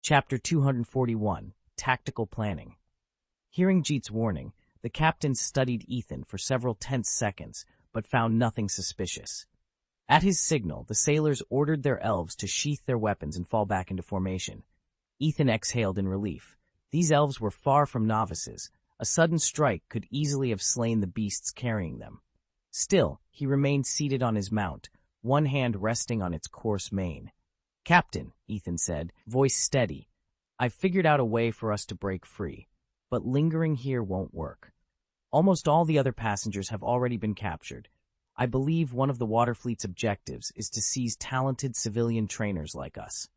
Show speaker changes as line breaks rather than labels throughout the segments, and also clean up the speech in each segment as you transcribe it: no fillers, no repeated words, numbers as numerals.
Chapter 241, Tactical Planning. Hearing Jeet's warning, the captain studied Ethan for several tense seconds, but found nothing suspicious. At his signal, the sailors ordered their elves to sheath their weapons and fall back into formation. Ethan exhaled in relief. These elves were far from novices. A sudden strike could easily have slain the beasts carrying them. Still, he remained seated on his mount, one hand resting on its coarse mane. "Captain," Ethan said, voice steady, "I've figured out a way for us to break free, but lingering here won't work. Almost all the other passengers have already been captured. I believe one of the water fleet's objectives is to seize talented civilian trainers like us."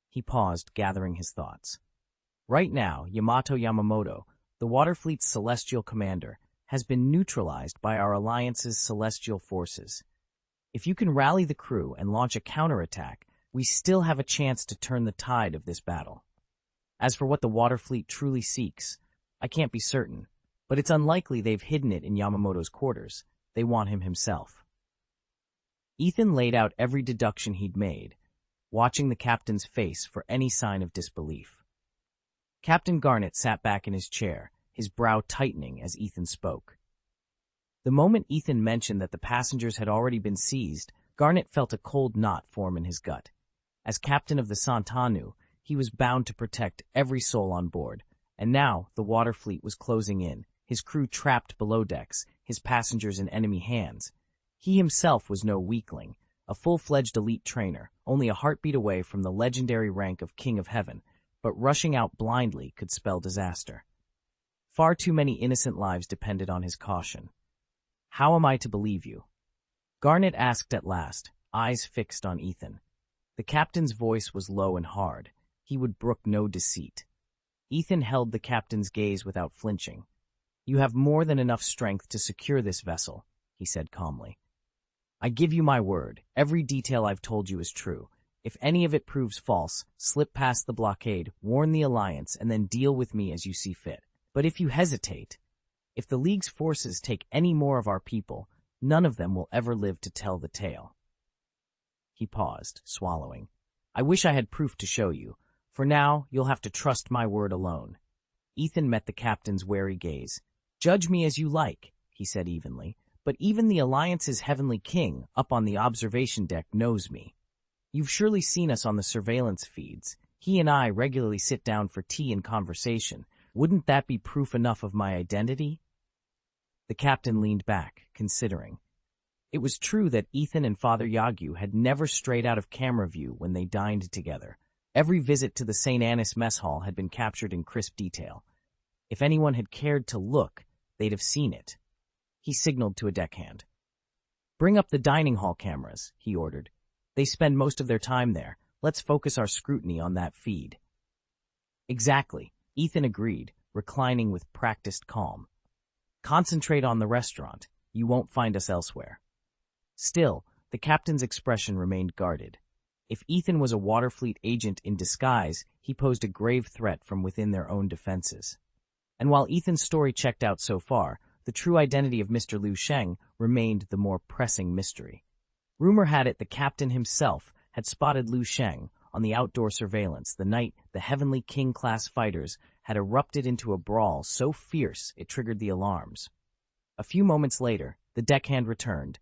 He paused, gathering his thoughts. Right now, Yamato Yamamoto, the water fleet's celestial commander, has been neutralized by our alliance's celestial forces. If you can rally the crew and launch a counterattack, we still have a chance to turn the tide of this battle. As for what the water fleet truly seeks, I can't be certain, but it's unlikely they've hidden it in Yamamoto's quarters. They want him himself. Ethan laid out every deduction he'd made, watching the captain's face for any sign of disbelief. Captain Garnet sat back in his chair, his brow tightening as Ethan spoke. The moment Ethan mentioned that the passengers had already been seized, Garnet felt a cold knot form in his gut. As captain of the Santanu, he was bound to protect every soul on board, and now the water fleet was closing in, his crew trapped below decks, his passengers in enemy hands. He himself was no weakling, a full-fledged elite trainer, only a heartbeat away from the legendary rank of King of Heaven, but rushing out blindly could spell disaster. Far too many innocent lives depended on his caution. "How am I to believe you?" Garnet asked at last, eyes fixed on Ethan. The captain's voice was low and hard. He would brook no deceit. Ethan held the captain's gaze without flinching. "You have more than enough strength to secure this vessel," he said calmly. "I give you my word, every detail I've told you is true. If any of it proves false, slip past the blockade, warn the Alliance, and then deal with me as you see fit. But if you hesitate, if the League's forces take any more of our people, none of them will ever live to tell the tale." He paused, swallowing. "I wish I had proof to show you. For now, you'll have to trust my word alone." Ethan met the captain's wary gaze. "Judge me as you like," he said evenly, "but even the Alliance's heavenly king, up on the observation deck, knows me. You've surely seen us on the surveillance feeds. He and I regularly sit down for tea and conversation. Wouldn't that be proof enough of my identity?" The captain leaned back, considering. It was true that Ethan and Father Yagyu had never strayed out of camera view when they dined together. Every visit to the St. Annis mess hall had been captured in crisp detail. If anyone had cared to look, they'd have seen it. He signaled to a deckhand. "Bring up the dining hall cameras," he ordered. "They spend most of their time there. Let's focus our scrutiny on that feed." "Exactly," Ethan agreed, reclining with practiced calm. "Concentrate on the restaurant. You won't find us elsewhere." Still, the captain's expression remained guarded. If Ethan was a Waterfleet agent in disguise, he posed a grave threat from within their own defenses. And while Ethan's story checked out so far, the true identity of Mr. Liu Sheng remained the more pressing mystery. Rumor had it the captain himself had spotted Liu Sheng on the outdoor surveillance the night the Heavenly King-class fighters had erupted into a brawl so fierce it triggered the alarms. A few moments later, the deckhand returned,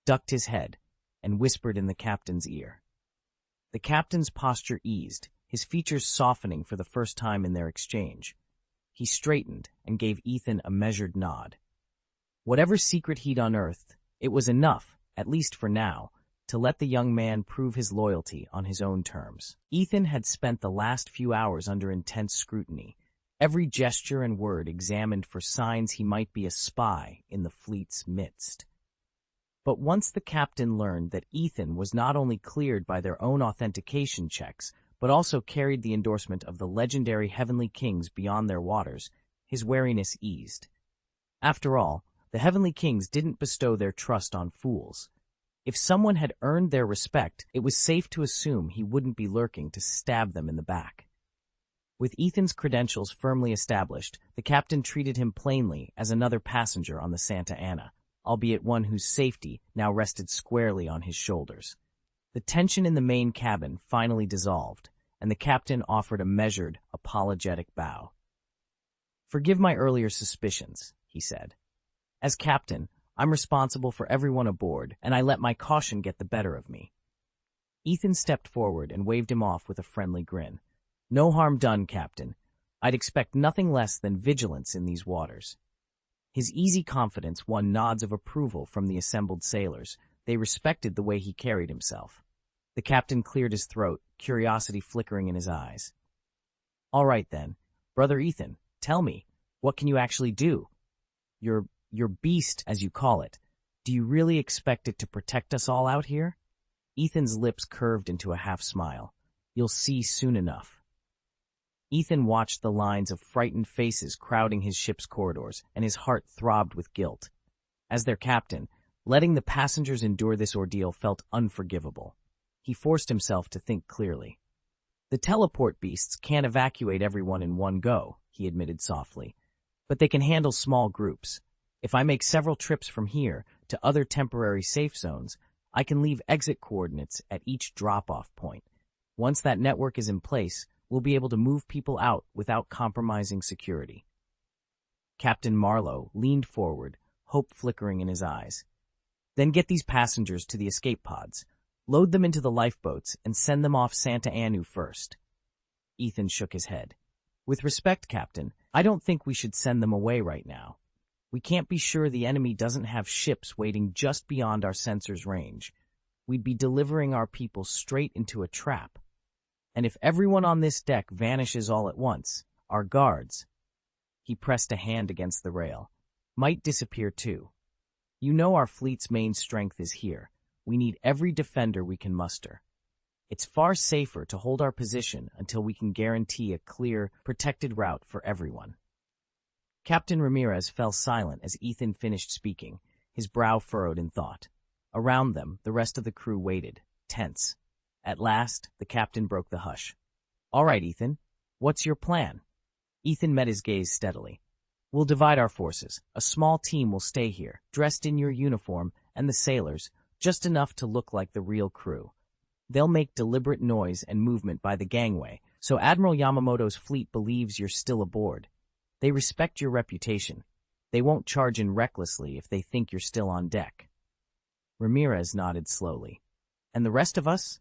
ducked his head, and whispered in the captain's ear. The captain's posture eased, his features softening for the first time in their exchange. He straightened and gave Ethan a measured nod. Whatever secret he'd unearthed, it was enough, at least for now, to let the young man prove his loyalty on his own terms. Ethan had spent the last few hours under intense scrutiny, every gesture and word examined for signs he might be a spy in the fleet's midst. But once the captain learned that Ethan was not only cleared by their own authentication checks, but also carried the endorsement of the legendary Heavenly Kings beyond their waters, his wariness eased. After all, the Heavenly Kings didn't bestow their trust on fools. If someone had earned their respect, it was safe to assume he wouldn't be lurking to stab them in the back. With Ethan's credentials firmly established, the captain treated him plainly as another passenger on the Santa Ana, albeit one whose safety now rested squarely on his shoulders. The tension in the main cabin finally dissolved, and the captain offered a measured, apologetic bow. "Forgive my earlier suspicions," he said. "As captain, I'm responsible for everyone aboard, and I let my caution get the better of me." Ethan stepped forward and waved him off with a friendly grin. "No harm done, Captain. I'd expect nothing less than vigilance in these waters." His easy confidence won nods of approval from the assembled sailors. They respected the way he carried himself. The captain cleared his throat, curiosity flickering in his eyes. "All right then, Brother Ethan, tell me, what can you actually do? Your beast, as you call it, do you really expect it to protect us all out here?" Ethan's lips curved into a half-smile. "You'll see soon enough." Ethan watched the lines of frightened faces crowding his ship's corridors, and his heart throbbed with guilt. As their captain, letting the passengers endure this ordeal felt unforgivable. He forced himself to think clearly. "The teleport beasts can't evacuate everyone in one go," he admitted softly, "but they can handle small groups. If I make several trips from here to other temporary safe zones, I can leave exit coordinates at each drop-off point. Once that network is in place, we'll be able to move people out without compromising security." Captain Marlowe leaned forward, hope flickering in his eyes. "Then get these passengers to the escape pods. Load them into the lifeboats and send them off Santa Anu first." Ethan shook his head. "With respect, Captain, I don't think we should send them away right now. We can't be sure the enemy doesn't have ships waiting just beyond our sensor's range. We'd be delivering our people straight into a trap. And if everyone on this deck vanishes all at once, our guards," he pressed a hand against the rail, "might disappear too. You know our fleet's main strength is here. We need every defender we can muster. It's far safer to hold our position until we can guarantee a clear, protected route for everyone." Captain Ramirez fell silent as Ethan finished speaking, his brow furrowed in thought. Around them, the rest of the crew waited, tense. At last, the captain broke the hush. "All right, Ethan, what's your plan?" Ethan met his gaze steadily. "We'll divide our forces. A small team will stay here, dressed in your uniform, and the sailors, just enough to look like the real crew. They'll make deliberate noise and movement by the gangway, so Admiral Yamamoto's fleet believes you're still aboard. They respect your reputation. They won't charge in recklessly if they think you're still on deck." Ramirez nodded slowly. "And the rest of us?"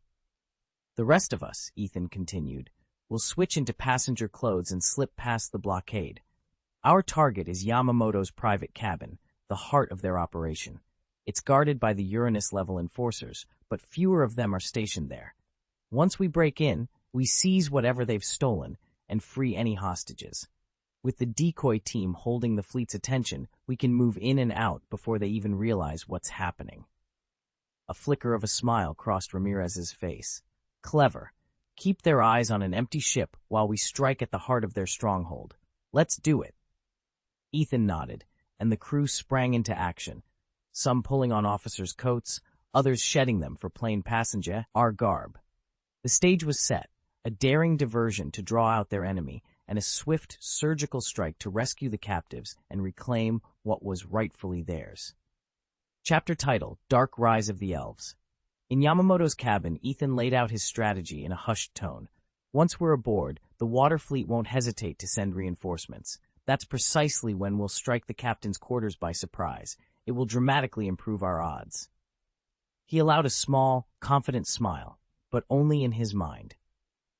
"The rest of us," Ethan continued, "will switch into passenger clothes and slip past the blockade. Our target is Yamamoto's private cabin, the heart of their operation. It's guarded by the Uranus-level enforcers, but fewer of them are stationed there. Once we break in, we seize whatever they've stolen and free any hostages. With the decoy team holding the fleet's attention, we can move in and out before they even realize what's happening." A flicker of a smile crossed Ramirez's face. "Clever. Keep their eyes on an empty ship while we strike at the heart of their stronghold. Let's do it." Ethan nodded, and the crew sprang into action, some pulling on officers' coats, others shedding them for plain passenger garb. The stage was set, a daring diversion to draw out their enemy, and a swift, surgical strike to rescue the captives and reclaim what was rightfully theirs. Chapter title: Dark Rise of the Elves. In Yamamoto's cabin, Ethan laid out his strategy in a hushed tone. "Once we're aboard, the water fleet won't hesitate to send reinforcements. That's precisely when we'll strike the captain's quarters by surprise. It will dramatically improve our odds." He allowed a small, confident smile, but only in his mind.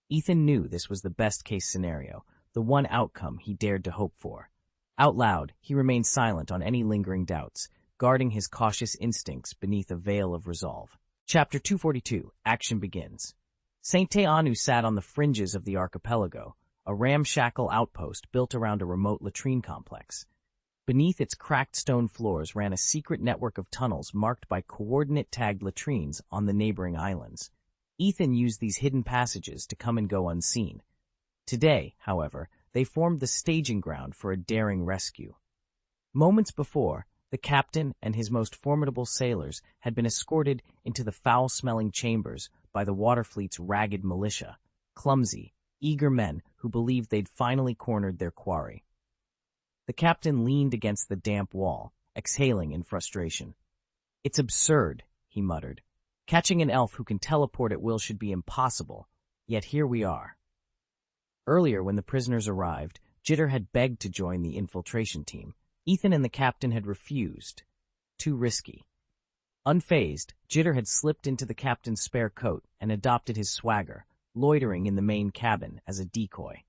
Ethan knew this was the best-case scenario, the one outcome he dared to hope for. Out loud, he remained silent on any lingering doubts, guarding his cautious instincts beneath a veil of resolve. Chapter 242, Action Begins. Santa Anu sat on the fringes of the archipelago, a ramshackle outpost built around a remote latrine complex. Beneath its cracked stone floors ran a secret network of tunnels marked by coordinate-tagged latrines on the neighboring islands. Ethan used these hidden passages to come and go unseen. Today, however, they formed the staging ground for a daring rescue. Moments before, the captain and his most formidable sailors had been escorted into the foul-smelling chambers by the water fleet's ragged militia, clumsy, eager men who believed they'd finally cornered their quarry. The captain leaned against the damp wall, exhaling in frustration. "It's absurd," he muttered. "Catching an elf who can teleport at will should be impossible. Yet here we are. Earlier, when the prisoners arrived, Jitter had begged to join the infiltration team. Ethan and the captain had refused. Too risky. Unfazed, Jitter had slipped into the captain's spare coat and adopted his swagger, loitering in the main cabin as a decoy.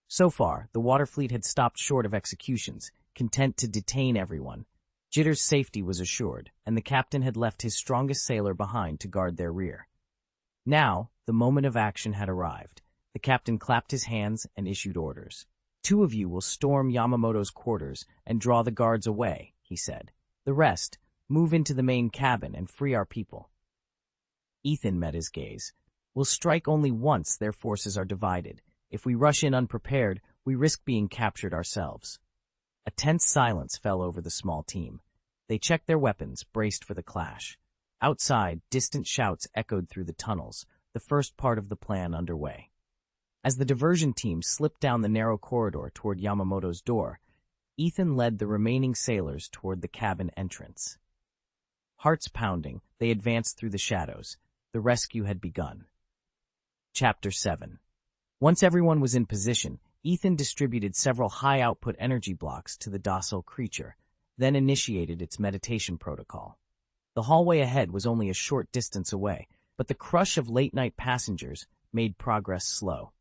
So far, the water fleet had stopped short of executions, content to detain everyone. Jitter's safety was assured, and the captain had left his strongest sailor behind to guard their rear. Now, the moment of action had arrived. The captain clapped his hands and issued orders. "Two of you will storm Yamamoto's quarters and draw the guards away," he said. "The rest, move into the main cabin and free our people." Ethan met his gaze. "We'll strike only once their forces are divided. If we rush in unprepared, we risk being captured ourselves." A tense silence fell over the small team. They checked their weapons, braced for the clash. Outside, distant shouts echoed through the tunnels, the first part of the plan underway. As the diversion team slipped down the narrow corridor toward Yamamoto's door, Ethan led the remaining sailors toward the cabin entrance. Hearts pounding, they advanced through the shadows. The rescue had begun. Chapter 7. Once everyone was in position, Ethan distributed several high-output energy blocks to the docile creature, then initiated its meditation protocol. The hallway ahead was only a short distance away, but the crush of late-night passengers made progress slow.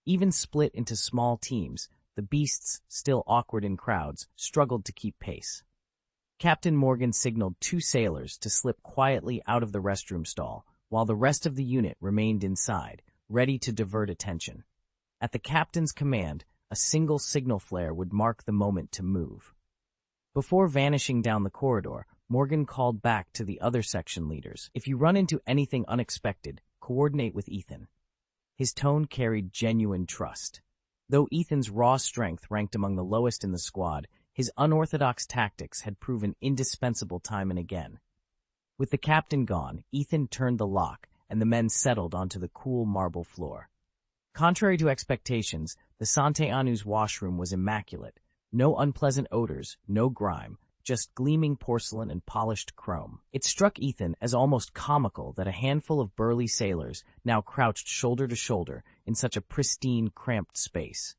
Even split into small teams, the beasts, still awkward in crowds, struggled to keep pace. Captain Morgan signaled 2 sailors to slip quietly out of the restroom stall, while the rest of the unit remained inside, ready to divert attention. At the captain's command, a single signal flare would mark the moment to move. Before vanishing down the corridor, Morgan called back to the other section leaders. "If you run into anything unexpected, coordinate with Ethan." His tone carried genuine trust. Though Ethan's raw strength ranked among the lowest in the squad, his unorthodox tactics had proven indispensable time and again. With the captain gone, Ethan turned the lock, and the men settled onto the cool marble floor. Contrary to expectations, the Sante Anu's washroom was immaculate. No unpleasant odors, no grime, just gleaming porcelain and polished chrome. It struck Ethan as almost comical that a handful of burly sailors now crouched shoulder to shoulder in such a pristine, cramped space.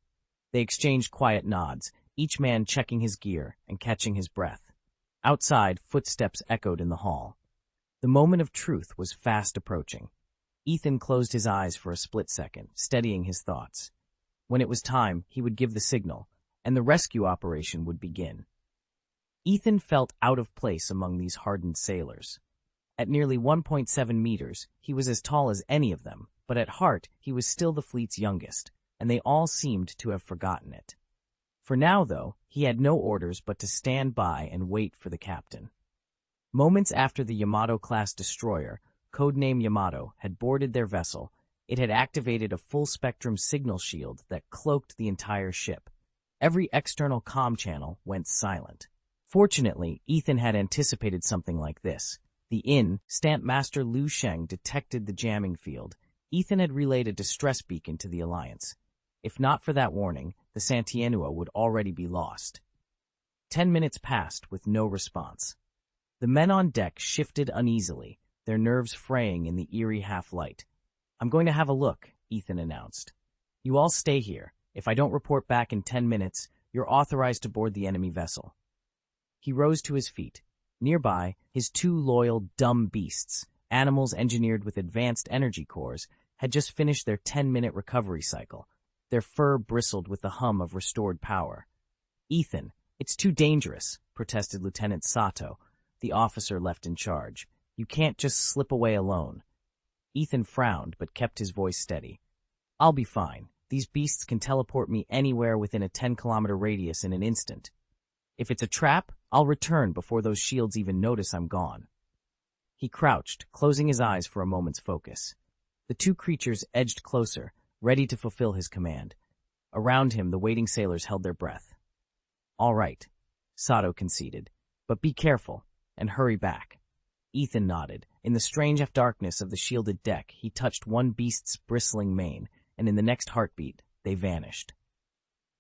They exchanged quiet nods, each man checking his gear and catching his breath. Outside, footsteps echoed in the hall. The moment of truth was fast approaching. Ethan closed his eyes for a split second, steadying his thoughts. When it was time, he would give the signal, and the rescue operation would begin. Ethan felt out of place among these hardened sailors. At nearly 1.7 meters, he was as tall as any of them, but at heart, he was still the fleet's youngest, and they all seemed to have forgotten it. For now, though, he had no orders but to stand by and wait for the captain. Moments after the Yamato-class destroyer, codename Yamato, had boarded their vessel, it had activated a full-spectrum signal shield that cloaked the entire ship. Every external comm channel went silent. Fortunately, Ethan had anticipated something like this. The Stamp Master Liu Sheng detected the jamming field. Ethan had relayed a distress beacon to the Alliance. If not for that warning, the Santianua would already be lost. 10 minutes passed with no response. The men on deck shifted uneasily, their nerves fraying in the eerie half-light. "I'm going to have a look," Ethan announced. "You all stay here. If I don't report back in 10 minutes, you're authorized to board the enemy vessel." He rose to his feet. Nearby, his 2 loyal, dumb beasts, animals engineered with advanced energy cores, had just finished their 10-minute recovery cycle. Their fur bristled with the hum of restored power. "Ethan, it's too dangerous," protested Lieutenant Sato, the officer left in charge. "You can't just slip away alone." Ethan frowned but kept his voice steady. "I'll be fine. These beasts can teleport me anywhere within a 10-kilometer radius in an instant. If it's a trap, I'll return before those shields even notice I'm gone." He crouched, closing his eyes for a moment's focus. The 2 creatures edged closer, ready to fulfill his command. Around him, the waiting sailors held their breath. "All right," Sato conceded, "but be careful, and hurry back." Ethan nodded. In the strange darkness of the shielded deck, he touched one beast's bristling mane, and in the next heartbeat, they vanished.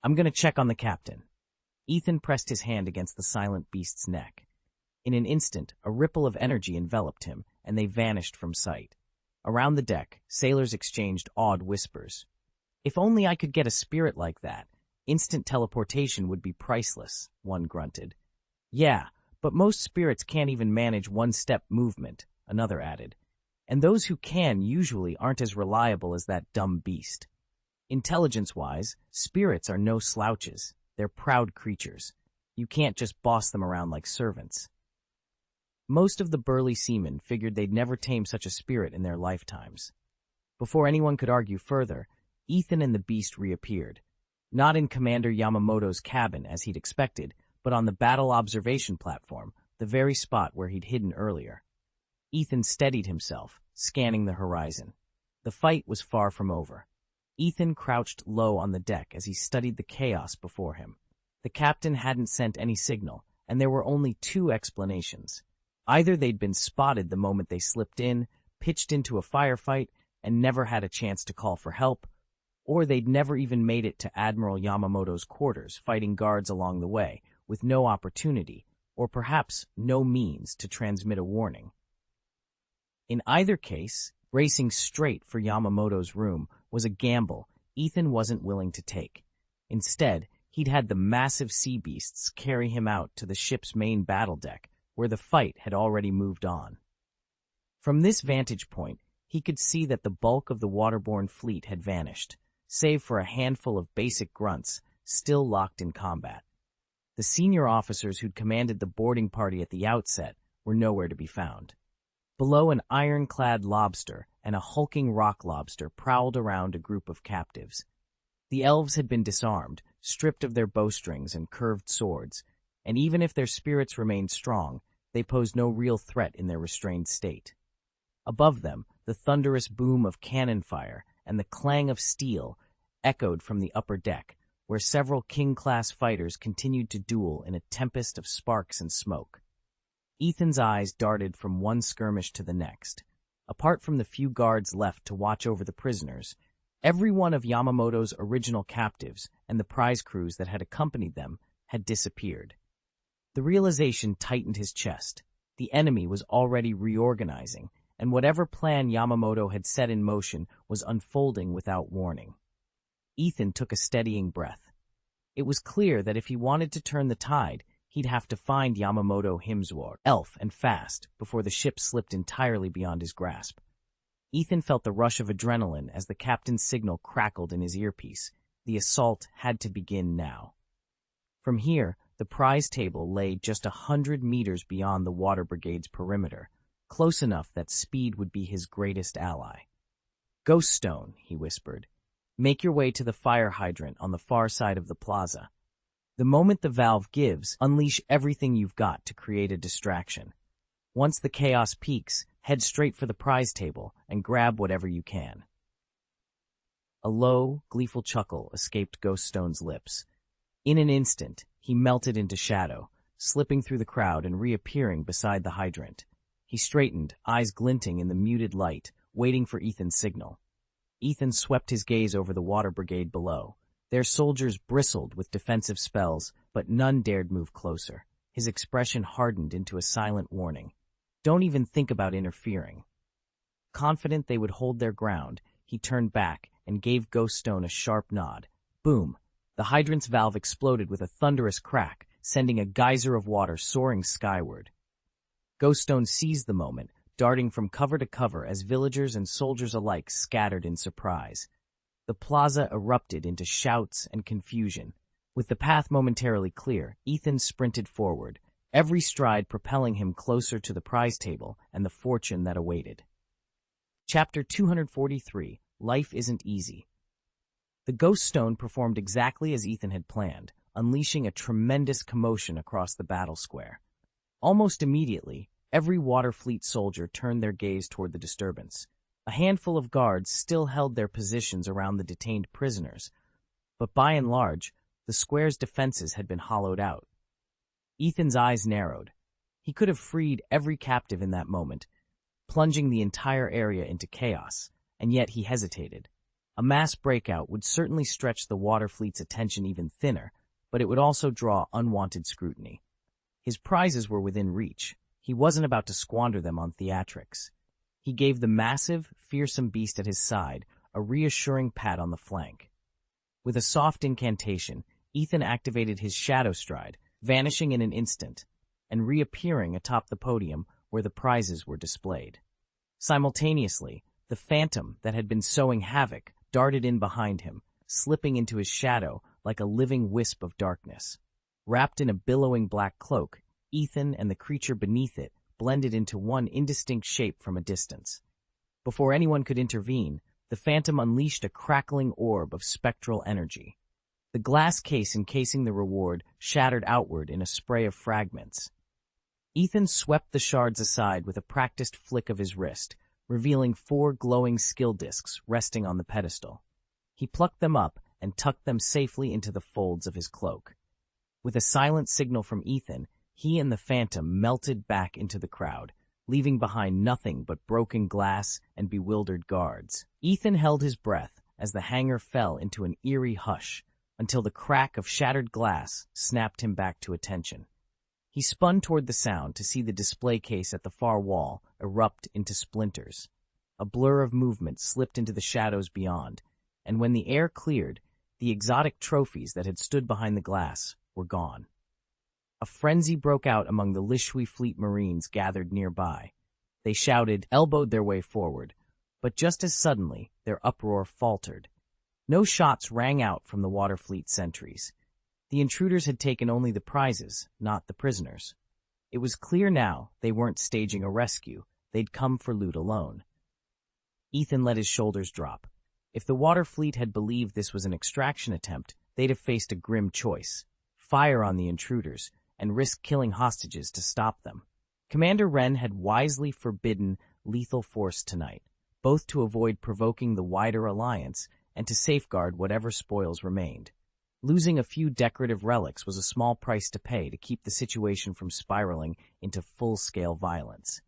"I'm going to check on the captain." Ethan pressed his hand against the silent beast's neck. In an instant, a ripple of energy enveloped him, and they vanished from sight. Around the deck, sailors exchanged awed whispers. "If only I could get a spirit like that. Instant teleportation would be priceless," one grunted. "Yeah, but most spirits can't even manage one-step movement," another added. "And those who can usually aren't as reliable as that dumb beast." Intelligence-wise, spirits are no slouches. They're proud creatures. You can't just boss them around like servants. Most of the burly seamen figured they'd never tame such a spirit in their lifetimes. Before anyone could argue further, Ethan and the beast reappeared. Not in Commander Yamamoto's cabin, as he'd expected, but on the battle observation platform, the very spot where he'd hidden earlier. Ethan steadied himself, scanning the horizon. The fight was far from over. Ethan crouched low on the deck as he studied the chaos before him. The captain hadn't sent any signal, and there were only two explanations. Either they'd been spotted the moment they slipped in, pitched into a firefight, and never had a chance to call for help, or they'd never even made it to Admiral Yamamoto's quarters, fighting guards along the way, with no opportunity, or perhaps no means to transmit a warning. In either case, racing straight for Yamamoto's room was a gamble Ethan wasn't willing to take. Instead, he'd had the massive sea beasts carry him out to the ship's main battle deck, where the fight had already moved on. From this vantage point, he could see that the bulk of the waterborne fleet had vanished, save for a handful of basic grunts still locked in combat. The senior officers who'd commanded the boarding party at the outset were nowhere to be found. Below, an ironclad lobster and a hulking rock lobster prowled around a group of captives. The elves had been disarmed, stripped of their bowstrings and curved swords, and even if their spirits remained strong, they posed no real threat in their restrained state. Above them, the thunderous boom of cannon fire and the clang of steel echoed from the upper deck, where several King-class fighters continued to duel in a tempest of sparks and smoke. Ethan's eyes darted from one skirmish to the next. Apart from the few guards left to watch over the prisoners, every one of Yamamoto's original captives and the prize crews that had accompanied them had disappeared. The realization tightened his chest. The enemy was already reorganizing, and whatever plan Yamamoto had set in motion was unfolding without warning. Ethan took a steadying breath. It was clear that if he wanted to turn the tide, he'd have to find Yamamoto Himswar, elf and fast, before the ship slipped entirely beyond his grasp. Ethan felt the rush of adrenaline as the captain's signal crackled in his earpiece. The assault had to begin now. From here, the prize table lay just 100 meters beyond the water brigade's perimeter, close enough that speed would be his greatest ally. "Ghost Stone," he whispered. "Make your way to the fire hydrant on the far side of the plaza. The moment the valve gives, unleash everything you've got to create a distraction. Once the chaos peaks, head straight for the prize table and grab whatever you can." A low, gleeful chuckle escaped Ghost Stone's lips. In an instant, he melted into shadow, slipping through the crowd and reappearing beside the hydrant. He straightened, eyes glinting in the muted light, waiting for Ethan's signal. Ethan swept his gaze over the water brigade below. Their soldiers bristled with defensive spells, but none dared move closer. His expression hardened into a silent warning. Don't even think about interfering. Confident they would hold their ground, he turned back and gave Ghost Stone a sharp nod. Boom! The hydrant's valve exploded with a thunderous crack, sending a geyser of water soaring skyward. Ghost Stone seized the moment, darting from cover to cover as villagers and soldiers alike scattered in surprise. The plaza erupted into shouts and confusion. With the path momentarily clear, Ethan sprinted forward, every stride propelling him closer to the prize table and the fortune that awaited. Chapter 243, Life Isn't Easy. The Ghost Stone performed exactly as Ethan had planned, unleashing a tremendous commotion across the battle square. Almost immediately, every water fleet soldier turned their gaze toward the disturbance. A handful of guards still held their positions around the detained prisoners, but by and large, the square's defenses had been hollowed out. Ethan's eyes narrowed. He could have freed every captive in that moment, plunging the entire area into chaos, and yet he hesitated. A mass breakout would certainly stretch the water fleet's attention even thinner, but it would also draw unwanted scrutiny. His prizes were within reach. He wasn't about to squander them on theatrics. He gave the massive, fearsome beast at his side a reassuring pat on the flank. With a soft incantation, Ethan activated his shadow stride, vanishing in an instant, and reappearing atop the podium where the prizes were displayed. Simultaneously, the phantom that had been sowing havoc darted in behind him, slipping into his shadow like a living wisp of darkness. Wrapped in a billowing black cloak, Ethan and the creature beneath it blended into one indistinct shape from a distance. Before anyone could intervene, the phantom unleashed a crackling orb of spectral energy. The glass case encasing the reward shattered outward in a spray of fragments. Ethan swept the shards aside with a practiced flick of his wrist, revealing 4 glowing skill discs resting on the pedestal. He plucked them up and tucked them safely into the folds of his cloak. With a silent signal from Ethan, he and the phantom melted back into the crowd, leaving behind nothing but broken glass and bewildered guards. Ethan held his breath as the hangar fell into an eerie hush, until the crack of shattered glass snapped him back to attention. He spun toward the sound to see the display case at the far wall erupt into splinters. A blur of movement slipped into the shadows beyond, and when the air cleared, the exotic trophies that had stood behind the glass were gone. A frenzy broke out among the Lishui Fleet Marines gathered nearby. They shouted, elbowed their way forward, but just as suddenly their uproar faltered. No shots rang out from the water fleet sentries. The intruders had taken only the prizes, not the prisoners. It was clear now they weren't staging a rescue. They'd come for loot alone. Ethan let his shoulders drop. If the water fleet had believed this was an extraction attempt, they'd have faced a grim choice: fire on the intruders and risk killing hostages to stop them. Commander Wren had wisely forbidden lethal force tonight, both to avoid provoking the wider alliance and to safeguard whatever spoils remained. Losing a few decorative relics was a small price to pay to keep the situation from spiraling into full-scale violence.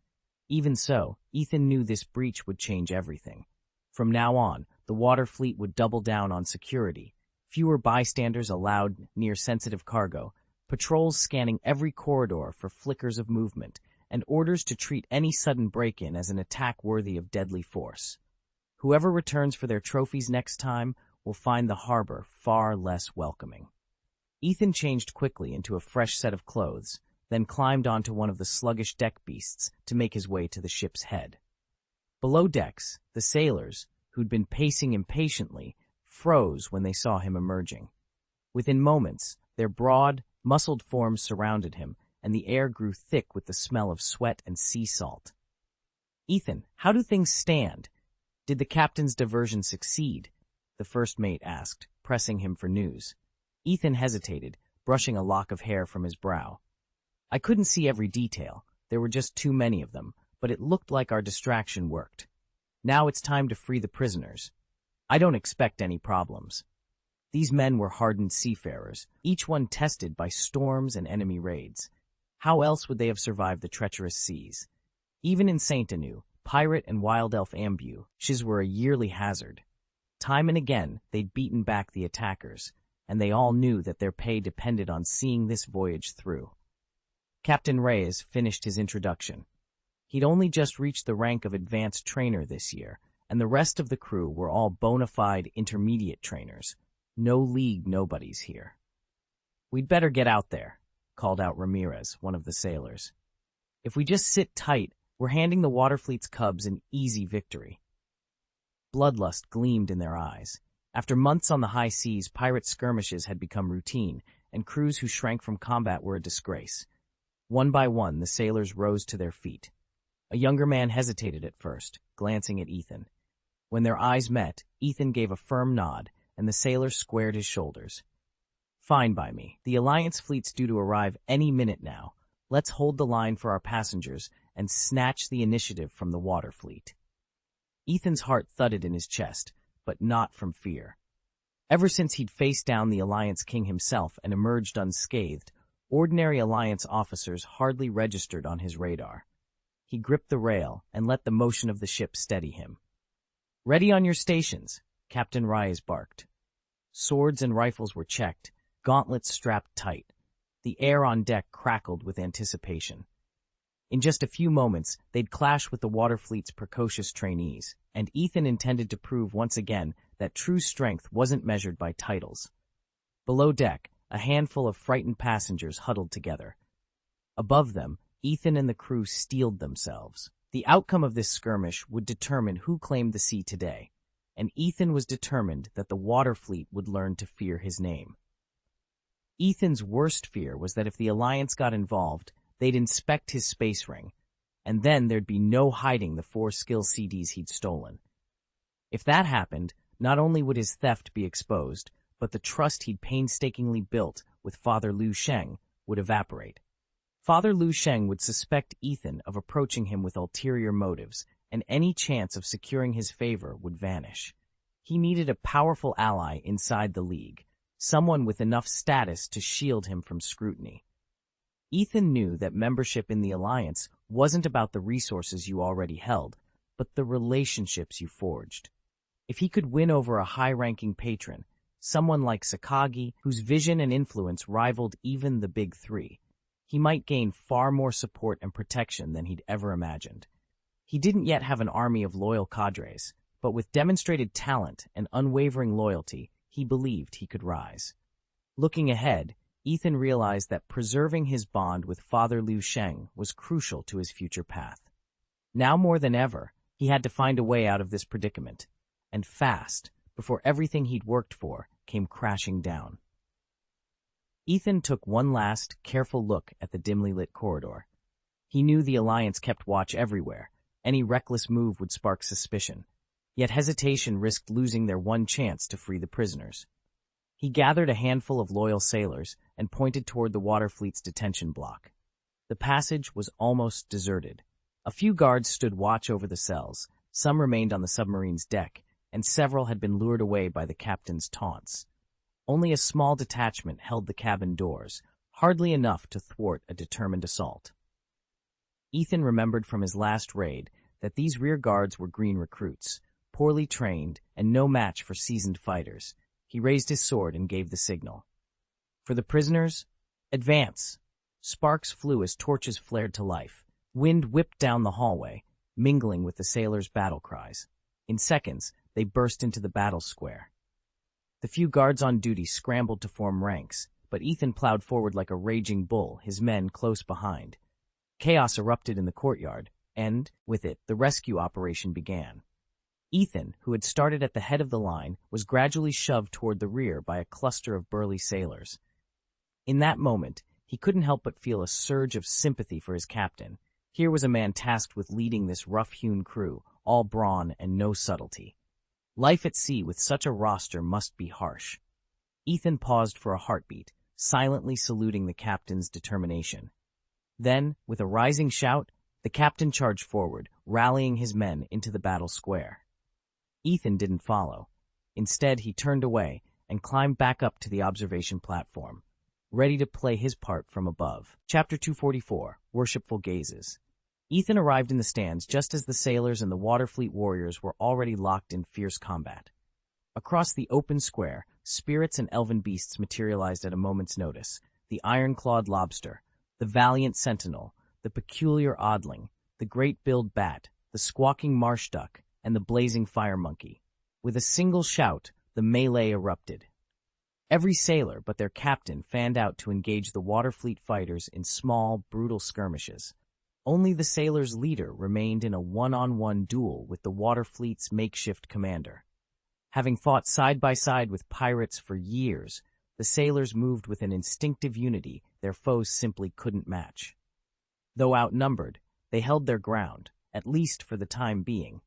Even so, Ethan knew this breach would change everything. From now on, the water fleet would double down on security, fewer bystanders allowed near sensitive cargo, patrols scanning every corridor for flickers of movement, and orders to treat any sudden break-in as an attack worthy of deadly force. Whoever returns for their trophies next time will find the harbor far less welcoming. Ethan changed quickly into a fresh set of clothes, then climbed onto one of the sluggish deck beasts to make his way to the ship's head. Below decks, the sailors, who'd been pacing impatiently, froze when they saw him emerging. Within moments, their broad, muscled forms surrounded him, and the air grew thick with the smell of sweat and sea salt. "Ethan, how do things stand? Did the captain's diversion succeed?" the first mate asked, pressing him for news. Ethan hesitated, brushing a lock of hair from his brow. "I couldn't see every detail. There were just too many of them, but it looked like our distraction worked. Now it's time to free the prisoners. I don't expect any problems." These men were hardened seafarers, each one tested by storms and enemy raids. How else would they have survived the treacherous seas? Even in Saint Anu, pirate and wild elf ambushes were a yearly hazard. Time and again, they'd beaten back the attackers, and they all knew that their pay depended on seeing this voyage through. Captain Reyes finished his introduction. He'd only just reached the rank of advanced trainer this year, and the rest of the crew were all bona fide intermediate trainers. No league nobodies here. "We'd better get out there," called out Ramirez, one of the sailors. "If we just sit tight, we're handing the Waterfleet's cubs an easy victory." Bloodlust gleamed in their eyes. After months on the high seas, pirate skirmishes had become routine, and crews who shrank from combat were a disgrace. One by one, the sailors rose to their feet. A younger man hesitated at first, glancing at Ethan. When their eyes met, Ethan gave a firm nod, and the sailor squared his shoulders. "Fine by me. The Alliance fleet's due to arrive any minute now. Let's hold the line for our passengers and snatch the initiative from the water fleet." Ethan's heart thudded in his chest, but not from fear. Ever since he'd faced down the Alliance king himself and emerged unscathed, ordinary Alliance officers hardly registered on his radar. He gripped the rail and let the motion of the ship steady him. "Ready on your stations," Captain Reyes barked. Swords and rifles were checked, gauntlets strapped tight. The air on deck crackled with anticipation. In just a few moments, they'd clash with the Waterfleet's precocious trainees, and Ethan intended to prove once again that true strength wasn't measured by titles. Below deck, a handful of frightened passengers huddled together. Above them, Ethan and the crew steeled themselves. The outcome of this skirmish would determine who claimed the sea today, and Ethan was determined that the Waterfleet would learn to fear his name. Ethan's worst fear was that if the Alliance got involved, they'd inspect his space ring, and then there'd be no hiding the 4 skill CDs he'd stolen. If that happened, not only would his theft be exposed, but the trust he'd painstakingly built with Father Liu Sheng would evaporate. Father Liu Sheng would suspect Ethan of approaching him with ulterior motives, and any chance of securing his favor would vanish. He needed a powerful ally inside the League, someone with enough status to shield him from scrutiny. Ethan knew that membership in the Alliance wasn't about the resources you already held, but the relationships you forged. If he could win over a high-ranking patron, someone like Sakagi, whose vision and influence rivaled even the Big Three, he might gain far more support and protection than he'd ever imagined. He didn't yet have an army of loyal cadres, but with demonstrated talent and unwavering loyalty, he believed he could rise. Looking ahead, Ethan realized that preserving his bond with Father Liu Sheng was crucial to his future path. Now more than ever, he had to find a way out of this predicament, and fast, before everything he'd worked for came crashing down. Ethan took one last, careful look at the dimly lit corridor. He knew the Alliance kept watch everywhere. Any reckless move would spark suspicion, yet hesitation risked losing their one chance to free the prisoners. He gathered a handful of loyal sailors and pointed toward the Waterfleet's detention block. The passage was almost deserted. A few guards stood watch over the cells, some remained on the submarine's deck, and several had been lured away by the captain's taunts. Only a small detachment held the cabin doors, hardly enough to thwart a determined assault. Ethan remembered from his last raid that these rear guards were green recruits, poorly trained and no match for seasoned fighters. He raised his sword and gave the signal. For the prisoners, advance! Sparks flew as torches flared to life. Wind whipped down the hallway, mingling with the sailors' battle cries. In seconds, they burst into the battle square. The few guards on duty scrambled to form ranks, but Ethan plowed forward like a raging bull, his men close behind. Chaos erupted in the courtyard, and, with it, the rescue operation began. Ethan, who had started at the head of the line, was gradually shoved toward the rear by a cluster of burly sailors. In that moment, he couldn't help but feel a surge of sympathy for his captain. Here was a man tasked with leading this rough-hewn crew, all brawn and no subtlety. Life at sea with such a roster must be harsh. Ethan paused for a heartbeat, silently saluting the captain's determination. Then, with a rising shout, the captain charged forward, rallying his men into the battle square. Ethan didn't follow. Instead, he turned away and climbed back up to the observation platform, ready to play his part from above. Chapter 244, Worshipful Gazes. Ethan arrived in the stands just as the sailors and the Waterfleet warriors were already locked in fierce combat. Across the open square, spirits and elven beasts materialized at a moment's notice. The iron-clawed lobster, the valiant sentinel, the peculiar oddling, the great-billed bat, the squawking marsh duck, and the blazing fire monkey. With a single shout, the melee erupted. Every sailor but their captain fanned out to engage the Waterfleet fighters in small, brutal skirmishes. Only the sailor's leader remained in a one-on-one duel with the Waterfleet's makeshift commander. Having fought side by side with pirates for years, the sailors moved with an instinctive unity their foes simply couldn't match. Though outnumbered, they held their ground, at least for the time being.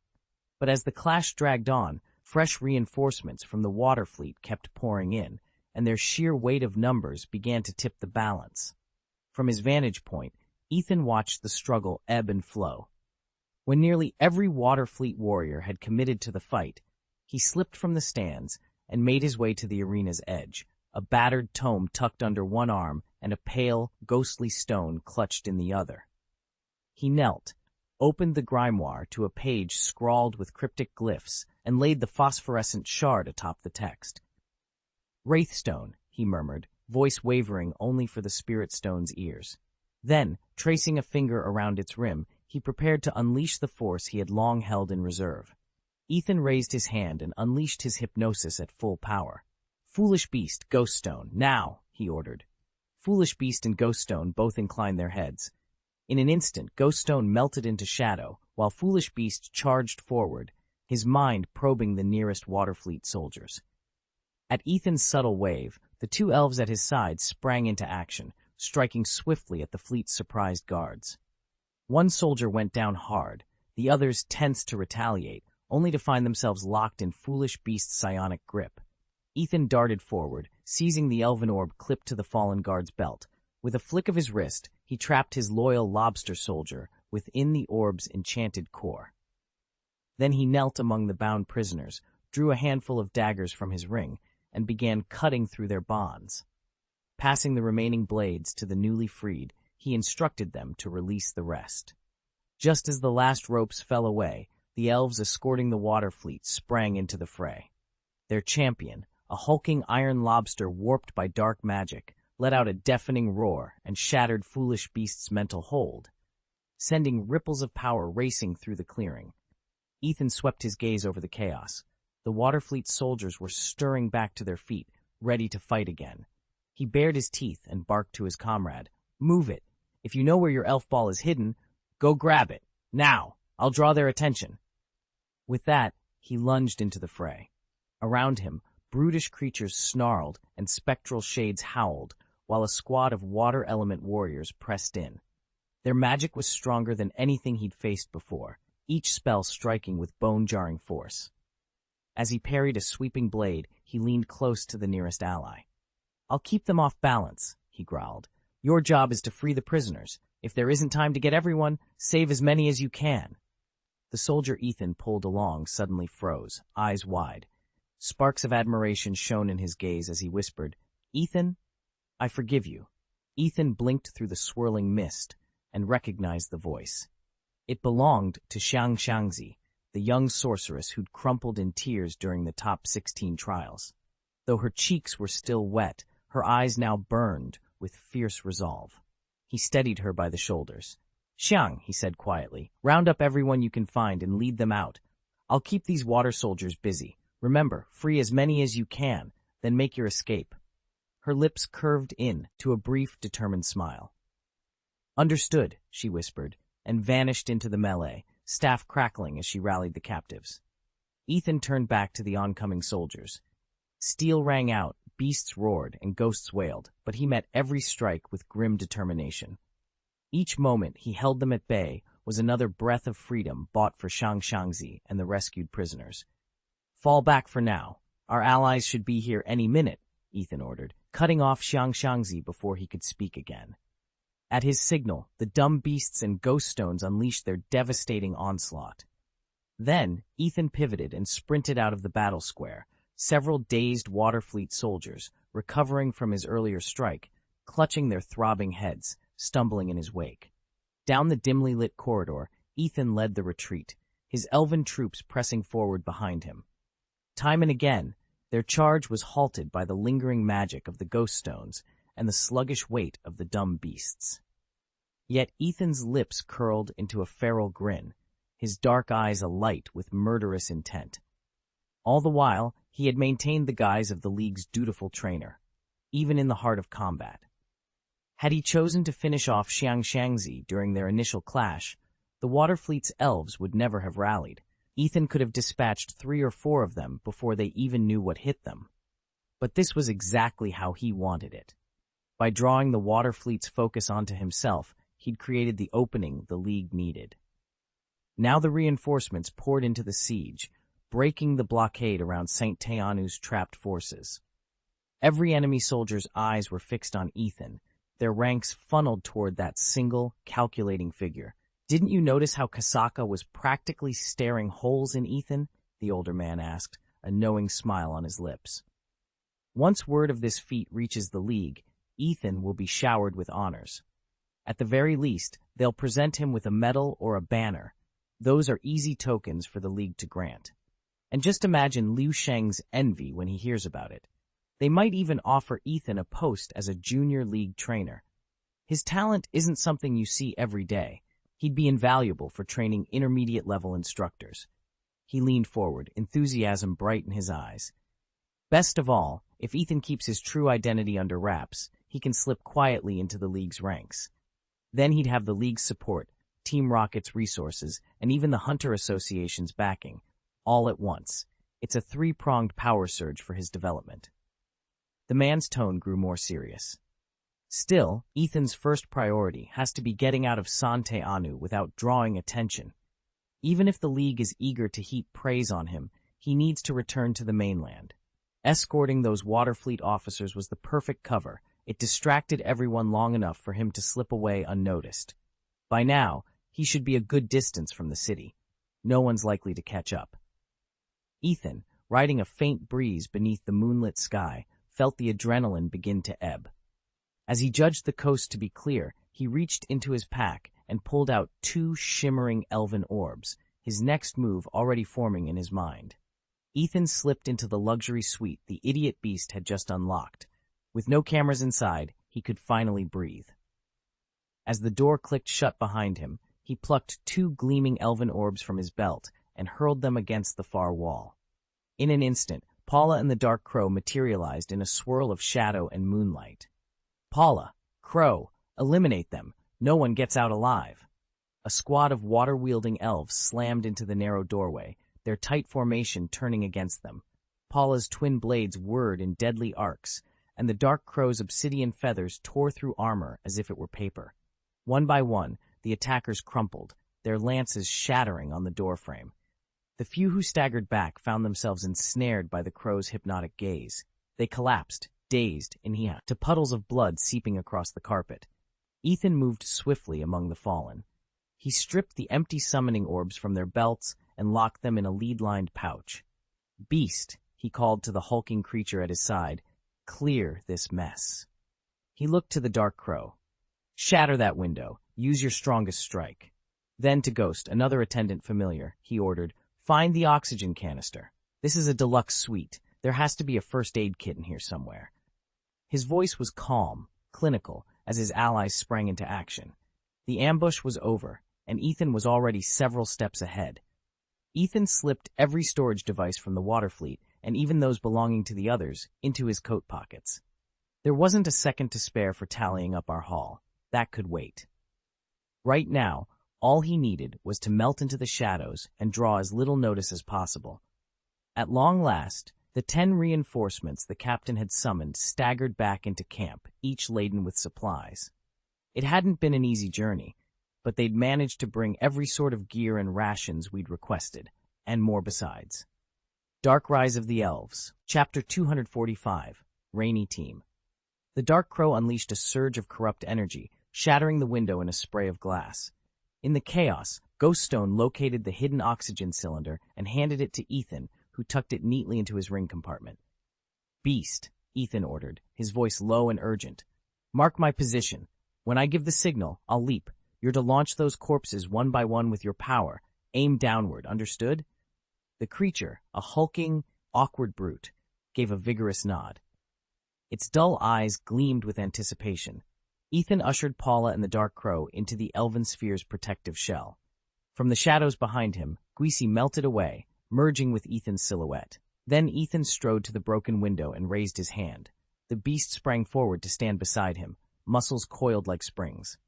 But as the clash dragged on, fresh reinforcements from the Waterfleet kept pouring in, and their sheer weight of numbers began to tip the balance. From his vantage point, Ethan watched the struggle ebb and flow. When nearly every Waterfleet warrior had committed to the fight, he slipped from the stands and made his way to the arena's edge, a battered tome tucked under one arm and a pale, ghostly stone clutched in the other. He knelt, opened the grimoire to a page scrawled with cryptic glyphs, and laid the phosphorescent shard atop the text. "Wraithstone," he murmured, voice wavering only for the spirit stone's ears. Then, tracing a finger around its rim, he prepared to unleash the force he had long held in reserve. Ethan raised his hand and unleashed his hypnosis at full power. "Foolish beast, Ghost Stone, now!" he ordered. Foolish beast and Ghost Stone both inclined their heads. In an instant, Ghost Stone melted into shadow, while Foolish Beast charged forward, his mind probing the nearest Waterfleet soldiers. At Ethan's subtle wave, the two elves at his side sprang into action, striking swiftly at the fleet's surprised guards. One soldier went down hard, the others tensed to retaliate, only to find themselves locked in Foolish Beast's psionic grip. Ethan darted forward, seizing the elven orb clipped to the fallen guard's belt. With a flick of his wrist, he trapped his loyal lobster soldier within the orb's enchanted core. Then he knelt among the bound prisoners, drew a handful of daggers from his ring, and began cutting through their bonds. Passing the remaining blades to the newly freed, he instructed them to release the rest. Just as the last ropes fell away, the elves escorting the Waterfleet sprang into the fray. Their champion, a hulking iron lobster warped by dark magic, let out a deafening roar and shattered Foolish Beast's mental hold, sending ripples of power racing through the clearing. Ethan swept his gaze over the chaos. The Waterfleet soldiers were stirring back to their feet, ready to fight again. He bared his teeth and barked to his comrade, "Move it. If you know where your elf ball is hidden, go grab it. Now! I'll draw their attention." With that, he lunged into the fray. Around him, brutish creatures snarled and spectral shades howled, while a squad of water element warriors pressed in. Their magic was stronger than anything he'd faced before, each spell striking with bone-jarring force. As he parried a sweeping blade, he leaned close to the nearest ally. "I'll keep them off balance," he growled. "Your job is to free the prisoners. If there isn't time to get everyone, save as many as you can." The soldier Ethan pulled along suddenly froze, eyes wide. Sparks of admiration shone in his gaze as he whispered, "Ethan, I forgive you." Ethan blinked through the swirling mist and recognized the voice. It belonged to Xiang Xiangzi, the young sorceress who'd crumpled in tears during the top 16 trials. Though her cheeks were still wet, her eyes now burned with fierce resolve. He steadied her by the shoulders. "Xiang," he said quietly, "round up everyone you can find and lead them out. I'll keep these water soldiers busy. Remember, free as many as you can, then make your escape." Her lips curved in to a brief, determined smile. "Understood," she whispered, and vanished into the melee, staff crackling as she rallied the captives. Ethan turned back to the oncoming soldiers. Steel rang out, beasts roared, and ghosts wailed, but he met every strike with grim determination. Each moment he held them at bay was another breath of freedom bought for Xiang Xiangzi and the rescued prisoners. "Fall back for now. Our allies should be here any minute," Ethan ordered, cutting off Xiang Xiangzi before he could speak again. At his signal, the dumb beasts and ghost stones unleashed their devastating onslaught. Then, Ethan pivoted and sprinted out of the battle square, several dazed Waterfleet soldiers, recovering from his earlier strike, clutching their throbbing heads, stumbling in his wake. Down the dimly lit corridor, Ethan led the retreat, his elven troops pressing forward behind him. Time and again, their charge was halted by the lingering magic of the ghost stones and the sluggish weight of the dumb beasts. Yet Ethan's lips curled into a feral grin, his dark eyes alight with murderous intent. All the while, he had maintained the guise of the League's dutiful trainer, even in the heart of combat. Had he chosen to finish off Xiang Xiangzi during their initial clash, the Waterfleet's elves would never have rallied. Ethan could have dispatched 3 or 4 of them before they even knew what hit them. But this was exactly how he wanted it. By drawing the Waterfleet's focus onto himself, he'd created the opening the League needed. Now the reinforcements poured into the siege, breaking the blockade around St. Teanu's trapped forces. Every enemy soldier's eyes were fixed on Ethan, their ranks funneled toward that single, calculating figure. "Didn't you notice how Kasaka was practically staring holes in Ethan?" the older man asked, a knowing smile on his lips. "Once word of this feat reaches the League, Ethan will be showered with honors. At the very least, they'll present him with a medal or a banner. Those are easy tokens for the League to grant. And just imagine Liu Sheng's envy when he hears about it. They might even offer Ethan a post as a junior League trainer. His talent isn't something you see every day. He'd be invaluable for training intermediate-level instructors. He leaned forward, enthusiasm bright in his eyes. Best of all, if Ethan keeps his true identity under wraps, he can slip quietly into the League's ranks. Then he'd have the League's support, Team Rocket's resources, and even the Hunter Association's backing, all at once. It's a three-pronged power surge for his development. The man's tone grew more serious. Still, Ethan's first priority has to be getting out of Sante Anu without drawing attention. Even if the League is eager to heap praise on him, he needs to return to the mainland. Escorting those Waterfleet officers was the perfect cover. It distracted everyone long enough for him to slip away unnoticed. By now, he should be a good distance from the city. No one's likely to catch up. Ethan, riding a faint breeze beneath the moonlit sky, felt the adrenaline begin to ebb. As he judged the coast to be clear, he reached into his pack and pulled out 2 shimmering elven orbs, his next move already forming in his mind. Ethan slipped into the luxury suite the idiot beast had just unlocked. With no cameras inside, he could finally breathe. As the door clicked shut behind him, he plucked 2 gleaming elven orbs from his belt and hurled them against the far wall. In an instant, Paula and the Dark Crow materialized in a swirl of shadow and moonlight. Paula, Crow, eliminate them. No one gets out alive. A squad of water-wielding elves slammed into the narrow doorway, their tight formation turning against them. Paula's twin blades whirred in deadly arcs, and the Dark Crow's obsidian feathers tore through armor as if it were paper. One by one, the attackers crumpled, their lances shattering on the doorframe. The few who staggered back found themselves ensnared by the Crow's hypnotic gaze. They collapsed, dazed, to puddles of blood seeping across the carpet. Ethan moved swiftly among the fallen. He stripped the empty summoning orbs from their belts and locked them in a lead-lined pouch. "Beast," he called to the hulking creature at his side, "clear this mess." He looked to the Dark Crow. "Shatter that window. Use your strongest strike." Then to Ghost, another attendant familiar, he ordered, "Find the oxygen canister. This is a deluxe suite. There has to be a first aid kit in here somewhere." His voice was calm, clinical, as his allies sprang into action. The ambush was over, and Ethan was already several steps ahead. Ethan slipped every storage device from the Waterfleet, and even those belonging to the others, into his coat pockets. There wasn't a second to spare for tallying up our haul. That could wait. Right now, all he needed was to melt into the shadows and draw as little notice as possible. At long last, the 10 reinforcements the captain had summoned staggered back into camp, each laden with supplies. It hadn't been an easy journey, but they'd managed to bring every sort of gear and rations we'd requested, and more besides. Dark Rise of the Elves, Chapter 245, Rainy Team. The Dark Crow unleashed a surge of corrupt energy, shattering the window in a spray of glass. In the chaos, Ghoststone located the hidden oxygen cylinder and handed it to Ethan, who tucked it neatly into his ring compartment. "Beast," Ethan ordered, his voice low and urgent. "Mark my position. When I give the signal, I'll leap. You're to launch those corpses one by one with your power. Aim downward, understood?" The creature, a hulking, awkward brute, gave a vigorous nod. Its dull eyes gleamed with anticipation. Ethan ushered Paula and the Dark Crow into the Elven Sphere's protective shell. From the shadows behind him, Guisi melted away, merging with Ethan's silhouette. Then Ethan strode to the broken window and raised his hand. The beast sprang forward to stand beside him, muscles coiled like springs.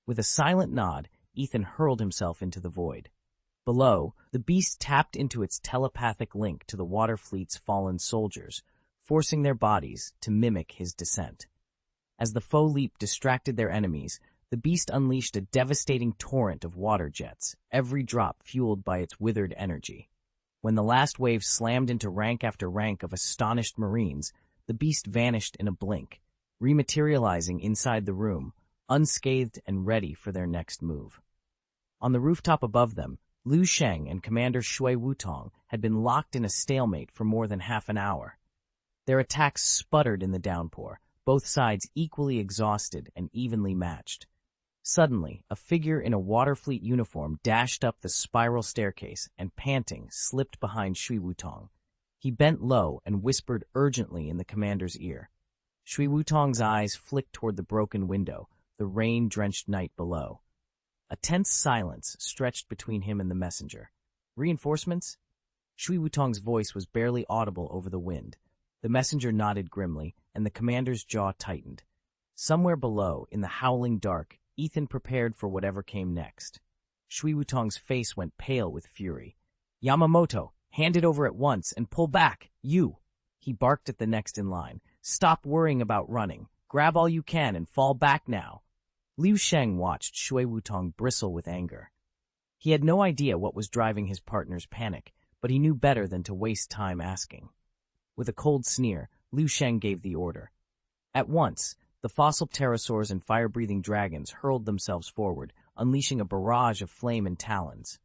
With a silent nod, Ethan hurled himself into the void. Below, the beast tapped into its telepathic link to the Waterfleet's fallen soldiers, forcing their bodies to mimic his descent. As the foe leap distracted their enemies, the beast unleashed a devastating torrent of water jets, every drop fueled by its withered energy. When the last wave slammed into rank after rank of astonished Marines, the beast vanished in a blink, rematerializing inside the room, unscathed and ready for their next move. On the rooftop above them, Liu Sheng and Commander Shui Wutong had been locked in a stalemate for more than half an hour. Their attacks sputtered in the downpour, both sides equally exhausted and evenly matched. Suddenly, a figure in a Waterfleet uniform dashed up the spiral staircase and, panting, slipped behind Shui Wutong. He bent low and whispered urgently in the commander's ear. Shui Wutong's eyes flicked toward the broken window, the rain-drenched night below. A tense silence stretched between him and the messenger. Reinforcements? Shui Wutong's voice was barely audible over the wind. The messenger nodded grimly, and the commander's jaw tightened. Somewhere below, in the howling dark, Ethan prepared for whatever came next. Shui Wutong's face went pale with fury. "Yamamoto, hand it over at once and pull back, you!" He barked at the next in line. "Stop worrying about running. Grab all you can and fall back now." Liu Sheng watched Shui Wutong bristle with anger. He had no idea what was driving his partner's panic, but he knew better than to waste time asking. With a cold sneer, Liu Sheng gave the order. At once, the fossil pterosaurs and fire-breathing dragons hurled themselves forward, unleashing a barrage of flame and talons.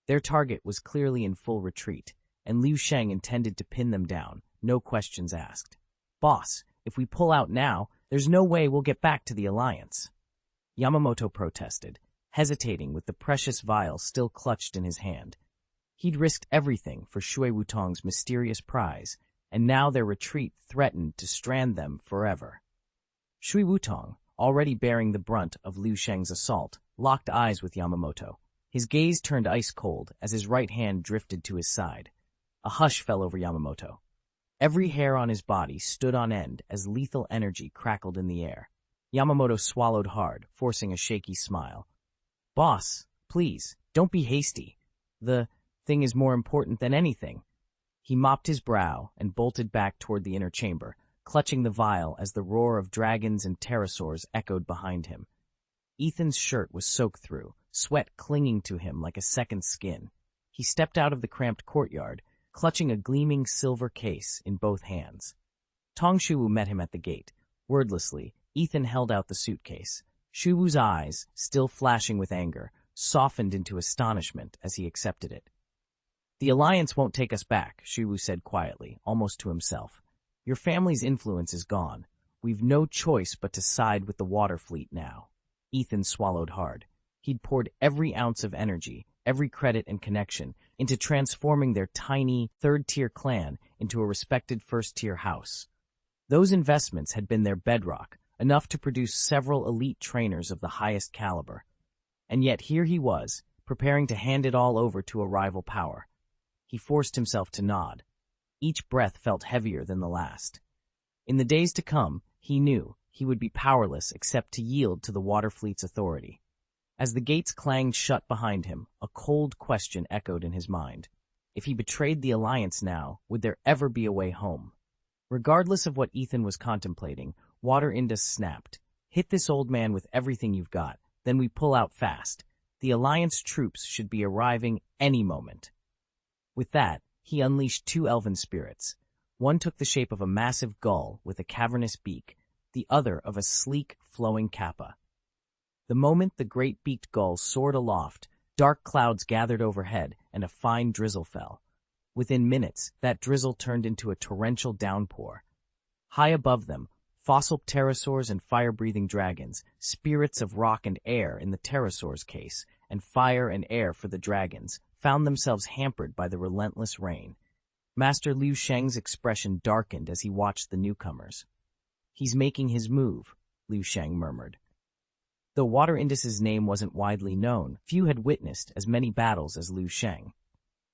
Their target was clearly in full retreat, and Liu Sheng intended to pin them down, no questions asked. "Boss, if we pull out now, there's no way we'll get back to the Alliance." Yamamoto protested, hesitating with the precious vial still clutched in his hand. He'd risked everything for Shui Wutong's mysterious prize, and now their retreat threatened to strand them forever. Shui Wutong, already bearing the brunt of Liu Sheng's assault, locked eyes with Yamamoto. His gaze turned ice-cold as his right hand drifted to his side. A hush fell over Yamamoto. Every hair on his body stood on end as lethal energy crackled in the air. Yamamoto swallowed hard, forcing a shaky smile. "Boss, please, don't be hasty. The thing is more important than anything." He mopped his brow and bolted back toward the inner chamber, clutching the vial as the roar of dragons and pterosaurs echoed behind him. Ethan's shirt was soaked through, sweat clinging to him like a second skin. He stepped out of the cramped courtyard, clutching a gleaming silver case in both hands. Tong Shuwu met him at the gate. Wordlessly, Ethan held out the suitcase. Shuwu's eyes, still flashing with anger, softened into astonishment as he accepted it. "The Alliance won't take us back," Shuwu said quietly, almost to himself. "Your family's influence is gone. We've no choice but to side with the water fleet now." Ethan swallowed hard. He'd poured every ounce of energy, every credit and connection, into transforming their tiny, third-tier clan into a respected first-tier house. Those investments had been their bedrock, enough to produce several elite trainers of the highest caliber. And yet here he was, preparing to hand it all over to a rival power. He forced himself to nod. Each breath felt heavier than the last. In the days to come, he knew he would be powerless except to yield to the water fleet's authority. As the gates clanged shut behind him, a cold question echoed in his mind. If he betrayed the Alliance now, would there ever be a way home? Regardless of what Ethan was contemplating, Water Indus snapped. "Hit this old man with everything you've got, then we pull out fast. The Alliance troops should be arriving any moment." With that, he unleashed two elven spirits. One took the shape of a massive gull with a cavernous beak, the other of a sleek, flowing kappa. The moment the great beaked gull soared aloft, dark clouds gathered overhead and a fine drizzle fell. Within minutes, that drizzle turned into a torrential downpour. High above them, fossil pterosaurs and fire-breathing dragons, spirits of rock and air in the pterosaurs' case, and fire and air for the dragons, found themselves hampered by the relentless rain. Master Liu Sheng's expression darkened as he watched the newcomers. "He's making his move," Liu Sheng murmured. Though Water Indus's name wasn't widely known, few had witnessed as many battles as Liu Sheng.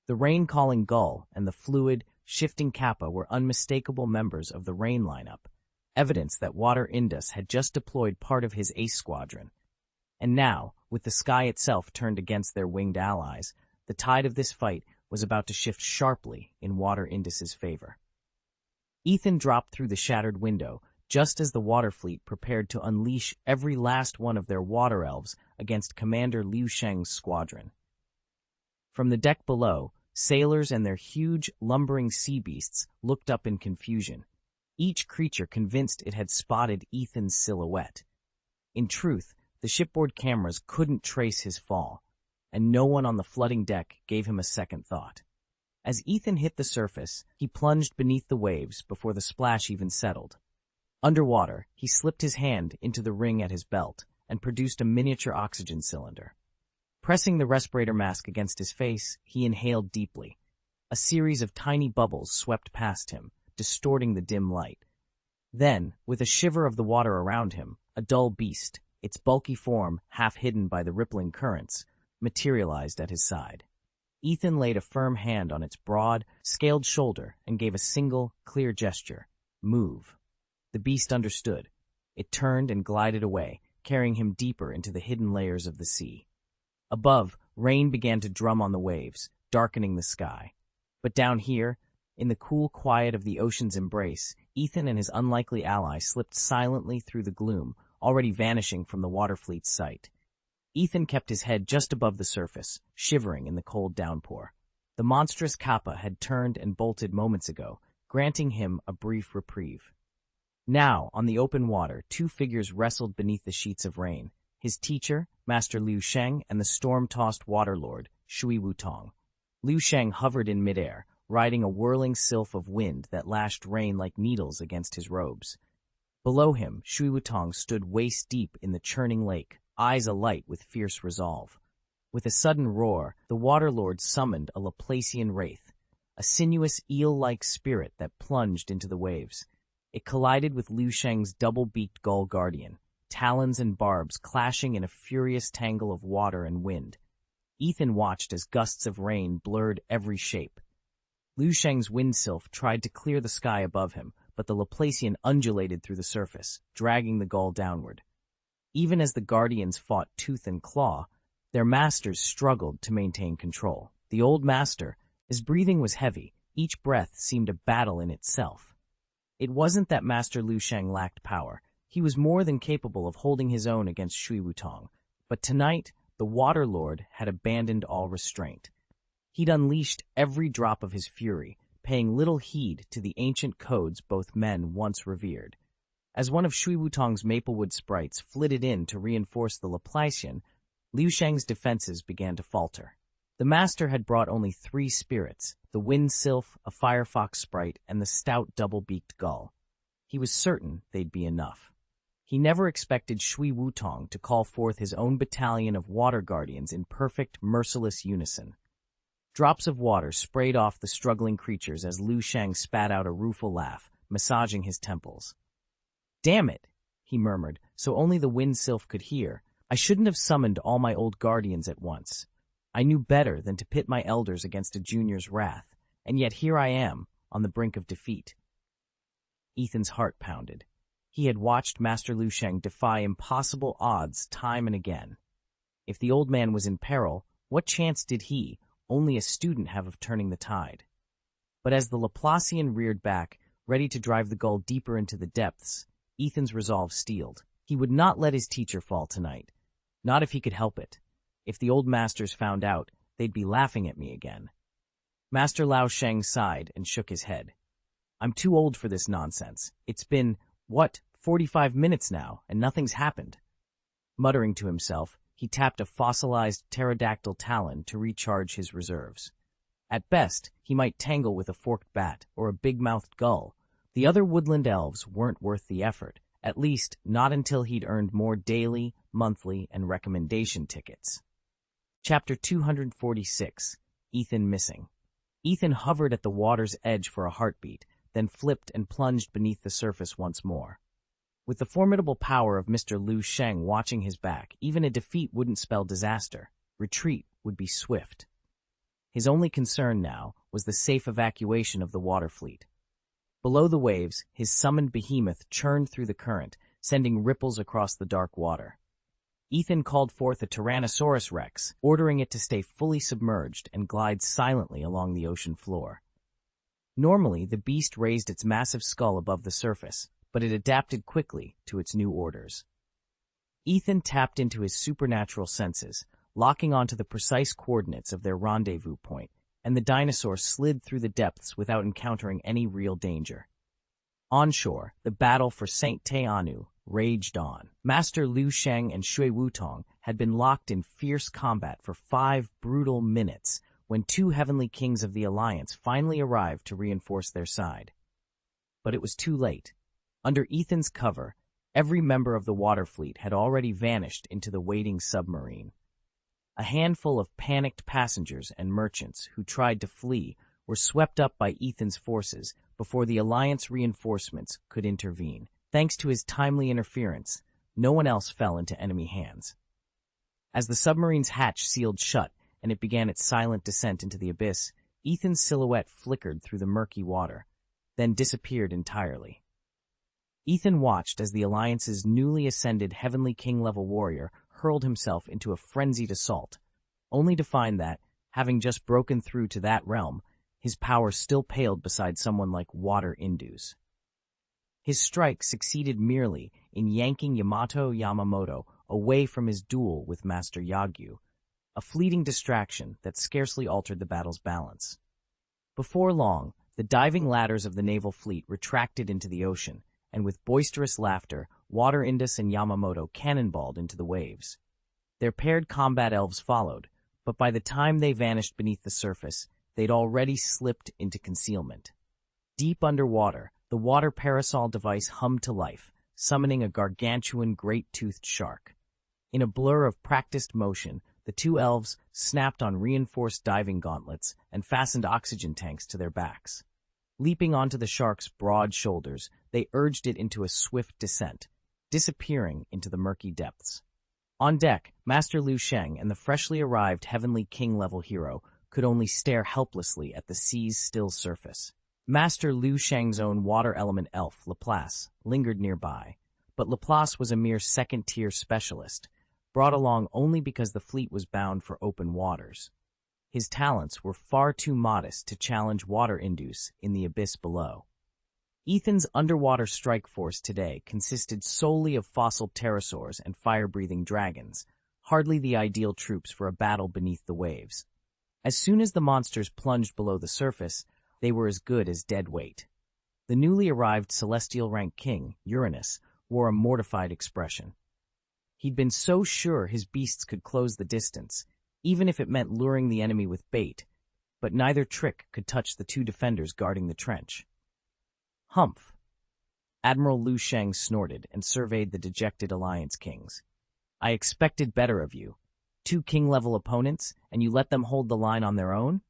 The rain-calling gull and the fluid, shifting kappa were unmistakable members of the rain lineup, evidence that Water Indus had just deployed part of his ace squadron. And now, with the sky itself turned against their winged allies, the tide of this fight was about to shift sharply in Water Indus's favor. Ethan dropped through the shattered window, just as the water fleet prepared to unleash every last one of their water elves against Commander Liu Sheng's squadron. From the deck below, sailors and their huge, lumbering sea beasts looked up in confusion, each creature convinced it had spotted Ethan's silhouette. In truth, the shipboard cameras couldn't trace his fall, and no one on the flooding deck gave him a second thought. As Ethan hit the surface, he plunged beneath the waves before the splash even settled. Underwater, he slipped his hand into the ring at his belt and produced a miniature oxygen cylinder. Pressing the respirator mask against his face, he inhaled deeply. A series of tiny bubbles swept past him, distorting the dim light. Then, with a shiver of the water around him, a dull beast, its bulky form, half hidden by the rippling currents, materialized at his side. Ethan laid a firm hand on its broad, scaled shoulder and gave a single, clear gesture. Move. The beast understood. It turned and glided away, carrying him deeper into the hidden layers of the sea. Above, rain began to drum on the waves, darkening the sky. But down here, in the cool quiet of the ocean's embrace, Ethan and his unlikely ally slipped silently through the gloom, already vanishing from the water fleet's sight. Ethan kept his head just above the surface, shivering in the cold downpour. The monstrous kappa had turned and bolted moments ago, granting him a brief reprieve. Now, on the open water, two figures wrestled beneath the sheets of rain, his teacher, Master Liu Sheng, and the storm-tossed water lord, Shui Wutong. Liu Sheng hovered in midair, riding a whirling sylph of wind that lashed rain like needles against his robes. Below him, Shui Wutong stood waist-deep in the churning lake, eyes alight with fierce resolve. With a sudden roar, the water lord summoned a Laplacian wraith, a sinuous eel-like spirit that plunged into the waves. It collided with Liu Sheng's double-beaked gull guardian, talons and barbs clashing in a furious tangle of water and wind. Ethan watched as gusts of rain blurred every shape. Liu Sheng's wind sylph tried to clear the sky above him, but the Laplacian undulated through the surface, dragging the gull downward. Even as the guardians fought tooth and claw, their masters struggled to maintain control. The old master, his breathing was heavy, each breath seemed a battle in itself. It wasn't that Master Liu Sheng lacked power. He was more than capable of holding his own against Shui Wutong. But tonight, the Water Lord had abandoned all restraint. He'd unleashed every drop of his fury, paying little heed to the ancient codes both men once revered. As one of Shui Wutong's Maplewood sprites flitted in to reinforce the Laplacian, Liu Sheng's defenses began to falter. The master had brought only 3 spirits, the wind sylph, a firefox sprite, and the stout double-beaked gull. He was certain they'd be enough. He never expected Shui Wutong to call forth his own battalion of water guardians in perfect, merciless unison. Drops of water sprayed off the struggling creatures as Liu Sheng spat out a rueful laugh, massaging his temples. "Damn it," he murmured, so only the wind sylph could hear. "I shouldn't have summoned all my old guardians at once. I knew better than to pit my elders against a junior's wrath, and yet here I am, on the brink of defeat." Ethan's heart pounded. He had watched Master Liu Sheng defy impossible odds time and again. If the old man was in peril, what chance did he, only a student, have of turning the tide? But as the Laplacian reared back, ready to drive the gull deeper into the depths, Ethan's resolve steeled. He would not let his teacher fall tonight. Not if he could help it. If the old masters found out, they'd be laughing at me again. Master Lao Sheng sighed and shook his head. "I'm too old for this nonsense. It's been, 45 minutes now, and nothing's happened." Muttering to himself, he tapped a fossilized pterodactyl talon to recharge his reserves. At best, he might tangle with a forked bat or a big-mouthed gull. The other woodland elves weren't worth the effort, at least not until he'd earned more daily, monthly, and recommendation tickets. Chapter 246, Ethan Missing. Ethan hovered at the water's edge for a heartbeat, then flipped and plunged beneath the surface once more. With the formidable power of Mr. Liu Sheng watching his back, even a defeat wouldn't spell disaster. Retreat would be swift. His only concern now was the safe evacuation of the water fleet. Below the waves, his summoned behemoth churned through the current, sending ripples across the dark water. Ethan called forth a Tyrannosaurus Rex, ordering it to stay fully submerged and glide silently along the ocean floor. Normally, the beast raised its massive skull above the surface, but it adapted quickly to its new orders. Ethan tapped into his supernatural senses, locking onto the precise coordinates of their rendezvous point, and the dinosaur slid through the depths without encountering any real danger. Onshore, the battle for St. Teanu raged on. Master Liu Sheng and Shui Wutong had been locked in fierce combat for 5 brutal minutes when 2 heavenly kings of the Alliance finally arrived to reinforce their side. But it was too late. Under Ethan's cover, every member of the water fleet had already vanished into the waiting submarine. A handful of panicked passengers and merchants who tried to flee were swept up by Ethan's forces before the Alliance reinforcements could intervene. Thanks to his timely interference, no one else fell into enemy hands. As the submarine's hatch sealed shut and it began its silent descent into the abyss, Ethan's silhouette flickered through the murky water, then disappeared entirely. Ethan watched as the Alliance's newly ascended Heavenly King-level warrior hurled himself into a frenzied assault, only to find that, having just broken through to that realm, his power still paled beside someone like Water Indu's. His strike succeeded merely in yanking Yamato Yamamoto away from his duel with Master Yagyu, a fleeting distraction that scarcely altered the battle's balance. Before long, the diving ladders of the naval fleet retracted into the ocean, and with boisterous laughter, Water Indus and Yamamoto cannonballed into the waves. Their paired combat elves followed, but by the time they vanished beneath the surface, they'd already slipped into concealment. Deep underwater, the water parasol device hummed to life, summoning a gargantuan great-toothed shark. In a blur of practiced motion, the two elves snapped on reinforced diving gauntlets and fastened oxygen tanks to their backs. Leaping onto the shark's broad shoulders, they urged it into a swift descent, disappearing into the murky depths. On deck, Master Liu Sheng and the freshly arrived Heavenly King-level hero could only stare helplessly at the sea's still surface. Master Liu Sheng's own water element elf, Laplace, lingered nearby, but Laplace was a mere second-tier specialist, brought along only because the fleet was bound for open waters. His talents were far too modest to challenge Water Indus in the abyss below. Ethan's underwater strike force today consisted solely of fossil pterosaurs and fire-breathing dragons, hardly the ideal troops for a battle beneath the waves. As soon as the monsters plunged below the surface, they were as good as dead weight. The newly arrived celestial rank king, Uranus, wore a mortified expression. He'd been so sure his beasts could close the distance, even if it meant luring the enemy with bait, but neither trick could touch the two defenders guarding the trench. Humph! Admiral Liu Sheng snorted and surveyed the dejected Alliance kings. I expected better of you. 2 king-level opponents, and you let them hold the line on their own?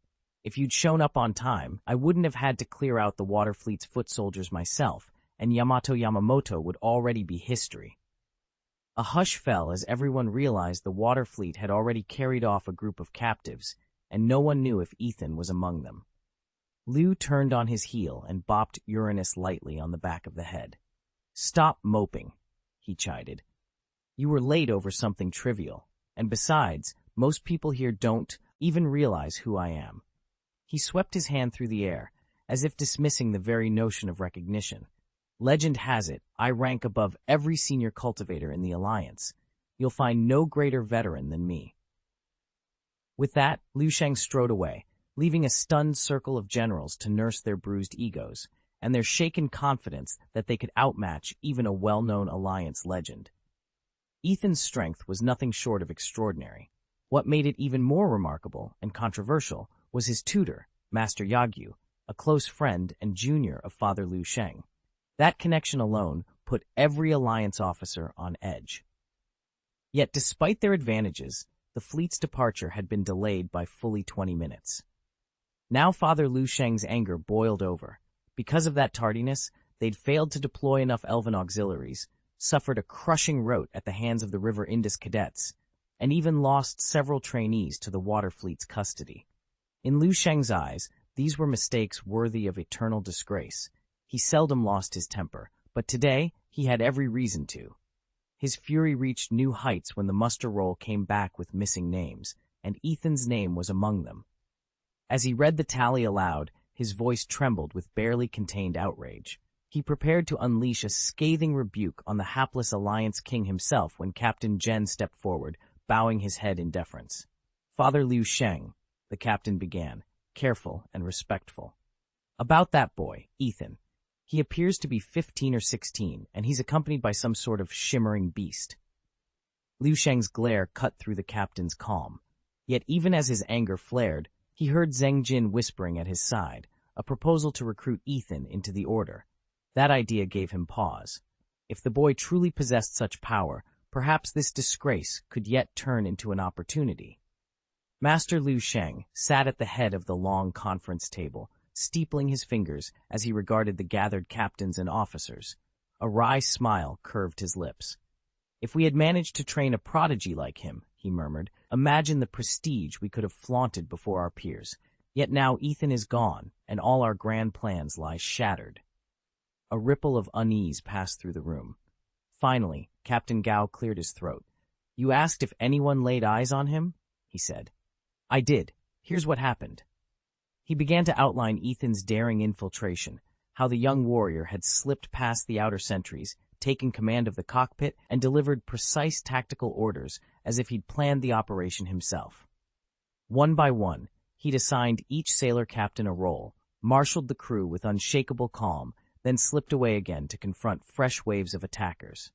If you'd shown up on time, I wouldn't have had to clear out the water fleet's foot soldiers myself, and Yamato Yamamoto would already be history. A hush fell as everyone realized the water fleet had already carried off a group of captives, and no one knew if Ethan was among them. Liu turned on his heel and bopped Uranus lightly on the back of the head. Stop moping, he chided. You were late over something trivial, and besides, most people here don't even realize who I am. He swept his hand through the air, as if dismissing the very notion of recognition. Legend has it, I rank above every senior cultivator in the Alliance. You'll find no greater veteran than me. With that, Liu Sheng strode away, leaving a stunned circle of generals to nurse their bruised egos, and their shaken confidence that they could outmatch even a well-known Alliance legend. Ethan's strength was nothing short of extraordinary. What made it even more remarkable and controversial was his tutor, Master Yagyu, a close friend and junior of Father Liu Sheng. That connection alone put every Alliance officer on edge. Yet despite their advantages, the fleet's departure had been delayed by fully 20 minutes. Now Father Liu Sheng's anger boiled over. Because of that tardiness, they'd failed to deploy enough elven auxiliaries, suffered a crushing rout at the hands of the River Indus cadets, and even lost several trainees to the water fleet's custody. In Liu Sheng's eyes, these were mistakes worthy of eternal disgrace. He seldom lost his temper, but today he had every reason to. His fury reached new heights when the muster roll came back with missing names, and Ethan's name was among them. As he read the tally aloud, his voice trembled with barely contained outrage. He prepared to unleash a scathing rebuke on the hapless Alliance king himself when Captain Jen stepped forward, bowing his head in deference. Father Liu Sheng, the captain began, careful and respectful. About that boy, Ethan. He appears to be 15 or 16, and he's accompanied by some sort of shimmering beast. Liu Sheng's glare cut through the captain's calm. Yet even as his anger flared, he heard Zheng Jin whispering at his side, a proposal to recruit Ethan into the order. That idea gave him pause. If the boy truly possessed such power, perhaps this disgrace could yet turn into an opportunity. Master Liu Sheng sat at the head of the long conference table, steepling his fingers as he regarded the gathered captains and officers. A wry smile curved his lips. If we had managed to train a prodigy like him, he murmured, imagine the prestige we could have flaunted before our peers. Yet now Ethan is gone, and all our grand plans lie shattered. A ripple of unease passed through the room. Finally, Captain Gao cleared his throat. You asked if anyone laid eyes on him? He said. I did. Here's what happened. He began to outline Ethan's daring infiltration, how the young warrior had slipped past the outer sentries, taken command of the cockpit, and delivered precise tactical orders as if he'd planned the operation himself. One by one, he'd assigned each sailor captain a role, marshaled the crew with unshakable calm, then slipped away again to confront fresh waves of attackers.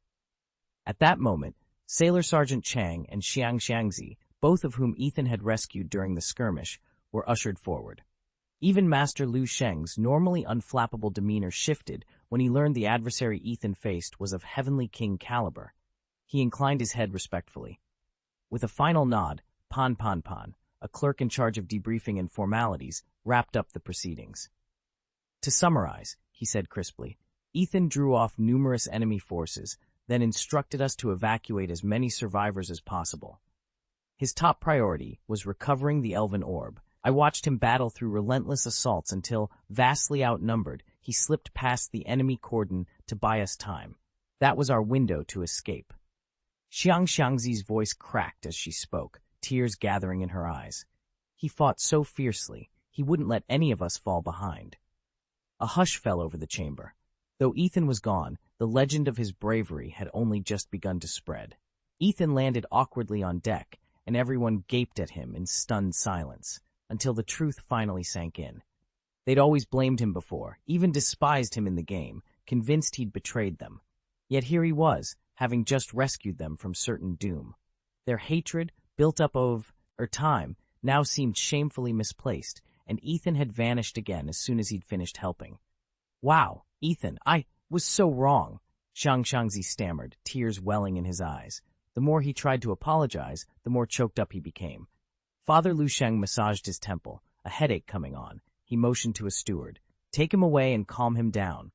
At that moment, Sailor Sergeant Chang and Xiang Xiangzi, both of whom Ethan had rescued during the skirmish, were ushered forward. Even Master Lu Sheng's normally unflappable demeanor shifted when he learned the adversary Ethan faced was of Heavenly King caliber. He inclined his head respectfully. With a final nod, Pan, a clerk in charge of debriefing and formalities, wrapped up the proceedings. To summarize, he said crisply, Ethan drew off numerous enemy forces, then instructed us to evacuate as many survivors as possible. His top priority was recovering the Elven Orb. I watched him battle through relentless assaults until, vastly outnumbered, he slipped past the enemy cordon to buy us time. That was our window to escape. Xiang Xiangzi's voice cracked as she spoke, tears gathering in her eyes. He fought so fiercely, he wouldn't let any of us fall behind. A hush fell over the chamber. Though Ethan was gone, the legend of his bravery had only just begun to spread. Ethan landed awkwardly on deck, and everyone gaped at him in stunned silence, until the truth finally sank in. They'd always blamed him before, even despised him in the game, convinced he'd betrayed them. Yet here he was, having just rescued them from certain doom. Their hatred, built up over time, now seemed shamefully misplaced, and Ethan had vanished again as soon as he'd finished helping. Wow, Ethan, I was so wrong, Xiang Xiangzi stammered, tears welling in his eyes. The more he tried to apologize, the more choked up he became. Father Lu Sheng massaged his temple, a headache coming on. He motioned to a steward. Take him away and calm him down.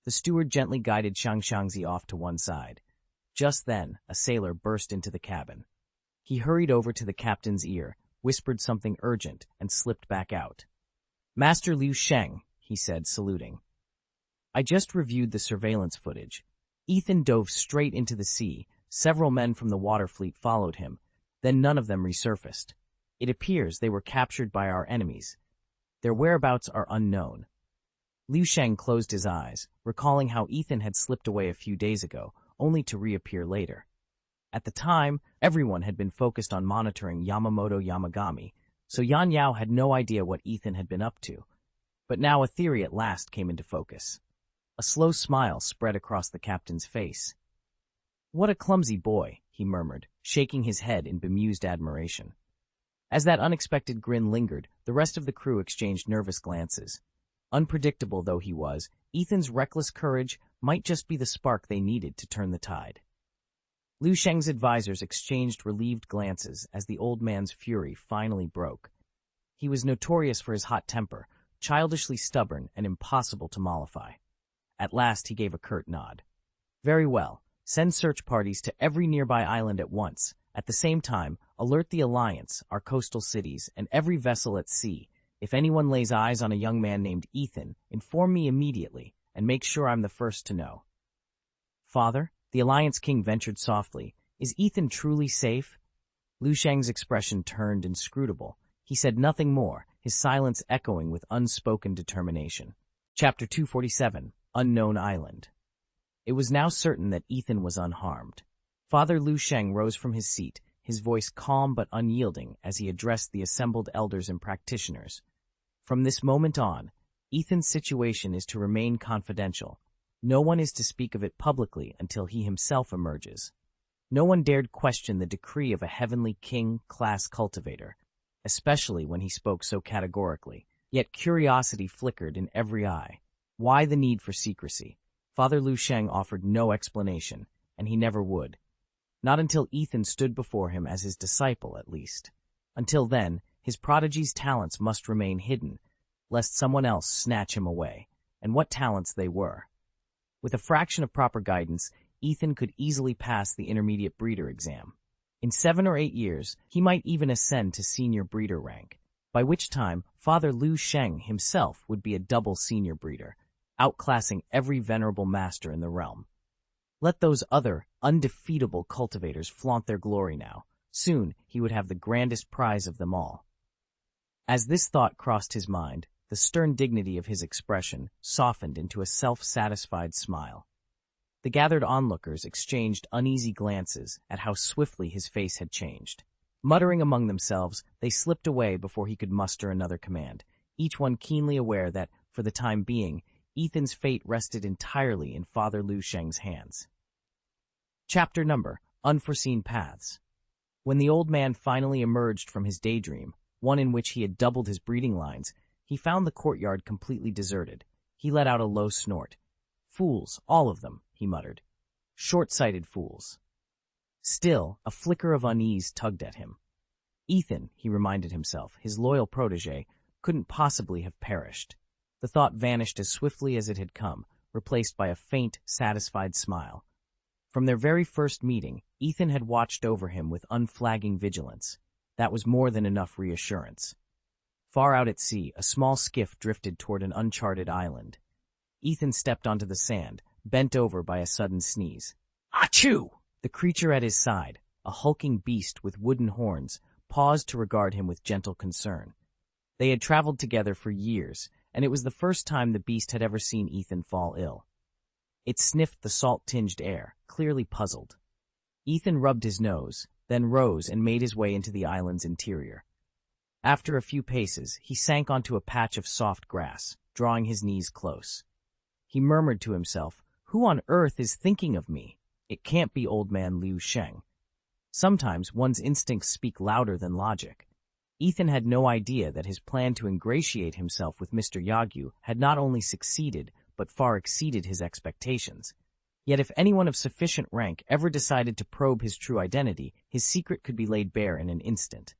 The steward gently guided Xiang Xiangzi off to one side. Just then, a sailor burst into the cabin. He hurried over to the captain's ear, whispered something urgent, and slipped back out. Master Liu Sheng, he said, saluting. I just reviewed the surveillance footage. Ethan dove straight into the sea. Several men from the water fleet followed him. Then none of them resurfaced. It appears they were captured by our enemies. Their whereabouts are unknown. Liu Sheng closed his eyes, recalling how Ethan had slipped away a few days ago, only to reappear later. At the time, everyone had been focused on monitoring Yamamoto Yamagami, so Yan Yao had no idea what Ethan had been up to. But now a theory at last came into focus. A slow smile spread across the captain's face. What a clumsy boy, he murmured, shaking his head in bemused admiration. As that unexpected grin lingered, the rest of the crew exchanged nervous glances. Unpredictable though he was, Ethan's reckless courage might just be the spark they needed to turn the tide. Liu Sheng's advisors exchanged relieved glances as the old man's fury finally broke. He was notorious for his hot temper, childishly stubborn and impossible to mollify. At last he gave a curt nod. Very well, send search parties to every nearby island at once. At the same time, alert the Alliance, our coastal cities, and every vessel at sea. If anyone lays eyes on a young man named Ethan, inform me immediately, and make sure I'm the first to know. Father, the Alliance King ventured softly, is Ethan truly safe? Liu Sheng's expression turned inscrutable. He said nothing more, his silence echoing with unspoken determination. Chapter 247, Unknown Island. It was now certain that Ethan was unharmed. Father Liu Sheng rose from his seat, his voice calm but unyielding as he addressed the assembled elders and practitioners. From this moment on, Ethan's situation is to remain confidential. No one is to speak of it publicly until he himself emerges. No one dared question the decree of a heavenly king-class cultivator, especially when he spoke so categorically. Yet curiosity flickered in every eye. Why the need for secrecy? Father Liu Sheng offered no explanation, and he never would. Not until Ethan stood before him as his disciple, at least. Until then, his prodigy's talents must remain hidden, lest someone else snatch him away, and what talents they were. With a fraction of proper guidance, Ethan could easily pass the intermediate breeder exam. In 7 or 8 years, he might even ascend to senior breeder rank, by which time Father Liu Sheng himself would be a double senior breeder, outclassing every venerable master in the realm. Let those other, undefeatable cultivators flaunt their glory now. Soon he would have the grandest prize of them all. As this thought crossed his mind, the stern dignity of his expression softened into a self-satisfied smile. The gathered onlookers exchanged uneasy glances at how swiftly his face had changed. Muttering among themselves, they slipped away before he could muster another command, each one keenly aware that, for the time being, Ethan's fate rested entirely in Father Liu Sheng's hands. Chapter number: Unforeseen Paths. When the old man finally emerged from his daydream, one in which he had doubled his breeding lines, he found the courtyard completely deserted. He let out a low snort. "Fools, all of them," he muttered. "Short-sighted fools." Still, a flicker of unease tugged at him. Ethan, he reminded himself, his loyal protege, couldn't possibly have perished. The thought vanished as swiftly as it had come, replaced by a faint, satisfied smile. From their very first meeting, Ethan had watched over him with unflagging vigilance. That was more than enough reassurance. Far out at sea, a small skiff drifted toward an uncharted island. Ethan stepped onto the sand, bent over by a sudden sneeze. Achoo! The creature at his side, a hulking beast with wooden horns, paused to regard him with gentle concern. They had traveled together for years, and it was the first time the beast had ever seen Ethan fall ill. It sniffed the salt-tinged air, clearly puzzled. Ethan rubbed his nose, then rose and made his way into the island's interior. After a few paces, he sank onto a patch of soft grass, drawing his knees close. He murmured to himself, "Who on earth is thinking of me? It can't be old man Liu Sheng." Sometimes one's instincts speak louder than logic. Ethan had no idea that his plan to ingratiate himself with Mr. Yagyu had not only succeeded, but far exceeded his expectations. Yet if anyone of sufficient rank ever decided to probe his true identity, his secret could be laid bare in an instant.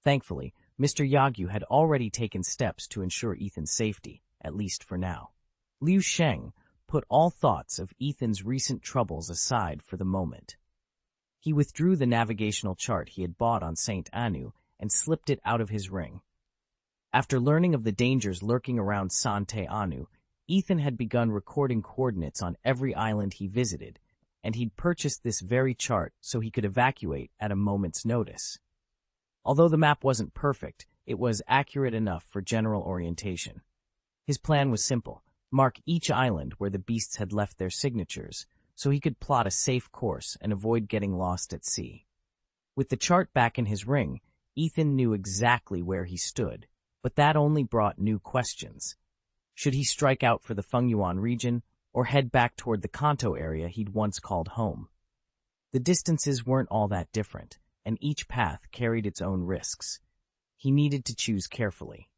Thankfully, Mr. Yagyu had already taken steps to ensure Ethan's safety, at least for now. Liu Sheng put all thoughts of Ethan's recent troubles aside for the moment. He withdrew the navigational chart he had bought on St. Anu and slipped it out of his ring. After learning of the dangers lurking around Sante Anu, Ethan had begun recording coordinates on every island he visited, and he'd purchased this very chart so he could evacuate at a moment's notice. Although the map wasn't perfect, it was accurate enough for general orientation. His plan was simple: mark each island where the beasts had left their signatures, so he could plot a safe course and avoid getting lost at sea. With the chart back in his ring, Ethan knew exactly where he stood, but that only brought new questions. Should he strike out for the Fengyuan region, or head back toward the Kanto area he'd once called home? The distances weren't all that different, and each path carried its own risks. He needed to choose carefully.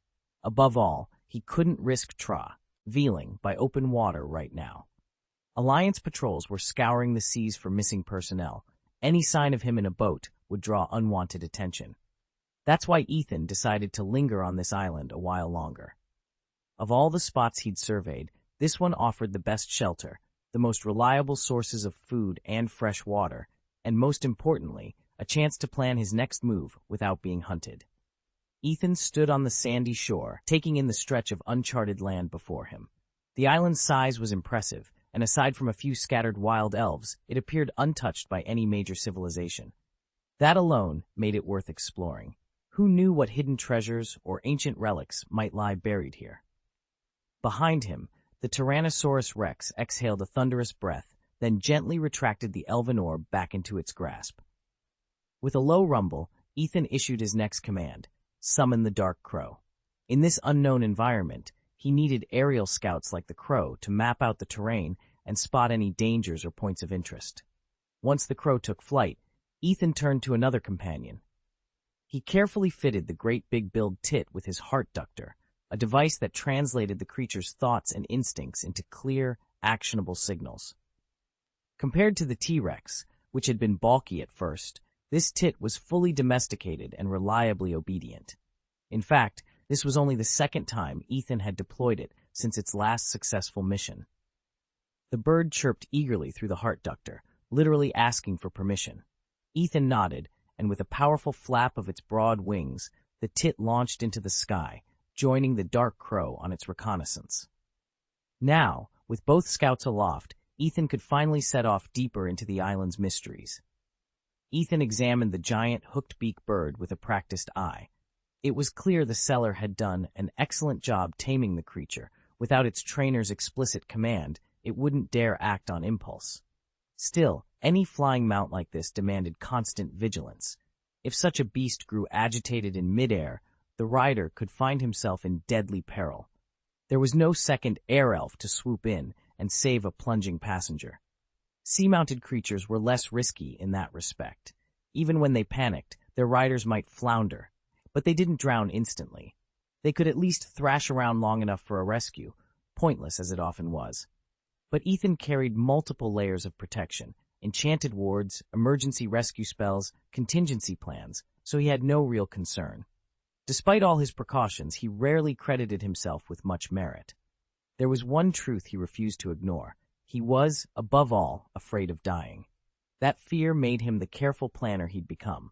Above all, he couldn't risk traveling by open water right now. Alliance patrols were scouring the seas for missing personnel. Any sign of him in a boat would draw unwanted attention. That's why Ethan decided to linger on this island a while longer. Of all the spots he'd surveyed, this one offered the best shelter, the most reliable sources of food and fresh water, and most importantly, a chance to plan his next move without being hunted. Ethan stood on the sandy shore, taking in the stretch of uncharted land before him. The island's size was impressive, and aside from a few scattered wild elves, it appeared untouched by any major civilization. That alone made it worth exploring. Who knew what hidden treasures or ancient relics might lie buried here? Behind him, the Tyrannosaurus Rex exhaled a thunderous breath, then gently retracted the elven orb back into its grasp. With a low rumble, Ethan issued his next command: summon the Dark Crow. In this unknown environment, he needed aerial scouts like the Crow to map out the terrain and spot any dangers or points of interest. Once the Crow took flight, Ethan turned to another companion. He carefully fitted the great big-billed tit with his heart ductor, a device that translated the creature's thoughts and instincts into clear, actionable signals. Compared to the T-Rex, which had been bulky at first, this tit was fully domesticated and reliably obedient. In fact, this was only the second time Ethan had deployed it since its last successful mission. The bird chirped eagerly through the heart ductor, literally asking for permission. Ethan nodded, and with a powerful flap of its broad wings, the tit launched into the sky, joining the dark crow on its reconnaissance. Now, with both scouts aloft, Ethan could finally set off deeper into the island's mysteries. Ethan examined the giant hooked-beak bird with a practiced eye. It was clear the seller had done an excellent job taming the creature. Without its trainer's explicit command, it wouldn't dare act on impulse. Still, any flying mount like this demanded constant vigilance. If such a beast grew agitated in midair, the rider could find himself in deadly peril. There was no second air elf to swoop in and save a plunging passenger. Sea-mounted creatures were less risky in that respect. Even when they panicked, their riders might flounder, but they didn't drown instantly. They could at least thrash around long enough for a rescue, pointless as it often was. But Ethan carried multiple layers of protection, enchanted wards, emergency rescue spells, contingency plans, so he had no real concern. Despite all his precautions, he rarely credited himself with much merit. There was one truth he refused to ignore. He was, above all, afraid of dying. That fear made him the careful planner he'd become.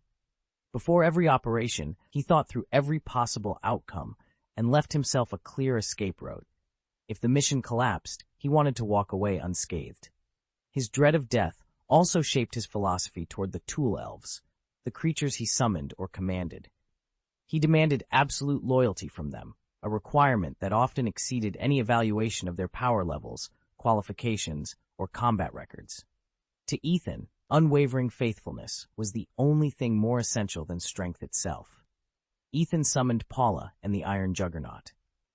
Before every operation, he thought through every possible outcome and left himself a clear escape route. If the mission collapsed, he wanted to walk away unscathed. His dread of death also shaped his philosophy toward the tool elves, the creatures he summoned or commanded. He demanded absolute loyalty from them, a requirement that often exceeded any evaluation of their power levels, qualifications, or combat records. To Ethan, unwavering faithfulness was the only thing more essential than strength itself. Ethan summoned Paula and the Iron Juggernaut.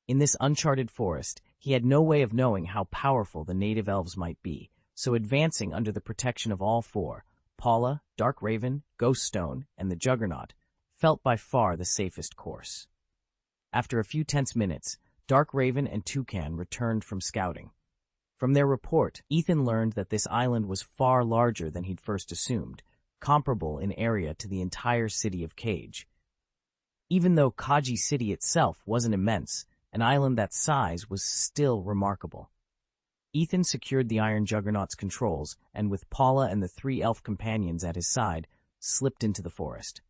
In this uncharted forest, he had no way of knowing how powerful the native elves might be, so advancing under the protection of all four, Paula, Dark Raven, Ghost Stone, and the Juggernaut, felt by far the safest course. After a few tense minutes, Dark Raven and Toucan returned from scouting. From their report, Ethan learned that this island was far larger than he'd first assumed, comparable in area to the entire city of Cage. Even though Kaji City itself wasn't immense, an island that size was still remarkable. Ethan secured the Iron Juggernaut's controls and, with Paula and the three elf companions at his side, slipped into the forest.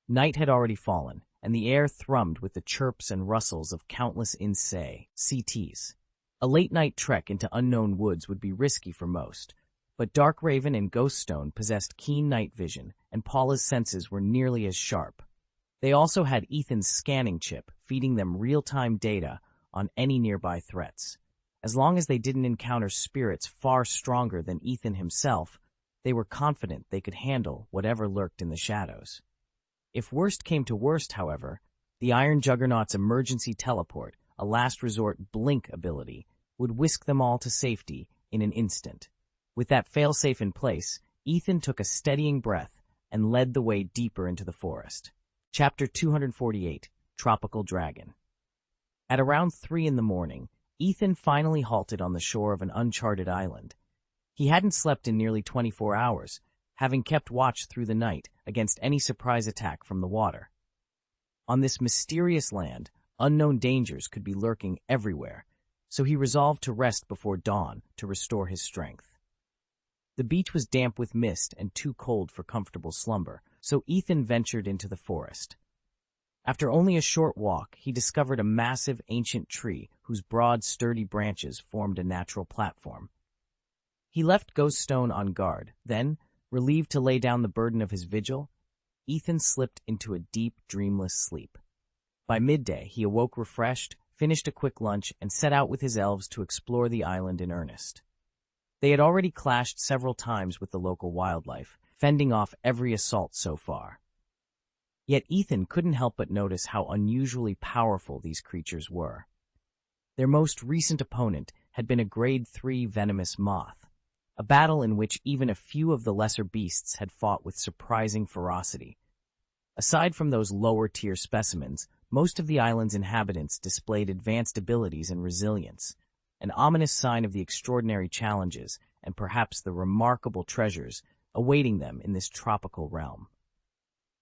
Night had already fallen, and the air thrummed with the chirps and rustles of countless insect CTs. A late-night trek into unknown woods would be risky for most, but Dark Raven and Ghost Stone possessed keen night vision, and Paula's senses were nearly as sharp. They also had Ethan's scanning chip, feeding them real-time data on any nearby threats. As long as they didn't encounter spirits far stronger than Ethan himself, they were confident they could handle whatever lurked in the shadows. If worst came to worst, however, the Iron Juggernaut's emergency teleport, a last resort blink ability, would whisk them all to safety in an instant. With that failsafe in place, Ethan took a steadying breath and led the way deeper into the forest. Chapter 248, Tropical Dragon. At around 3 in the morning, Ethan finally halted on the shore of an uncharted island. He hadn't slept in nearly 24 hours, having kept watch through the night against any surprise attack from the water. On this mysterious land, unknown dangers could be lurking everywhere, so he resolved to rest before dawn to restore his strength. The beach was damp with mist and too cold for comfortable slumber, so Ethan ventured into the forest. After only a short walk, he discovered a massive ancient tree whose broad, sturdy branches formed a natural platform. He left Ghost Stone on guard, then, relieved to lay down the burden of his vigil, Ethan slipped into a deep, dreamless sleep. By midday, he awoke refreshed, finished a quick lunch, and set out with his elves to explore the island in earnest. They had already clashed several times with the local wildlife, fending off every assault so far. Yet Ethan couldn't help but notice how unusually powerful these creatures were. Their most recent opponent had been a Grade 3 venomous moth, a battle in which even a few of the lesser beasts had fought with surprising ferocity. Aside from those lower-tier specimens, most of the island's inhabitants displayed advanced abilities and resilience, an ominous sign of the extraordinary challenges and perhaps the remarkable treasures awaiting them in this tropical realm.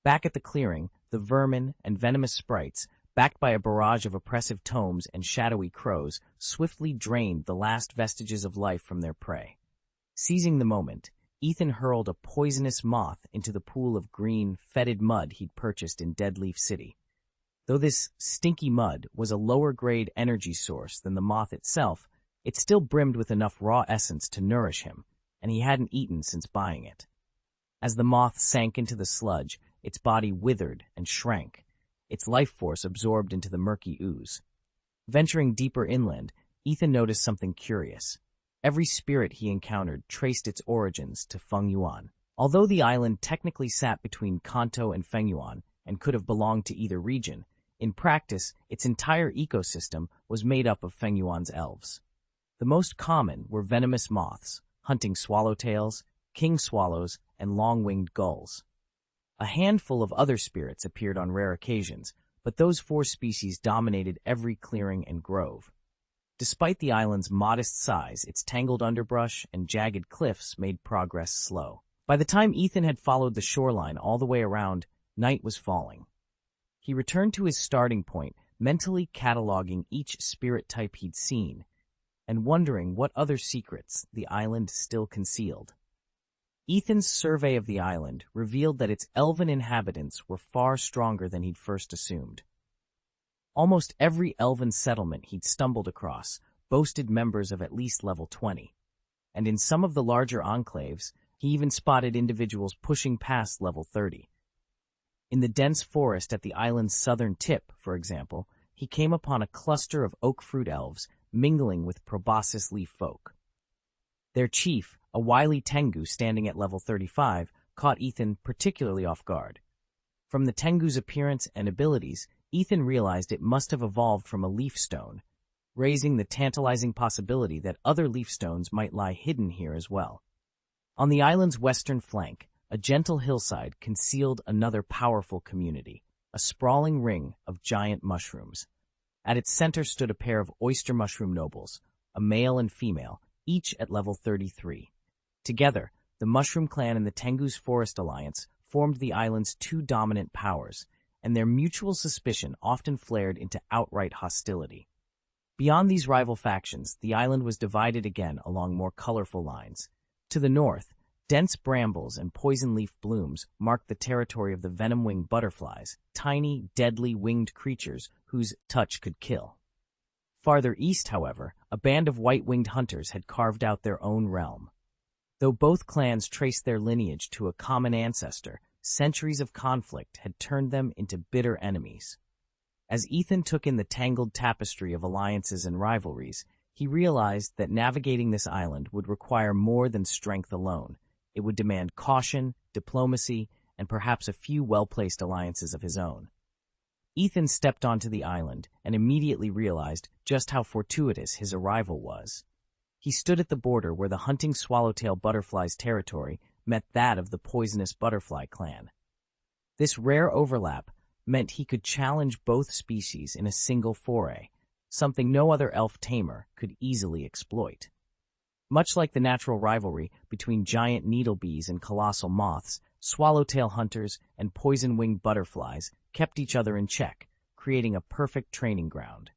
Back at the clearing, the vermin and venomous sprites backed by a barrage of oppressive tomes and shadowy crows, swiftly drained the last vestiges of life from their prey. Seizing the moment, Ethan hurled a poisonous moth into the pool of green, fetid mud he'd purchased in Deadleaf City. Though this stinky mud was a lower-grade energy source than the moth itself, it still brimmed with enough raw essence to nourish him, and he hadn't eaten since buying it. As the moth sank into the sludge, its body withered and shrank, its life force absorbed into the murky ooze. Venturing deeper inland, Ethan noticed something curious. Every spirit he encountered traced its origins to Fengyuan. Although the island technically sat between Kanto and Fengyuan and could have belonged to either region, in practice, its entire ecosystem was made up of Fengyuan's elves. The most common were venomous moths, hunting swallowtails, king swallows, and long-winged gulls. A handful of other spirits appeared on rare occasions, but those four species dominated every clearing and grove. Despite the island's modest size, its tangled underbrush and jagged cliffs made progress slow. By the time Ethan had followed the shoreline all the way around, night was falling. He returned to his starting point, mentally cataloging each spirit type he'd seen, and wondering what other secrets the island still concealed. Ethan's survey of the island revealed that its elven inhabitants were far stronger than he'd first assumed. Almost every elven settlement he'd stumbled across boasted members of at least level 20, and in some of the larger enclaves, he even spotted individuals pushing past level 30. In the dense forest at the island's southern tip, for example, he came upon a cluster of oak fruit elves mingling with proboscis leaf folk. Their chief, a wily Tengu standing at level 35, caught Ethan particularly off guard. From the Tengu's appearance and abilities, Ethan realized it must have evolved from a leaf stone, raising the tantalizing possibility that other leaf stones might lie hidden here as well. On the island's western flank, a gentle hillside concealed another powerful community, a sprawling ring of giant mushrooms. At its center stood a pair of oyster mushroom nobles, a male and female, each at level 33. Together, the Mushroom Clan and the Tengu's Forest Alliance formed the island's two dominant powers, and their mutual suspicion often flared into outright hostility. Beyond these rival factions, the island was divided again along more colorful lines. To the north, dense brambles and poison leaf blooms marked the territory of the venom-winged butterflies, tiny, deadly winged creatures whose touch could kill. Farther east, however, a band of white-winged hunters had carved out their own realm. Though both clans traced their lineage to a common ancestor, centuries of conflict had turned them into bitter enemies. As Ethan took in the tangled tapestry of alliances and rivalries, he realized that navigating this island would require more than strength alone. It would demand caution, diplomacy, and perhaps a few well-placed alliances of his own. Ethan stepped onto the island and immediately realized just how fortuitous his arrival was. He stood at the border where the hunting swallowtail butterfly's territory met that of the poisonous butterfly clan. This rare overlap meant he could challenge both species in a single foray, something no other elf tamer could easily exploit. Much like the natural rivalry between giant needlebees and colossal moths, swallowtail hunters and poison-winged butterflies kept each other in check, creating a perfect training ground.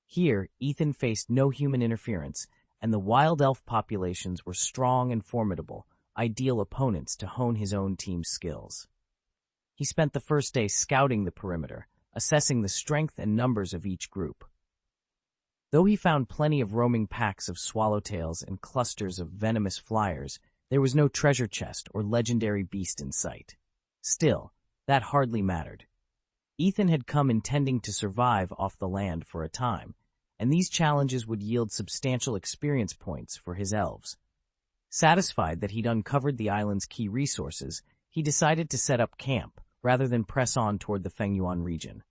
Here, Ethan faced no human interference, and the wild elf populations were strong and formidable, ideal opponents to hone his own team's skills. He spent the first day scouting the perimeter, assessing the strength and numbers of each group. Though he found plenty of roaming packs of swallowtails and clusters of venomous flyers, there was no treasure chest or legendary beast in sight. Still, that hardly mattered. Ethan had come intending to survive off the land for a time, and these challenges would yield substantial experience points for his elves. Satisfied that he'd uncovered the island's key resources, he decided to set up camp rather than press on toward the Fengyuan region.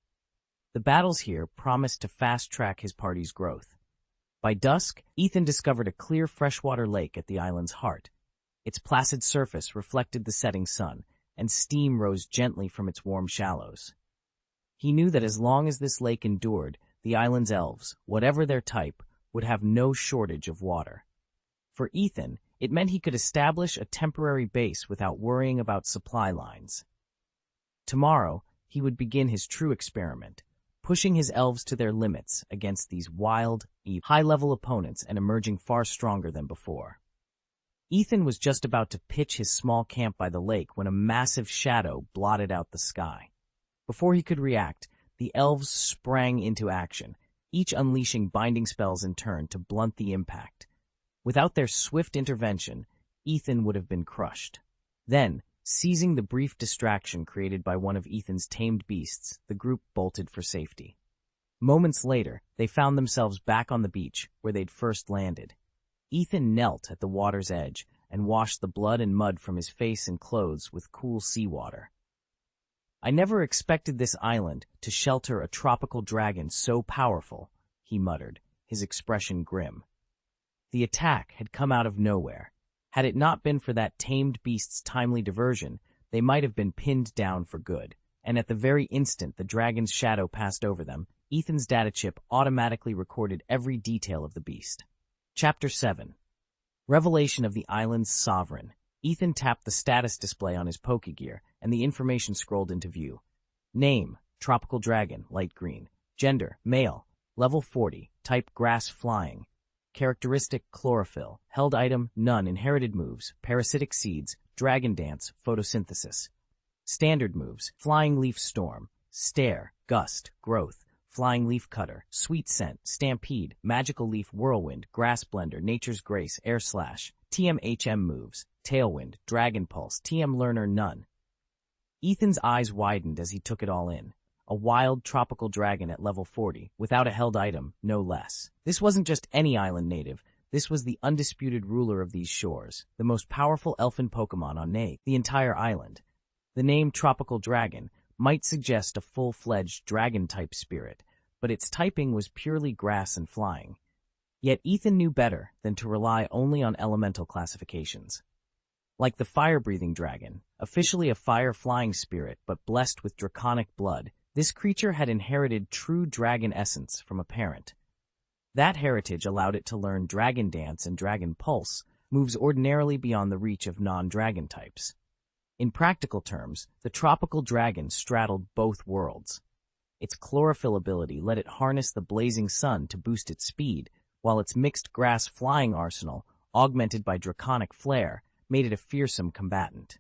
The battles here promised to fast-track his party's growth. By dusk, Ethan discovered a clear freshwater lake at the island's heart. Its placid surface reflected the setting sun, and steam rose gently from its warm shallows. He knew that as long as this lake endured, the island's elves, whatever their type, would have no shortage of water. For Ethan, it meant he could establish a temporary base without worrying about supply lines. Tomorrow, he would begin his true experiment, pushing his elves to their limits against these wild, high-level opponents and emerging far stronger than before. Ethan was just about to pitch his small camp by the lake when a massive shadow blotted out the sky. Before he could react, the elves sprang into action, each unleashing binding spells in turn to blunt the impact. Without their swift intervention, Ethan would have been crushed. Then, seizing the brief distraction created by one of Ethan's tamed beasts, the group bolted for safety. Moments later, they found themselves back on the beach where they'd first landed. Ethan knelt at the water's edge and washed the blood and mud from his face and clothes with cool seawater. "I never expected this island to shelter a tropical dragon so powerful," he muttered, his expression grim. The attack had come out of nowhere. Had it not been for that tamed beast's timely diversion, they might have been pinned down for good, and at the very instant the dragon's shadow passed over them, Ethan's data chip automatically recorded every detail of the beast. Chapter 7. Revelation of the Island's Sovereign. Ethan tapped the status display on his Pokégear, and the information scrolled into view. Name, Tropical Dragon, light green. Gender, male. Level 40, type grass flying. Characteristic, chlorophyll. Held item, none. Inherited moves, parasitic seeds, dragon dance, photosynthesis. Standard moves, flying leaf storm, stare, gust, growth. Flying leaf cutter, sweet scent, stampede, magical leaf whirlwind, grass blender, nature's grace, air slash, TMHM moves, tailwind, dragon pulse, TM learner none. Ethan's eyes widened as he took it all in. A wild tropical dragon at level 40, without a held item, no less. This wasn't just any island native, this was the undisputed ruler of these shores, the most powerful elfin Pokémon on the entire island. The name Tropical Dragon might suggest a full-fledged dragon-type spirit, but its typing was purely grass and flying. Yet Ethan knew better than to rely only on elemental classifications. Like the fire-breathing dragon, officially a fire-flying spirit but blessed with draconic blood, this creature had inherited true dragon essence from a parent. That heritage allowed it to learn Dragon Dance and Dragon Pulse, moves ordinarily beyond the reach of non-dragon types. In practical terms, the tropical dragon straddled both worlds. Its chlorophyll ability let it harness the blazing sun to boost its speed, while its mixed grass flying arsenal, augmented by draconic flair, made it a fearsome combatant.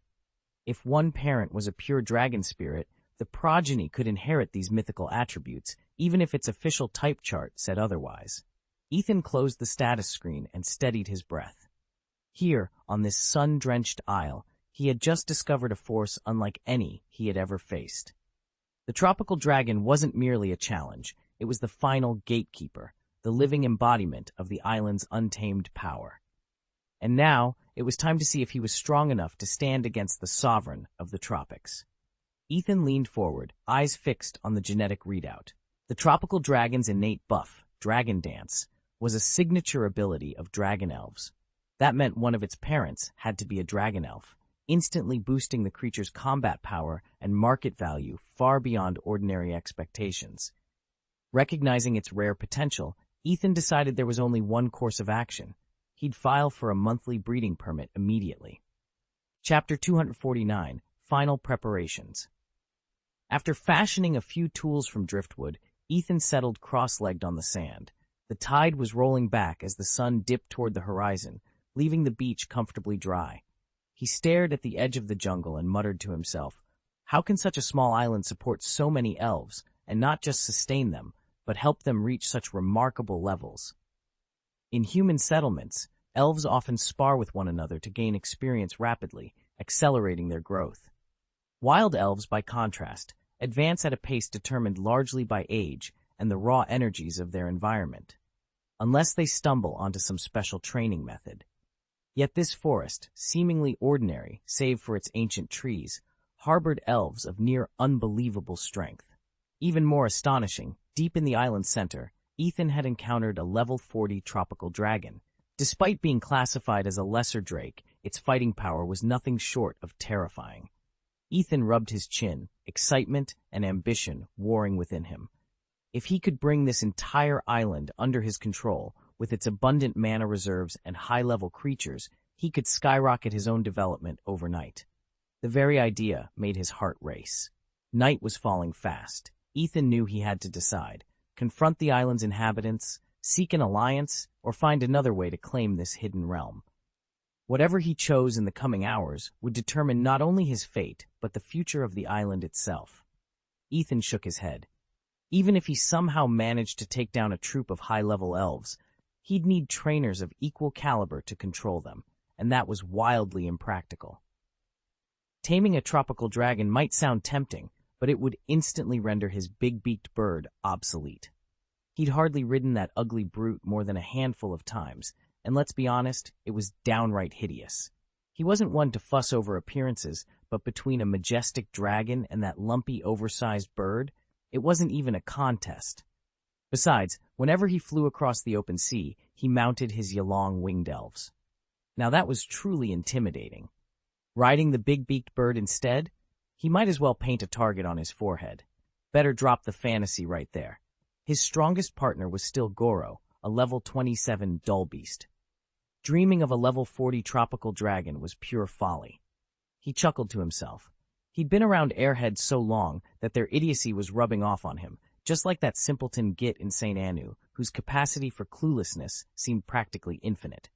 If one parent was a pure dragon spirit, the progeny could inherit these mythical attributes, even if its official type chart said otherwise. Ethan closed the status screen and steadied his breath. Here, on this sun-drenched isle, he had just discovered a force unlike any he had ever faced. The tropical dragon wasn't merely a challenge, it was the final gatekeeper, the living embodiment of the island's untamed power. And now, it was time to see if he was strong enough to stand against the sovereign of the tropics. Ethan leaned forward, eyes fixed on the genetic readout. The tropical dragon's innate buff, Dragon Dance, was a signature ability of dragon elves. That meant one of its parents had to be a dragon elf, instantly boosting the creature's combat power and market value far beyond ordinary expectations. Recognizing its rare potential, Ethan decided there was only one course of action. He'd file for a monthly breeding permit immediately. Chapter 249, Final Preparations. After fashioning a few tools from driftwood, Ethan settled cross-legged on the sand. The tide was rolling back as the sun dipped toward the horizon, leaving the beach comfortably dry. He stared at the edge of the jungle and muttered to himself, how can such a small island support so many elves, and not just sustain them, but help them reach such remarkable levels? In human settlements, elves often spar with one another to gain experience rapidly, accelerating their growth. Wild elves, by contrast, advance at a pace determined largely by age and the raw energies of their environment, unless they stumble onto some special training method. Yet this forest, seemingly ordinary save for its ancient trees, harbored elves of near unbelievable strength. Even more astonishing, deep in the island's center, Ethan had encountered a level 40 tropical dragon. Despite being classified as a lesser drake, its fighting power was nothing short of terrifying. Ethan rubbed his chin, excitement and ambition warring within him. If he could bring this entire island under his control, with its abundant mana reserves and high-level creatures, he could skyrocket his own development overnight. The very idea made his heart race. Night was falling fast. Ethan knew he had to decide: confront the island's inhabitants, seek an alliance, or find another way to claim this hidden realm. Whatever he chose in the coming hours would determine not only his fate, but the future of the island itself. Ethan shook his head. Even if he somehow managed to take down a troop of high-level elves, he'd need trainers of equal caliber to control them, and that was wildly impractical. Taming a tropical dragon might sound tempting, but it would instantly render his big-beaked bird obsolete. He'd hardly ridden that ugly brute more than a handful of times, and let's be honest, it was downright hideous. He wasn't one to fuss over appearances, but between a majestic dragon and that lumpy, oversized bird, it wasn't even a contest. Besides, whenever he flew across the open sea, he mounted his Yalong winged elves. Now that was truly intimidating. Riding the big-beaked bird instead, he might as well paint a target on his forehead. Better drop the fantasy right there. His strongest partner was still Goro, a level 27 dull beast. Dreaming of a level 40 tropical dragon was pure folly. He chuckled to himself. He'd been around airheads so long that their idiocy was rubbing off on him, just like that simpleton git in St. Anu, whose capacity for cluelessness seemed practically infinite.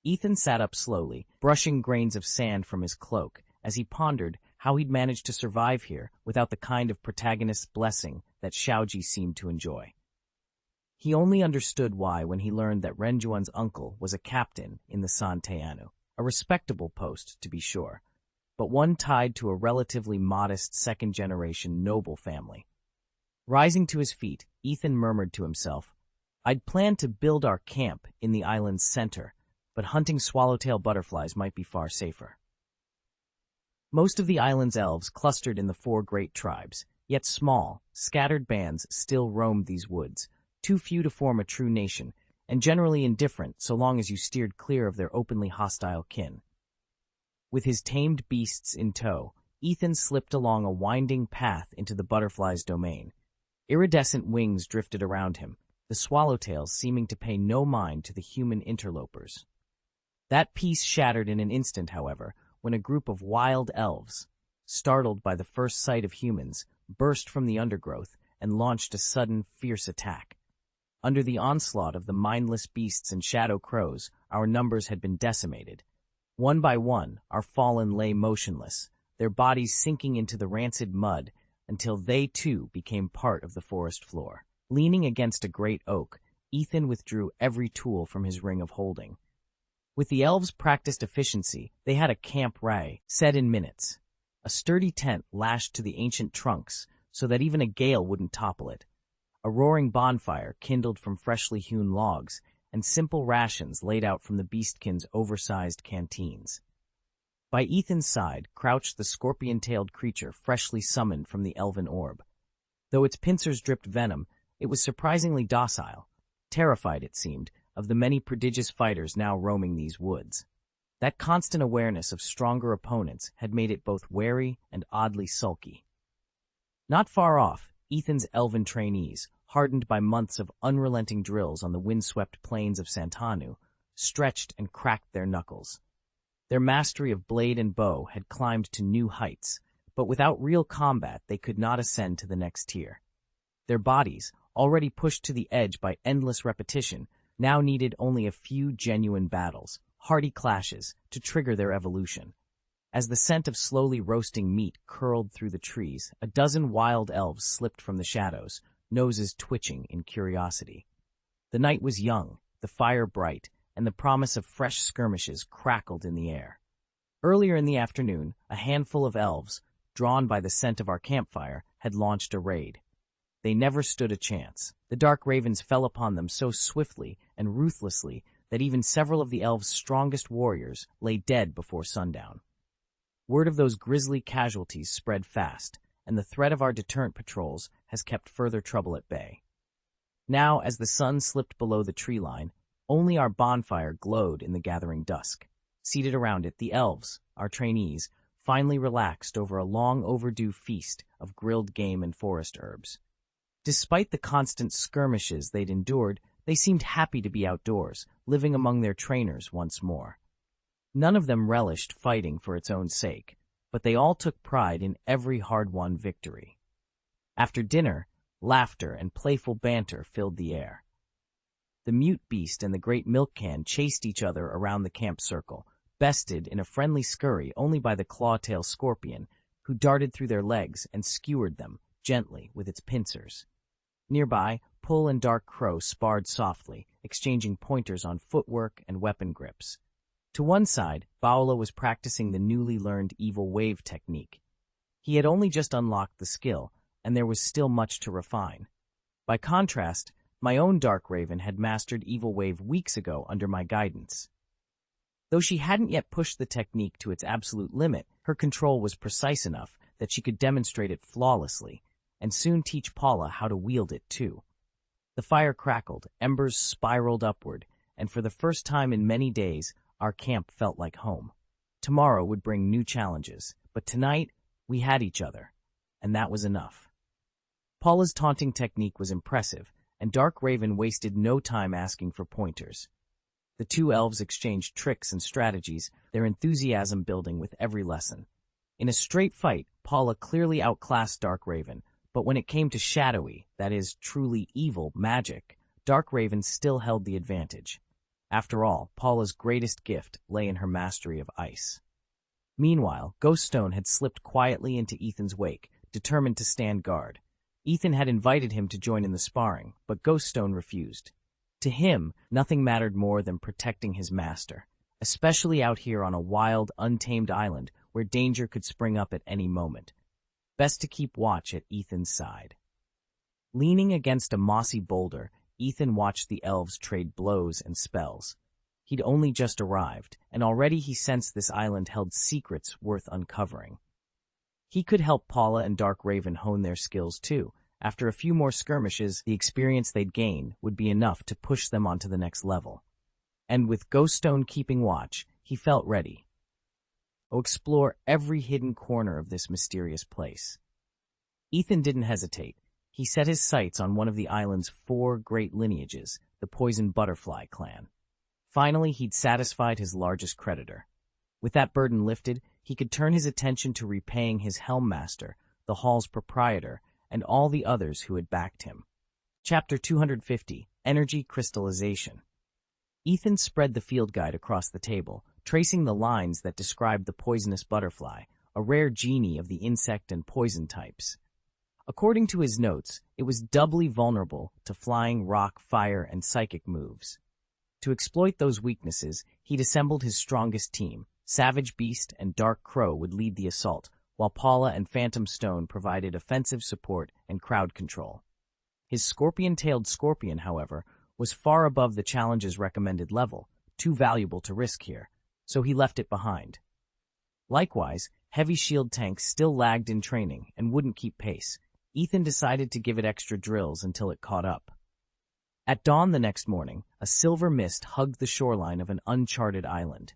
Ethan sat up slowly, brushing grains of sand from his cloak, as he pondered how he'd managed to survive here without the kind of protagonist's blessing that Xiaoji seemed to enjoy. He only understood why when he learned that Renjuan's uncle was a captain in the San Teanu, a respectable post, to be sure, but one tied to a relatively modest second-generation noble family. Rising to his feet, Ethan murmured to himself, "I'd planned to build our camp in the island's center, but hunting swallowtail butterflies might be far safer." Most of the island's elves clustered in the four great tribes, yet small, scattered bands still roamed these woods, too few to form a true nation, and generally indifferent so long as you steered clear of their openly hostile kin. With his tamed beasts in tow, Ethan slipped along a winding path into the butterfly's domain. Iridescent wings drifted around him, the swallowtails seeming to pay no mind to the human interlopers. That peace shattered in an instant, however, when a group of wild elves, startled by the first sight of humans, burst from the undergrowth and launched a sudden, fierce attack. Under the onslaught of the mindless beasts and shadow crows, our numbers had been decimated. One by one, our fallen lay motionless, their bodies sinking into the rancid mud until they too became part of the forest floor. Leaning against a great oak, Ethan withdrew every tool from his ring of holding. With the elves' practiced efficiency, they had a camp rai set in minutes. A sturdy tent lashed to the ancient trunks so that even a gale wouldn't topple it. A roaring bonfire kindled from freshly hewn logs, and simple rations laid out from the beastkin's oversized canteens. By Ethan's side crouched the scorpion-tailed creature freshly summoned from the elven orb. Though its pincers dripped venom, it was surprisingly docile, terrified, it seemed, of the many prodigious fighters now roaming these woods. That constant awareness of stronger opponents had made it both wary and oddly sulky. Not far off, Ethan's elven trainees, hardened by months of unrelenting drills on the windswept plains of Santanu, stretched and cracked their knuckles. Their mastery of blade and bow had climbed to new heights, but without real combat they could not ascend to the next tier. Their bodies, already pushed to the edge by endless repetition, now needed only a few genuine battles, hardy clashes, to trigger their evolution. As the scent of slowly roasting meat curled through the trees, a dozen wild elves slipped from the shadows, noses twitching in curiosity. The night was young, the fire bright, and the promise of fresh skirmishes crackled in the air. Earlier in the afternoon, a handful of elves, drawn by the scent of our campfire, had launched a raid. They never stood a chance. The dark ravens fell upon them so swiftly and ruthlessly that even several of the elves' strongest warriors lay dead before sundown. Word of those grisly casualties spread fast, and the threat of our deterrent patrols has kept further trouble at bay. Now, as the sun slipped below the tree line, only our bonfire glowed in the gathering dusk. Seated around it, the elves, our trainees, finally relaxed over a long-overdue feast of grilled game and forest herbs. Despite the constant skirmishes they'd endured, they seemed happy to be outdoors, living among their trainers once more. None of them relished fighting for its own sake, but they all took pride in every hard-won victory. After dinner, laughter and playful banter filled the air. The mute beast and the great milk can chased each other around the camp circle, bested in a friendly scurry only by the claw-tail scorpion, who darted through their legs and skewered them gently with its pincers. Nearby, Pull and Dark Crow sparred softly, exchanging pointers on footwork and weapon grips. To one side, Paolo was practicing the newly learned Evil Wave technique. He had only just unlocked the skill, and there was still much to refine. By contrast, my own Dark Raven had mastered Evil Wave weeks ago under my guidance. Though she hadn't yet pushed the technique to its absolute limit, her control was precise enough that she could demonstrate it flawlessly, and soon teach Paula how to wield it too. The fire crackled, embers spiraled upward, and for the first time in many days, our camp felt like home. Tomorrow would bring new challenges, but tonight, we had each other, and that was enough. Paula's taunting technique was impressive, and Dark Raven wasted no time asking for pointers. The two elves exchanged tricks and strategies, their enthusiasm building with every lesson. In a straight fight, Paula clearly outclassed Dark Raven, but when it came to shadowy, that is, truly evil, magic, Dark Raven still held the advantage. After all, Paula's greatest gift lay in her mastery of ice. Meanwhile, Ghoststone had slipped quietly into Ethan's wake, determined to stand guard. Ethan had invited him to join in the sparring, but Ghoststone refused. To him, nothing mattered more than protecting his master, especially out here on a wild, untamed island where danger could spring up at any moment. Best to keep watch at Ethan's side. Leaning against a mossy boulder, Ethan watched the elves trade blows and spells. He'd only just arrived, and already he sensed this island held secrets worth uncovering. He could help Paula and Dark Raven hone their skills too. After a few more skirmishes, the experience they'd gain would be enough to push them onto the next level. And with Ghoststone keeping watch, he felt ready. Explore every hidden corner of this mysterious place. Ethan didn't hesitate. He set his sights on one of the island's 4 great lineages, the Poison Butterfly clan. Finally, he'd satisfied his largest creditor. With that burden lifted, he could turn his attention to repaying his helm master, the hall's proprietor, and all the others who had backed him. Chapter 250, Energy Crystallization. Ethan spread the field guide across the table, tracing the lines that described the poisonous butterfly, a rare genie of the insect and poison types. According to his notes, it was doubly vulnerable to flying, rock, fire, and psychic moves. To exploit those weaknesses, he'd assembled his strongest team. Savage Beast and Dark Crow would lead the assault, while Paula and Phantom Stone provided offensive support and crowd control. His scorpion-tailed scorpion, however, was far above the challenge's recommended level, too valuable to risk here, so he left it behind. Likewise, heavy shield tanks still lagged in training and wouldn't keep pace. Ethan decided to give it extra drills until it caught up. At dawn the next morning, a silver mist hugged the shoreline of an uncharted island.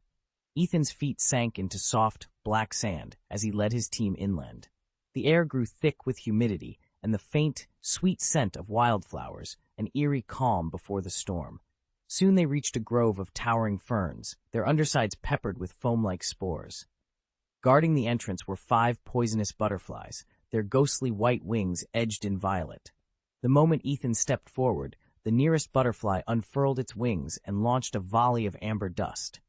Ethan's feet sank into soft, black sand as he led his team inland. The air grew thick with humidity and the faint, sweet scent of wildflowers, an eerie calm before the storm. Soon they reached a grove of towering ferns, their undersides peppered with foam-like spores. Guarding the entrance were 5 poisonous butterflies, their ghostly white wings edged in violet. The moment Ethan stepped forward, the nearest butterfly unfurled its wings and launched a volley of amber dust.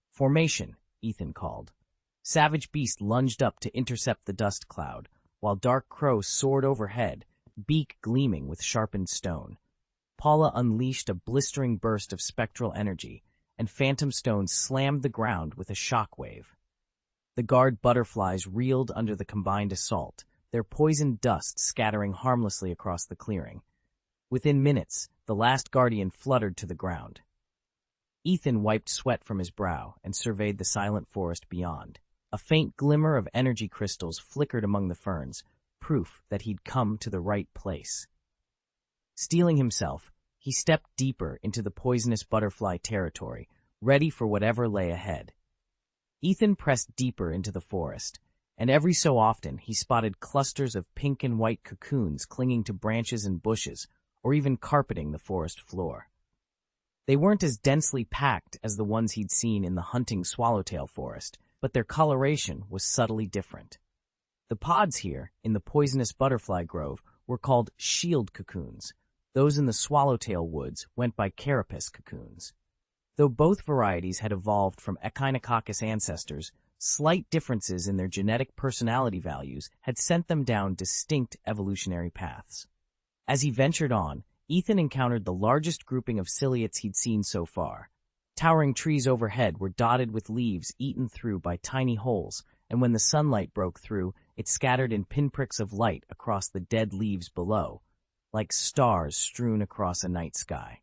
"Formation," Ethan called. Savage Beast lunged up to intercept the dust cloud, while Dark Crow soared overhead, beak gleaming with sharpened stone. Paula unleashed a blistering burst of spectral energy, and Phantom Stone slammed the ground with a shockwave. The guard butterflies reeled under the combined assault, their poisoned dust scattering harmlessly across the clearing. Within minutes, the last guardian fluttered to the ground. Ethan wiped sweat from his brow and surveyed the silent forest beyond. A faint glimmer of energy crystals flickered among the ferns, proof that he'd come to the right place. Steeling himself, he stepped deeper into the poisonous butterfly territory, ready for whatever lay ahead. Ethan pressed deeper into the forest, and every so often he spotted clusters of pink and white cocoons clinging to branches and bushes, or even carpeting the forest floor. They weren't as densely packed as the ones he'd seen in the hunting swallowtail forest, but their coloration was subtly different. The pods here, in the poisonous butterfly grove, were called shield cocoons. Those in the swallowtail woods went by carapace cocoons. Though both varieties had evolved from Echinococcus ancestors, slight differences in their genetic personality values had sent them down distinct evolutionary paths. As he ventured on, Ethan encountered the largest grouping of ciliates he'd seen so far. Towering trees overhead were dotted with leaves eaten through by tiny holes, and when the sunlight broke through, it scattered in pinpricks of light across the dead leaves below, like stars strewn across a night sky.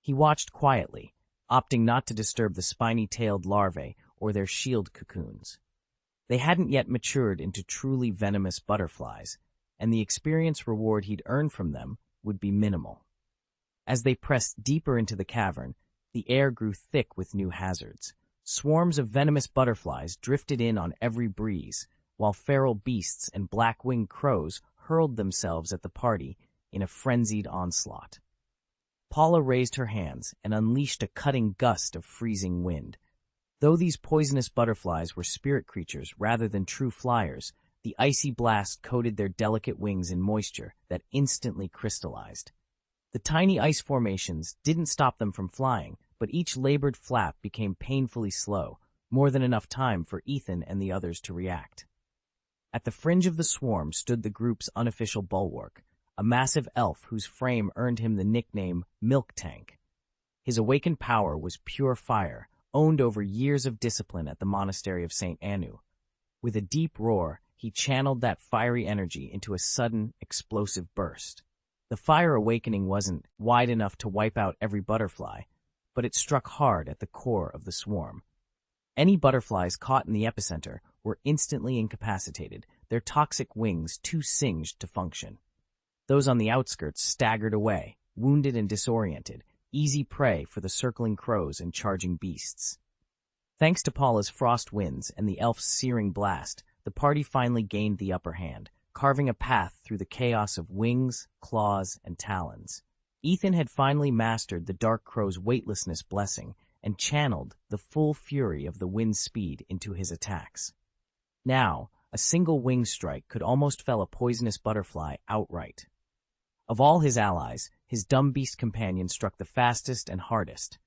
He watched quietly, opting not to disturb the spiny-tailed larvae or their shield cocoons. They hadn't yet matured into truly venomous butterflies, and the experience reward he'd earned from them would be minimal. As they pressed deeper into the cavern, the air grew thick with new hazards. Swarms of venomous butterflies drifted in on every breeze, while feral beasts and black-winged crows hurled themselves at the party in a frenzied onslaught. Paula raised her hands and unleashed a cutting gust of freezing wind. Though these poisonous butterflies were spirit creatures rather than true flyers, the icy blast coated their delicate wings in moisture that instantly crystallized. The tiny ice formations didn't stop them from flying, but each labored flap became painfully slow, more than enough time for Ethan and the others to react. At the fringe of the swarm stood the group's unofficial bulwark, a massive elf whose frame earned him the nickname Milk Tank. His awakened power was pure fire, owned over years of discipline at the monastery of St. Anu. With a deep roar, he channeled that fiery energy into a sudden, explosive burst. The fire awakening wasn't wide enough to wipe out every butterfly, but it struck hard at the core of the swarm. Any butterflies caught in the epicenter were instantly incapacitated, their toxic wings too singed to function. Those on the outskirts staggered away, wounded and disoriented, easy prey for the circling crows and charging beasts. Thanks to Paula's frost winds and the elf's searing blast, the party finally gained the upper hand, carving a path through the chaos of wings, claws, and talons. Ethan had finally mastered the dark crow's weightlessness blessing and channeled the full fury of the wind's speed into his attacks. Now, a single wing strike could almost fell a poisonous butterfly outright. Of all his allies, his dumb beast companion struck the fastest and hardest.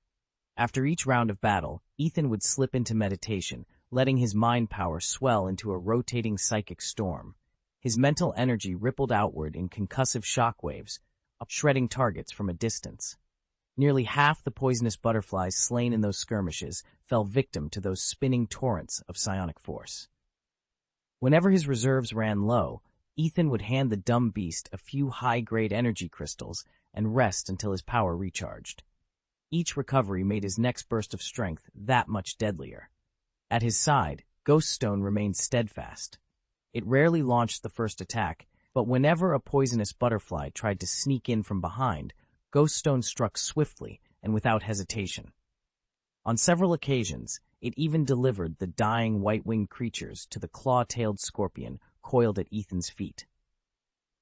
After each round of battle, Ethan would slip into meditation, letting his mind power swell into a rotating psychic storm. His mental energy rippled outward in concussive shockwaves, shredding targets from a distance. Nearly half the poisonous butterflies slain in those skirmishes fell victim to those spinning torrents of psionic force. Whenever his reserves ran low, Ethan would hand the dumb beast a few high-grade energy crystals and rest until his power recharged. Each recovery made his next burst of strength that much deadlier. At his side, Ghost Stone remained steadfast. It rarely launched the first attack, but whenever a poisonous butterfly tried to sneak in from behind, Ghost Stone struck swiftly and without hesitation. On several occasions, it even delivered the dying white-winged creatures to the claw-tailed scorpion coiled at Ethan's feet.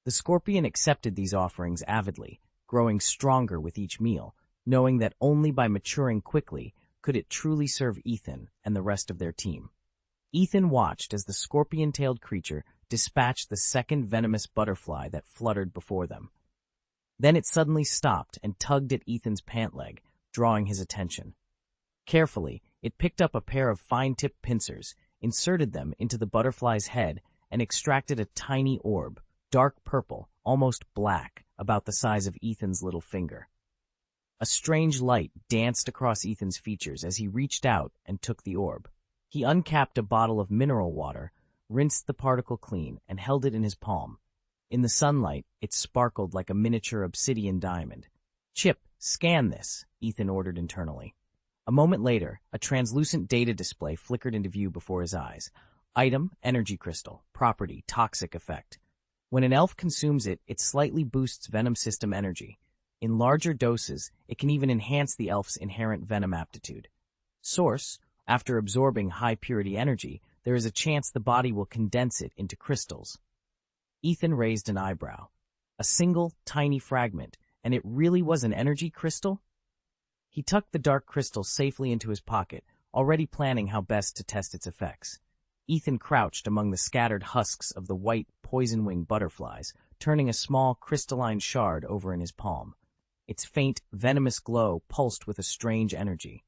The scorpion accepted these offerings avidly, growing stronger with each meal, knowing that only by maturing quickly could it truly serve Ethan and the rest of their team. Ethan watched as the scorpion-tailed creature dispatched the second venomous butterfly that fluttered before them. Then it suddenly stopped and tugged at Ethan's pant leg, drawing his attention. Carefully, it picked up a pair of fine-tipped pincers, inserted them into the butterfly's head, and extracted a tiny orb, dark purple, almost black, about the size of Ethan's little finger. A strange light danced across Ethan's features as he reached out and took the orb. He uncapped a bottle of mineral water, rinsed the particle clean, and held it in his palm. In the sunlight, it sparkled like a miniature obsidian diamond. "Chip, scan this," Ethan ordered internally. A moment later, a translucent data display flickered into view before his eyes. Item, energy crystal. Property, toxic effect. When an elf consumes it, it slightly boosts venom system energy. In larger doses, it can even enhance the elf's inherent venom aptitude. Source, after absorbing high-purity energy, there is a chance the body will condense it into crystals. Ethan raised an eyebrow. A single, tiny fragment, and it really was an energy crystal? He tucked the dark crystal safely into his pocket, already planning how best to test its effects. Ethan crouched among the scattered husks of the white, poison-winged butterflies, turning a small crystalline shard over in his palm. Its faint, venomous glow pulsed with a strange energy.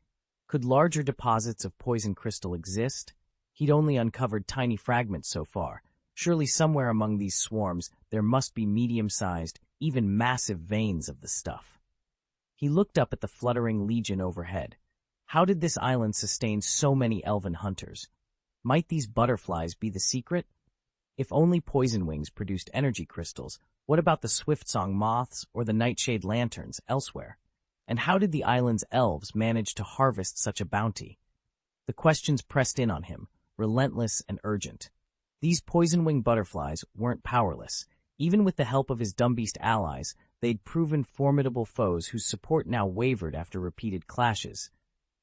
Could larger deposits of poison crystal exist? He'd only uncovered tiny fragments so far. Surely somewhere among these swarms there must be medium-sized, even massive veins of the stuff. He looked up at the fluttering legion overhead. How did this island sustain so many elven hunters? Might these butterflies be the secret? If only poison wings produced energy crystals, what about the swift-song moths or the nightshade lanterns elsewhere? And how did the island's elves manage to harvest such a bounty? The questions pressed in on him, relentless and urgent. These poison-wing butterflies weren't powerless. Even with the help of his dumbbeast allies, they'd proven formidable foes whose support now wavered after repeated clashes.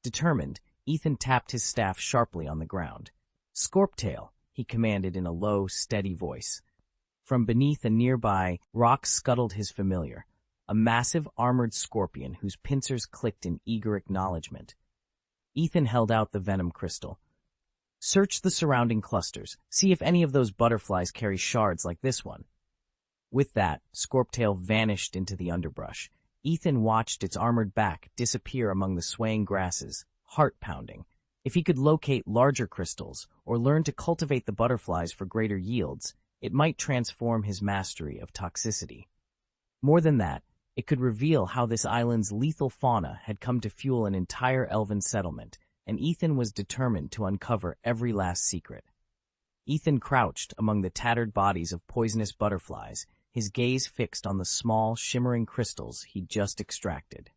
Determined, Ethan tapped his staff sharply on the ground. "Scorptail," he commanded in a low, steady voice. From beneath a nearby rock scuttled his familiar, a massive armored scorpion whose pincers clicked in eager acknowledgement. Ethan held out the venom crystal. "Search the surrounding clusters. See if any of those butterflies carry shards like this one." With that, Scorptail vanished into the underbrush. Ethan watched its armored back disappear among the swaying grasses, heart-pounding. If he could locate larger crystals or learn to cultivate the butterflies for greater yields, it might transform his mastery of toxicity. More than that, it could reveal how this island's lethal fauna had come to fuel an entire elven settlement, and Ethan was determined to uncover every last secret. Ethan crouched among the tattered bodies of poisonous butterflies, his gaze fixed on the small, shimmering crystals he'd just extracted.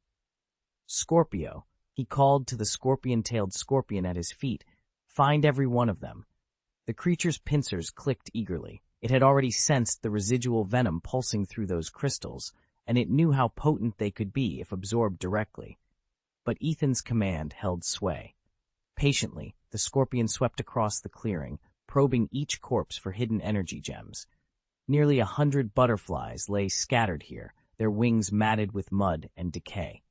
"Scorpio," he called to the scorpion-tailed scorpion at his feet. "Find every one of them." The creature's pincers clicked eagerly. It had already sensed the residual venom pulsing through those crystals, and it knew how potent they could be if absorbed directly. But Ethan's command held sway. Patiently, the scorpion swept across the clearing, probing each corpse for hidden energy gems. Nearly 100 butterflies lay scattered here, their wings matted with mud and decay.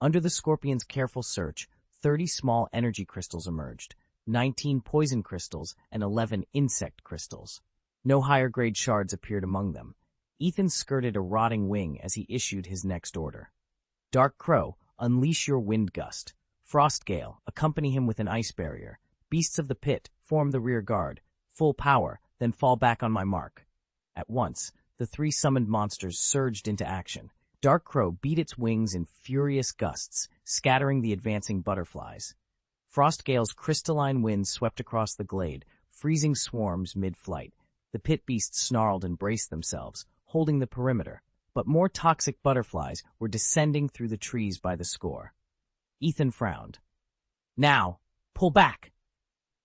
Under the scorpion's careful search, 30 small energy crystals emerged, 19 poison crystals and 11 insect crystals. No higher-grade shards appeared among them. Ethan skirted a rotting wing as he issued his next order. "Dark Crow, unleash your wind gust. Frostgale, accompany him with an ice barrier. Beasts of the pit, form the rear guard. Full power, then fall back on my mark." At once, the 3 summoned monsters surged into action. Dark Crow beat its wings in furious gusts, scattering the advancing butterflies. Frostgale's crystalline wind swept across the glade, freezing swarms mid-flight. The pit beasts snarled and braced themselves, holding the perimeter, but more toxic butterflies were descending through the trees by the score. Ethan frowned. "Now, pull back!"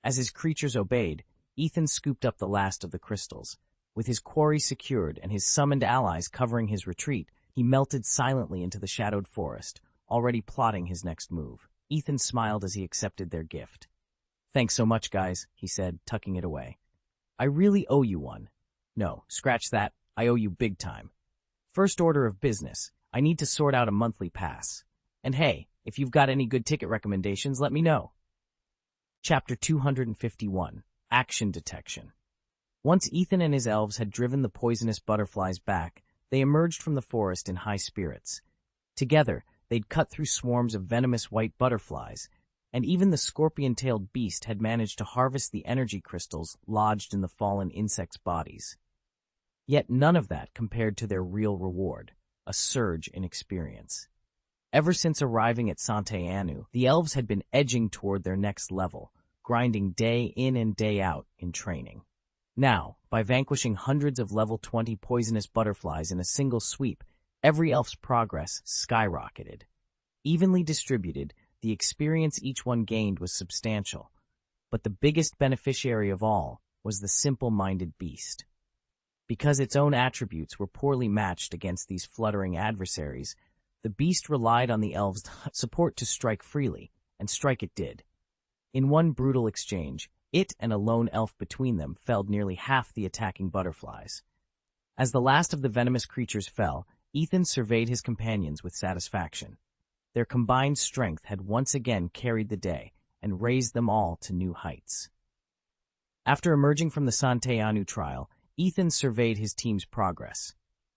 As his creatures obeyed, Ethan scooped up the last of the crystals. With his quarry secured and his summoned allies covering his retreat, he melted silently into the shadowed forest, already plotting his next move. Ethan smiled as he accepted their gift. "Thanks so much, guys," he said, tucking it away. "I really owe you one. No, scratch that. I owe you big time. First order of business, I need to sort out a monthly pass. And hey, if you've got any good ticket recommendations, let me know." Chapter 251, Action Detection. Once Ethan and his elves had driven the poisonous butterflies back, they emerged from the forest in high spirits. Together, they'd cut through swarms of venomous white butterflies, and even the scorpion-tailed beast had managed to harvest the energy crystals lodged in the fallen insects' bodies. Yet none of that compared to their real reward, a surge in experience. Ever since arriving at Sante Anu, the elves had been edging toward their next level, grinding day in and day out in training. Now, by vanquishing hundreds of level 20 poisonous butterflies in a single sweep, every elf's progress skyrocketed. Evenly distributed, the experience each one gained was substantial. But the biggest beneficiary of all was the simple-minded beast. Because its own attributes were poorly matched against these fluttering adversaries, the beast relied on the elves' support to strike freely, and strike it did. In one brutal exchange, it and a lone elf between them felled nearly half the attacking butterflies. As the last of the venomous creatures fell, Ethan surveyed his companions with satisfaction. Their combined strength had once again carried the day and raised them all to new heights. After emerging from the Sante Anu trial, Ethan surveyed his team's progress.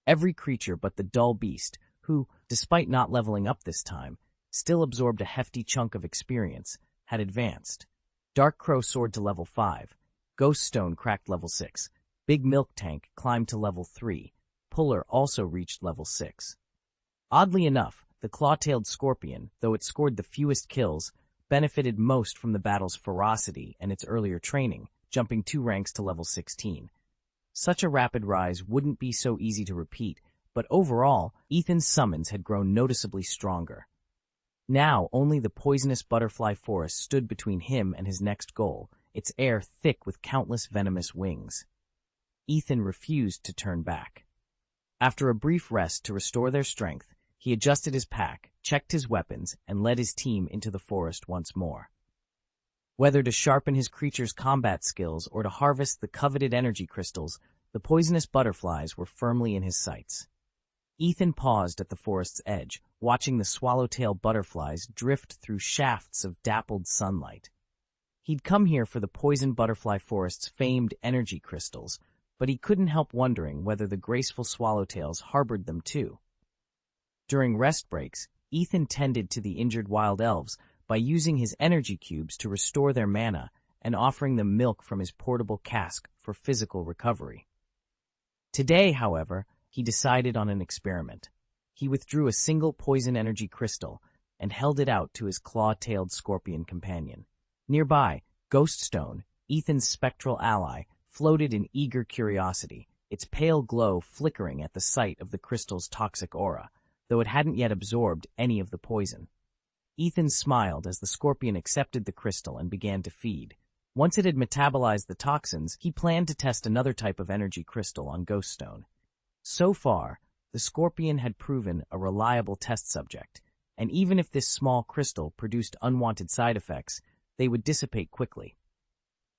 Every creature but the dull beast, who, despite not leveling up this time, still absorbed a hefty chunk of experience, had advanced. Dark Crow soared to level 5, Ghost Stone cracked level 6, Big Milk Tank climbed to level 3, Puller also reached level 6. Oddly enough, the claw-tailed scorpion, though it scored the fewest kills, benefited most from the battle's ferocity and its earlier training, jumping 2 ranks to level 16. Such a rapid rise wouldn't be so easy to repeat, but overall, Ethan's summons had grown noticeably stronger. Now only the poisonous butterfly forest stood between him and his next goal, its air thick with countless venomous wings. Ethan refused to turn back. After a brief rest to restore their strength, he adjusted his pack, checked his weapons, and led his team into the forest once more. Whether to sharpen his creature's combat skills or to harvest the coveted energy crystals, the poisonous butterflies were firmly in his sights. Ethan paused at the forest's edge, watching the swallowtail butterflies drift through shafts of dappled sunlight. He'd come here for the poison butterfly forest's famed energy crystals, but he couldn't help wondering whether the graceful swallowtails harbored them too. During rest breaks, Ethan tended to the injured wild elves by using his energy cubes to restore their mana and offering them milk from his portable cask for physical recovery. Today, however, he decided on an experiment. He withdrew a single poison energy crystal and held it out to his claw-tailed scorpion companion. Nearby, Ghost Stone, Ethan's spectral ally, floated in eager curiosity, its pale glow flickering at the sight of the crystal's toxic aura, though it hadn't yet absorbed any of the poison. Ethan smiled as the scorpion accepted the crystal and began to feed. Once it had metabolized the toxins, he planned to test another type of energy crystal on Ghost Stone. So far, the scorpion had proven a reliable test subject, and even if this small crystal produced unwanted side effects, they would dissipate quickly.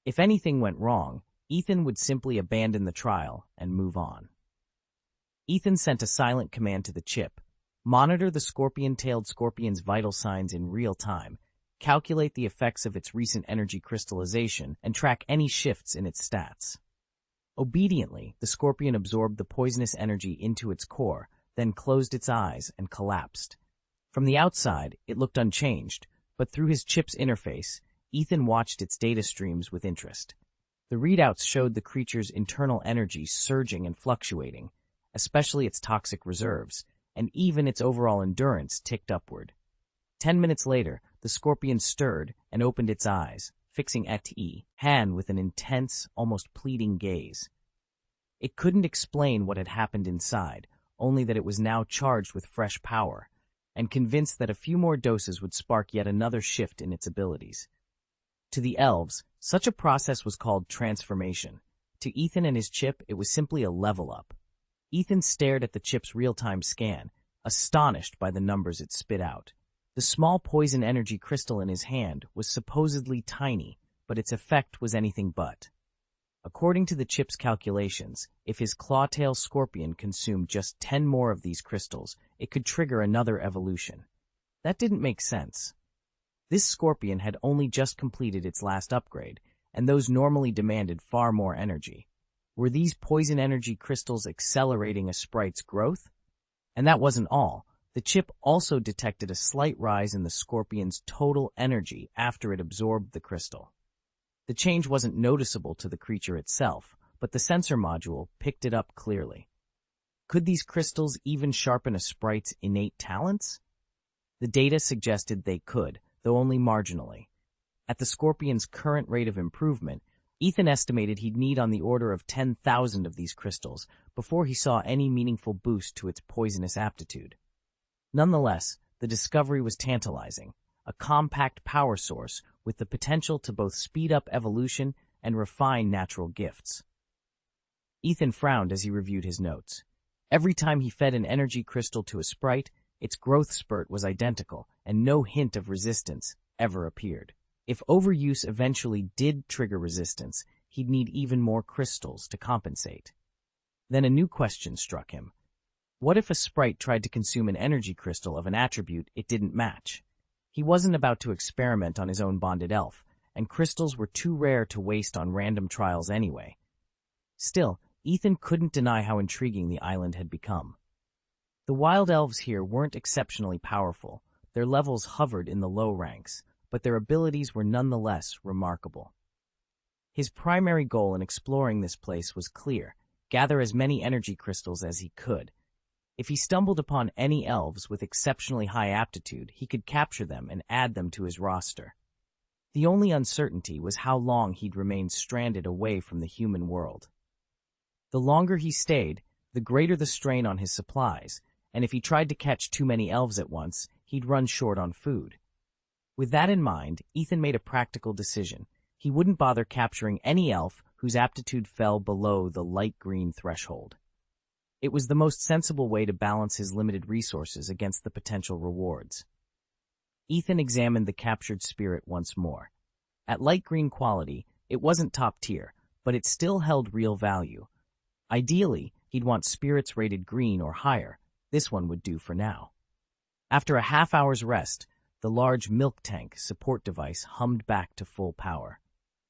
If anything went wrong, Ethan would simply abandon the trial and move on. Ethan sent a silent command to the chip: monitor the scorpion-tailed scorpion's vital signs in real time, calculate the effects of its recent energy crystallization, and track any shifts in its stats. Obediently, the scorpion absorbed the poisonous energy into its core, then closed its eyes and collapsed. From the outside, it looked unchanged, but through his chip's interface, Ethan watched its data streams with interest. The readouts showed the creature's internal energy surging and fluctuating, especially its toxic reserves, and even its overall endurance ticked upward. 10 minutes later, the scorpion stirred and opened its eyes, fixing Han with an intense, almost pleading gaze. It couldn't explain what had happened inside, only that it was now charged with fresh power, and convinced that a few more doses would spark yet another shift in its abilities. To the elves, such a process was called transformation. To Ethan and his chip, it was simply a level up. Ethan stared at the chip's real-time scan, astonished by the numbers it spit out. The small poison energy crystal in his hand was supposedly tiny, but its effect was anything but. According to the chip's calculations, if his claw-tail scorpion consumed just 10 more of these crystals, it could trigger another evolution. That didn't make sense. This scorpion had only just completed its last upgrade, and those normally demanded far more energy. Were these poison energy crystals accelerating a sprite's growth? And that wasn't all. The chip also detected a slight rise in the scorpion's total energy after it absorbed the crystal. The change wasn't noticeable to the creature itself, but the sensor module picked it up clearly. Could these crystals even sharpen a sprite's innate talents? The data suggested they could, though only marginally. At the scorpion's current rate of improvement, Ethan estimated he'd need on the order of 10,000 of these crystals before he saw any meaningful boost to its poisonous aptitude. Nonetheless, the discovery was tantalizing, a compact power source with the potential to both speed up evolution and refine natural gifts. Ethan frowned as he reviewed his notes. Every time he fed an energy crystal to a sprite, its growth spurt was identical, and no hint of resistance ever appeared. If overuse eventually did trigger resistance, he'd need even more crystals to compensate. Then a new question struck him. What if a sprite tried to consume an energy crystal of an attribute it didn't match? He wasn't about to experiment on his own bonded elf, and crystals were too rare to waste on random trials anyway. Still, Ethan couldn't deny how intriguing the island had become. The wild elves here weren't exceptionally powerful. Their levels hovered in the low ranks, but their abilities were nonetheless remarkable. His primary goal in exploring this place was clear: gather as many energy crystals as he could. If he stumbled upon any elves with exceptionally high aptitude, he could capture them and add them to his roster. The only uncertainty was how long he'd remain stranded away from the human world. The longer he stayed, the greater the strain on his supplies, and if he tried to catch too many elves at once, he'd run short on food. With that in mind, Ethan made a practical decision. He wouldn't bother capturing any elf whose aptitude fell below the light green threshold. It was the most sensible way to balance his limited resources against the potential rewards. Ethan examined the captured spirit once more. At light green quality, it wasn't top tier, but it still held real value. Ideally, he'd want spirits rated green or higher. This one would do for now. After a half-hour's rest, the large milk tank support device hummed back to full power.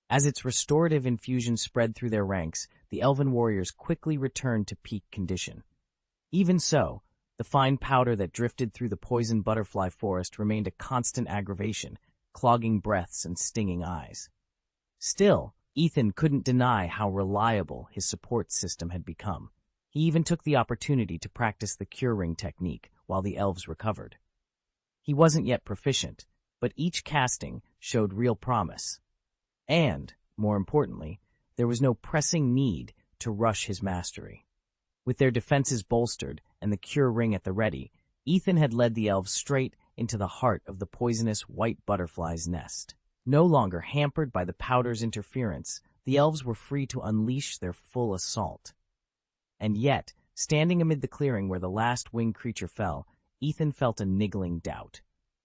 As its restorative infusion spread through their ranks, the elven warriors quickly returned to peak condition. Even so, the fine powder that drifted through the poison butterfly forest remained a constant aggravation, clogging breaths and stinging eyes. Still, Ethan couldn't deny how reliable his support system had become. He even took the opportunity to practice the cure ring technique while the elves recovered. He wasn't yet proficient, but each casting showed real promise. And, more importantly, there was no pressing need to rush his mastery. With their defenses bolstered and the cure ring at the ready, Ethan had led the elves straight into the heart of the poisonous white butterfly's nest. No longer hampered by the powder's interference, the elves were free to unleash their full assault. And yet, standing amid the clearing where the last winged creature fell, Ethan felt a niggling doubt.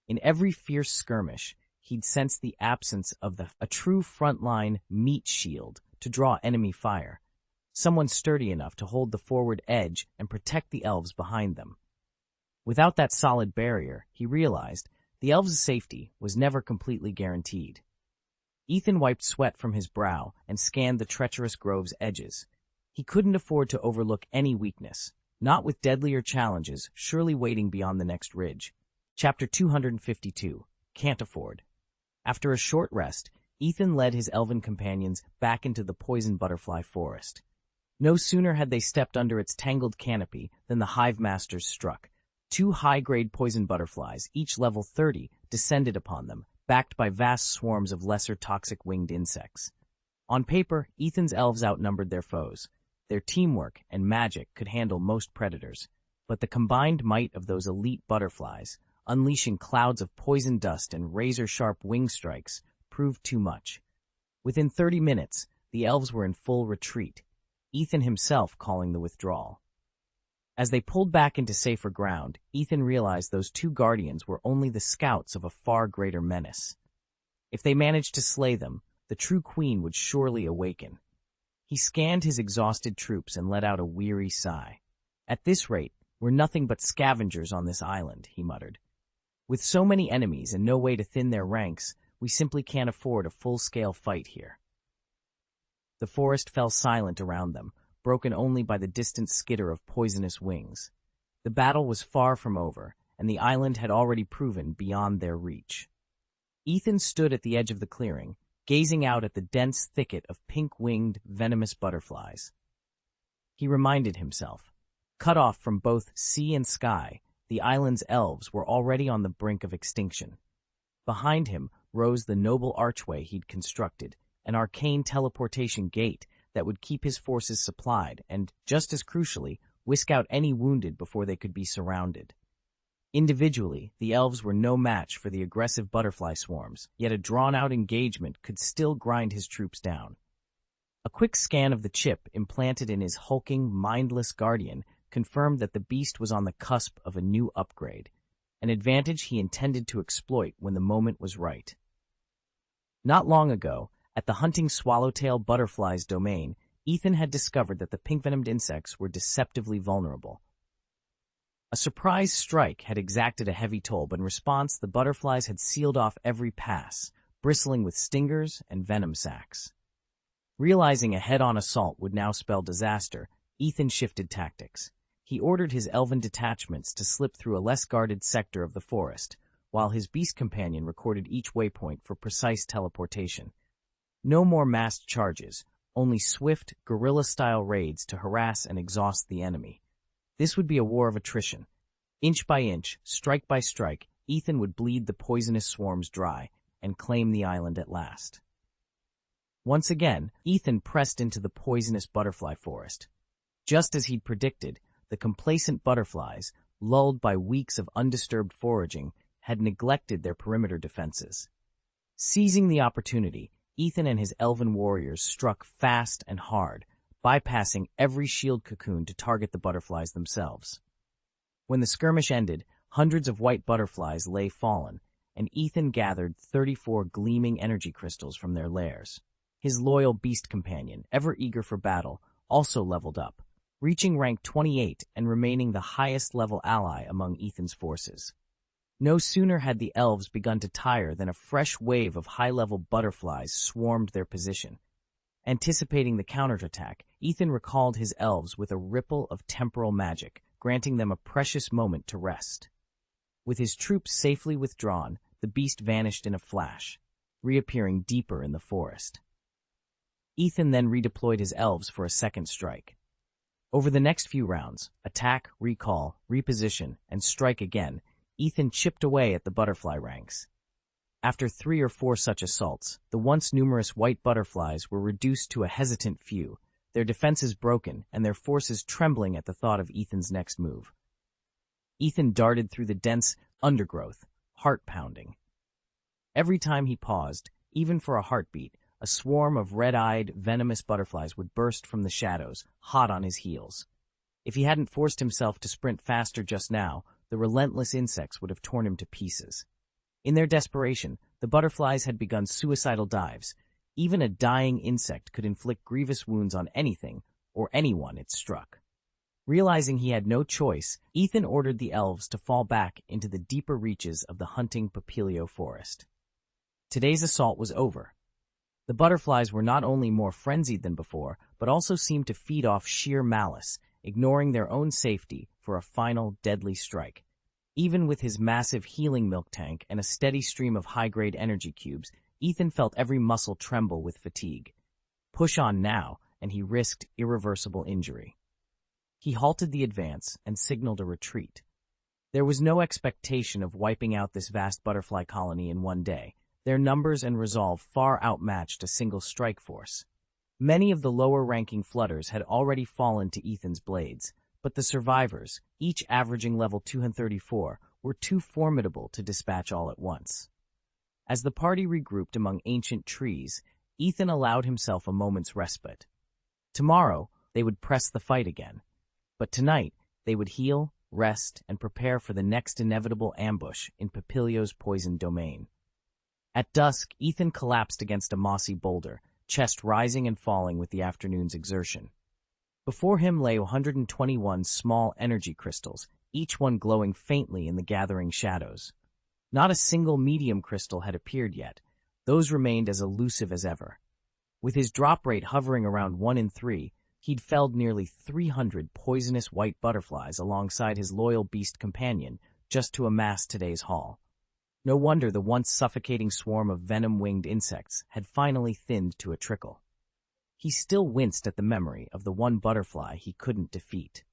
In every fierce skirmish, he'd sensed the absence of a true frontline meat shield to draw enemy fire, someone sturdy enough to hold the forward edge and protect the elves behind them. Without that solid barrier, he realized, the elves' safety was never completely guaranteed. Ethan wiped sweat from his brow and scanned the treacherous grove's edges. He couldn't afford to overlook any weakness, not with deadlier challenges surely waiting beyond the next ridge. Chapter 252. Can't Afford. After a short rest, Ethan led his elven companions back into the poison butterfly forest. No sooner had they stepped under its tangled canopy than the hive masters struck. 2 high-grade poison butterflies, each level 30, descended upon them, backed by vast swarms of lesser toxic winged insects. On paper, Ethan's elves outnumbered their foes. Their teamwork and magic could handle most predators, but the combined might of those elite butterflies, unleashing clouds of poison dust and razor-sharp wing strikes, proved too much. Within 30 minutes, the elves were in full retreat, Ethan himself calling the withdrawal. As they pulled back into safer ground, Ethan realized those 2 guardians were only the scouts of a far greater menace. If they managed to slay them, the true queen would surely awaken. He scanned his exhausted troops and let out a weary sigh. At this rate, we're nothing but scavengers on this island, he muttered. With so many enemies and no way to thin their ranks, we simply can't afford a full-scale fight here. The forest fell silent around them, broken only by the distant skitter of poisonous wings. The battle was far from over, and the island had already proven beyond their reach. Ethan stood at the edge of the clearing, gazing out at the dense thicket of pink-winged, venomous butterflies. He reminded himself, cut off from both sea and sky, the island's elves were already on the brink of extinction. Behind him rose the noble archway he'd constructed, an arcane teleportation gate that would keep his forces supplied and, just as crucially, whisk out any wounded before they could be surrounded. Individually, the elves were no match for the aggressive butterfly swarms, yet a drawn-out engagement could still grind his troops down. A quick scan of the chip implanted in his hulking, mindless guardian confirmed that the beast was on the cusp of a new upgrade, an advantage he intended to exploit when the moment was right. Not long ago, at the hunting swallowtail butterfly's domain, Ethan had discovered that the pink-venomed insects were deceptively vulnerable. A surprise strike had exacted a heavy toll, but in response, the butterflies had sealed off every pass, bristling with stingers and venom sacs. Realizing a head-on assault would now spell disaster, Ethan shifted tactics. He ordered his elven detachments to slip through a less guarded sector of the forest, while his beast companion recorded each waypoint for precise teleportation. No more massed charges, only swift, guerrilla-style raids to harass and exhaust the enemy. This would be a war of attrition. Inch by inch, strike by strike, Ethan would bleed the poisonous swarms dry and claim the island at last. Once again, Ethan pressed into the poisonous butterfly forest. Just as he'd predicted, the complacent butterflies, lulled by weeks of undisturbed foraging, had neglected their perimeter defenses. Seizing the opportunity, Ethan and his elven warriors struck fast and hard, bypassing every shield cocoon to target the butterflies themselves. When the skirmish ended, hundreds of white butterflies lay fallen, and Ethan gathered 34 gleaming energy crystals from their lairs. His loyal beast companion, ever eager for battle, also leveled up, reaching rank 28 and remaining the highest-level ally among Ethan's forces. No sooner had the elves begun to tire than a fresh wave of high-level butterflies swarmed their position. Anticipating the counterattack, Ethan recalled his elves with a ripple of temporal magic, granting them a precious moment to rest. With his troops safely withdrawn, the beast vanished in a flash, reappearing deeper in the forest. Ethan then redeployed his elves for a second strike. Over the next few rounds, attack, recall, reposition, and strike again, Ethan chipped away at the butterfly ranks. After 3 or 4 such assaults, the once numerous white butterflies were reduced to a hesitant few, their defenses broken and their forces trembling at the thought of Ethan's next move. Ethan darted through the dense undergrowth, heart-pounding. Every time he paused, even for a heartbeat, a swarm of red-eyed, venomous butterflies would burst from the shadows, hot on his heels. If he hadn't forced himself to sprint faster just now, the relentless insects would have torn him to pieces. In their desperation, the butterflies had begun suicidal dives. Even a dying insect could inflict grievous wounds on anything or anyone it struck. Realizing he had no choice, Ethan ordered the elves to fall back into the deeper reaches of the hunting Papilio forest. Today's assault was over. The butterflies were not only more frenzied than before, but also seemed to feed off sheer malice, ignoring their own safety for a final deadly strike. Even with his massive healing milk tank and a steady stream of high-grade energy cubes, Ethan felt every muscle tremble with fatigue. Push on now, and he risked irreversible injury. He halted the advance and signaled a retreat. There was no expectation of wiping out this vast butterfly colony in one day. Their numbers and resolve far outmatched a single strike force. Many of the lower-ranking flutters had already fallen to Ethan's blades, but the survivors, each averaging level 234, were too formidable to dispatch all at once. As the party regrouped among ancient trees, Ethan allowed himself a moment's respite. Tomorrow, they would press the fight again. But tonight, they would heal, rest, and prepare for the next inevitable ambush in Papilio's poisoned domain. At dusk, Ethan collapsed against a mossy boulder, chest rising and falling with the afternoon's exertion. Before him lay 121 small energy crystals, each one glowing faintly in the gathering shadows. Not a single medium crystal had appeared yet. Those remained as elusive as ever. With his drop rate hovering around 1 in 3, he'd felled nearly 300 poisonous white butterflies alongside his loyal beast companion just to amass today's haul. No wonder the once suffocating swarm of venom-winged insects had finally thinned to a trickle. He still winced at the memory of the one butterfly he couldn't defeat.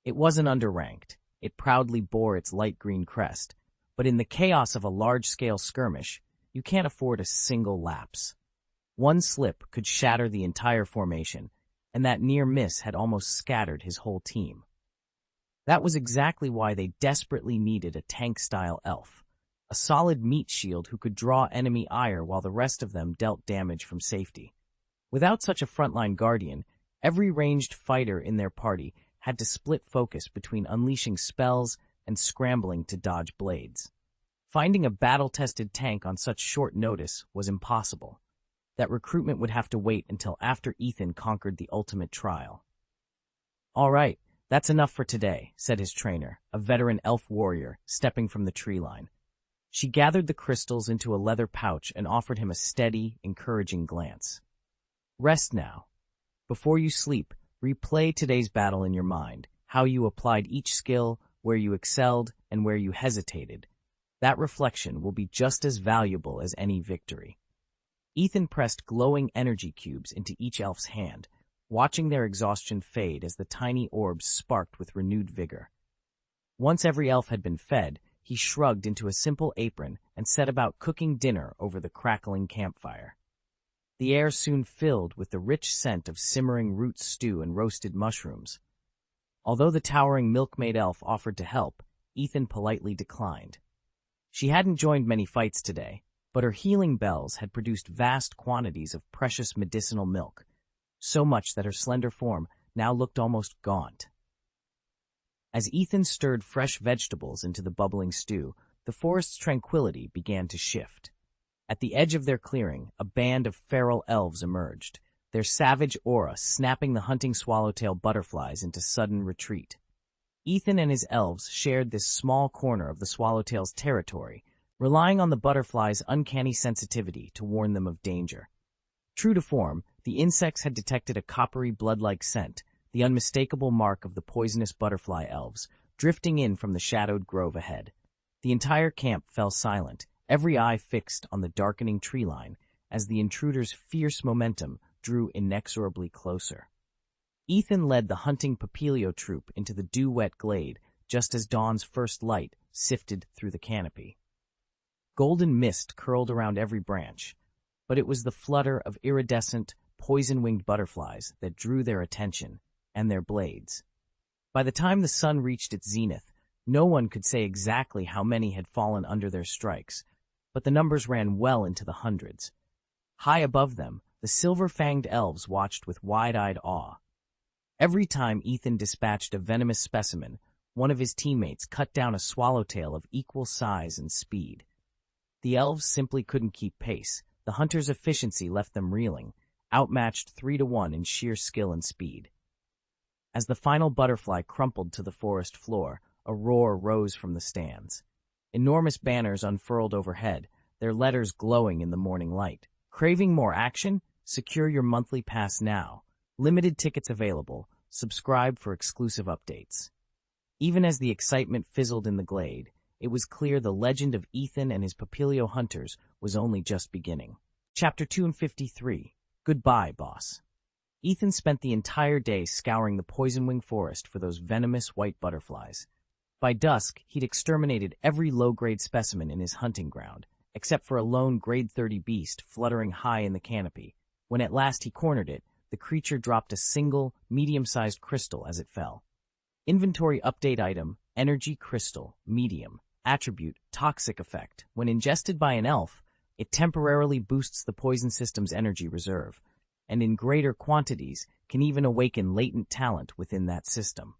It wasn't underranked. It proudly bore its light green crest, but in the chaos of a large-scale skirmish, you can't afford a single lapse. One slip could shatter the entire formation, and that near miss had almost scattered his whole team. That was exactly why they desperately needed a tank-style elf, a solid meat shield who could draw enemy ire while the rest of them dealt damage from safety. Without such a frontline guardian, every ranged fighter in their party had to split focus between unleashing spells and scrambling to dodge blades. Finding a battle-tested tank on such short notice was impossible. That recruitment would have to wait until after Ethan conquered the ultimate trial. "All right, that's enough for today," said his trainer, a veteran elf warrior, stepping from the tree line. She gathered the crystals into a leather pouch and offered him a steady, encouraging glance. Rest now. Before you sleep, replay today's battle in your mind, how you applied each skill, where you excelled, and where you hesitated. That reflection will be just as valuable as any victory. Ethan pressed glowing energy cubes into each elf's hand, watching their exhaustion fade as the tiny orbs sparked with renewed vigor. Once every elf had been fed, he shrugged into a simple apron and set about cooking dinner over the crackling campfire. The air soon filled with the rich scent of simmering root stew and roasted mushrooms. Although the towering milkmaid elf offered to help, Ethan politely declined. She hadn't joined many fights today, but her healing bells had produced vast quantities of precious medicinal milk, so much that her slender form now looked almost gaunt. As Ethan stirred fresh vegetables into the bubbling stew, the forest's tranquility began to shift. At the edge of their clearing, a band of feral elves emerged, their savage aura snapping the hunting swallowtail butterflies into sudden retreat. Ethan and his elves shared this small corner of the swallowtail's territory, relying on the butterflies' uncanny sensitivity to warn them of danger. True to form, the insects had detected a coppery blood-like scent, the unmistakable mark of the poisonous butterfly elves, drifting in from the shadowed grove ahead. The entire camp fell silent, every eye fixed on the darkening tree line, as the intruder's fierce momentum drew inexorably closer. Ethan led the hunting Papilio troop into the dew-wet glade just as dawn's first light sifted through the canopy. Golden mist curled around every branch, but it was the flutter of iridescent, poison-winged butterflies that drew their attention, and their blades. By the time the sun reached its zenith, no one could say exactly how many had fallen under their strikes, but the numbers ran well into the hundreds. High above them, the silver-fanged elves watched with wide-eyed awe. Every time Ethan dispatched a venomous specimen, one of his teammates cut down a swallowtail of equal size and speed. The elves simply couldn't keep pace. The hunter's efficiency left them reeling, outmatched 3-1 in sheer skill and speed. As the final butterfly crumpled to the forest floor, a roar rose from the stands. Enormous banners unfurled overhead, their letters glowing in the morning light. Craving more action? Secure your monthly pass now. Limited tickets available. Subscribe for exclusive updates. Even as the excitement fizzled in the glade, it was clear the legend of Ethan and his Papilio hunters was only just beginning. Chapter 253. Goodbye, boss. Ethan spent the entire day scouring the poison-wing forest for those venomous white butterflies. By dusk, he'd exterminated every low-grade specimen in his hunting ground, except for a lone grade 30 beast fluttering high in the canopy. When at last he cornered it, the creature dropped a single, medium-sized crystal as it fell. Inventory update item, energy crystal, medium. Attribute, toxic effect. When ingested by an elf, it temporarily boosts the poison system's energy reserve, and in greater quantities can even awaken latent talent within that system.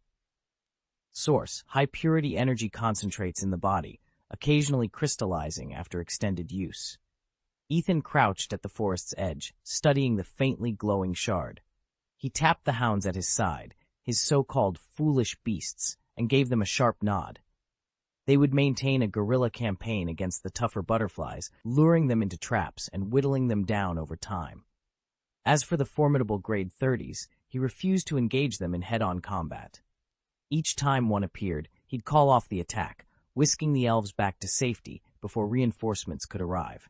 Source, high-purity energy concentrates in the body, occasionally crystallizing after extended use. Ethan crouched at the forest's edge, studying the faintly glowing shard. He tapped the hounds at his side, his so-called foolish beasts, and gave them a sharp nod. They would maintain a guerrilla campaign against the tougher butterflies, luring them into traps and whittling them down over time. As for the formidable grade 30s, he refused to engage them in head-on combat. Each time one appeared, he'd call off the attack, whisking the elves back to safety before reinforcements could arrive.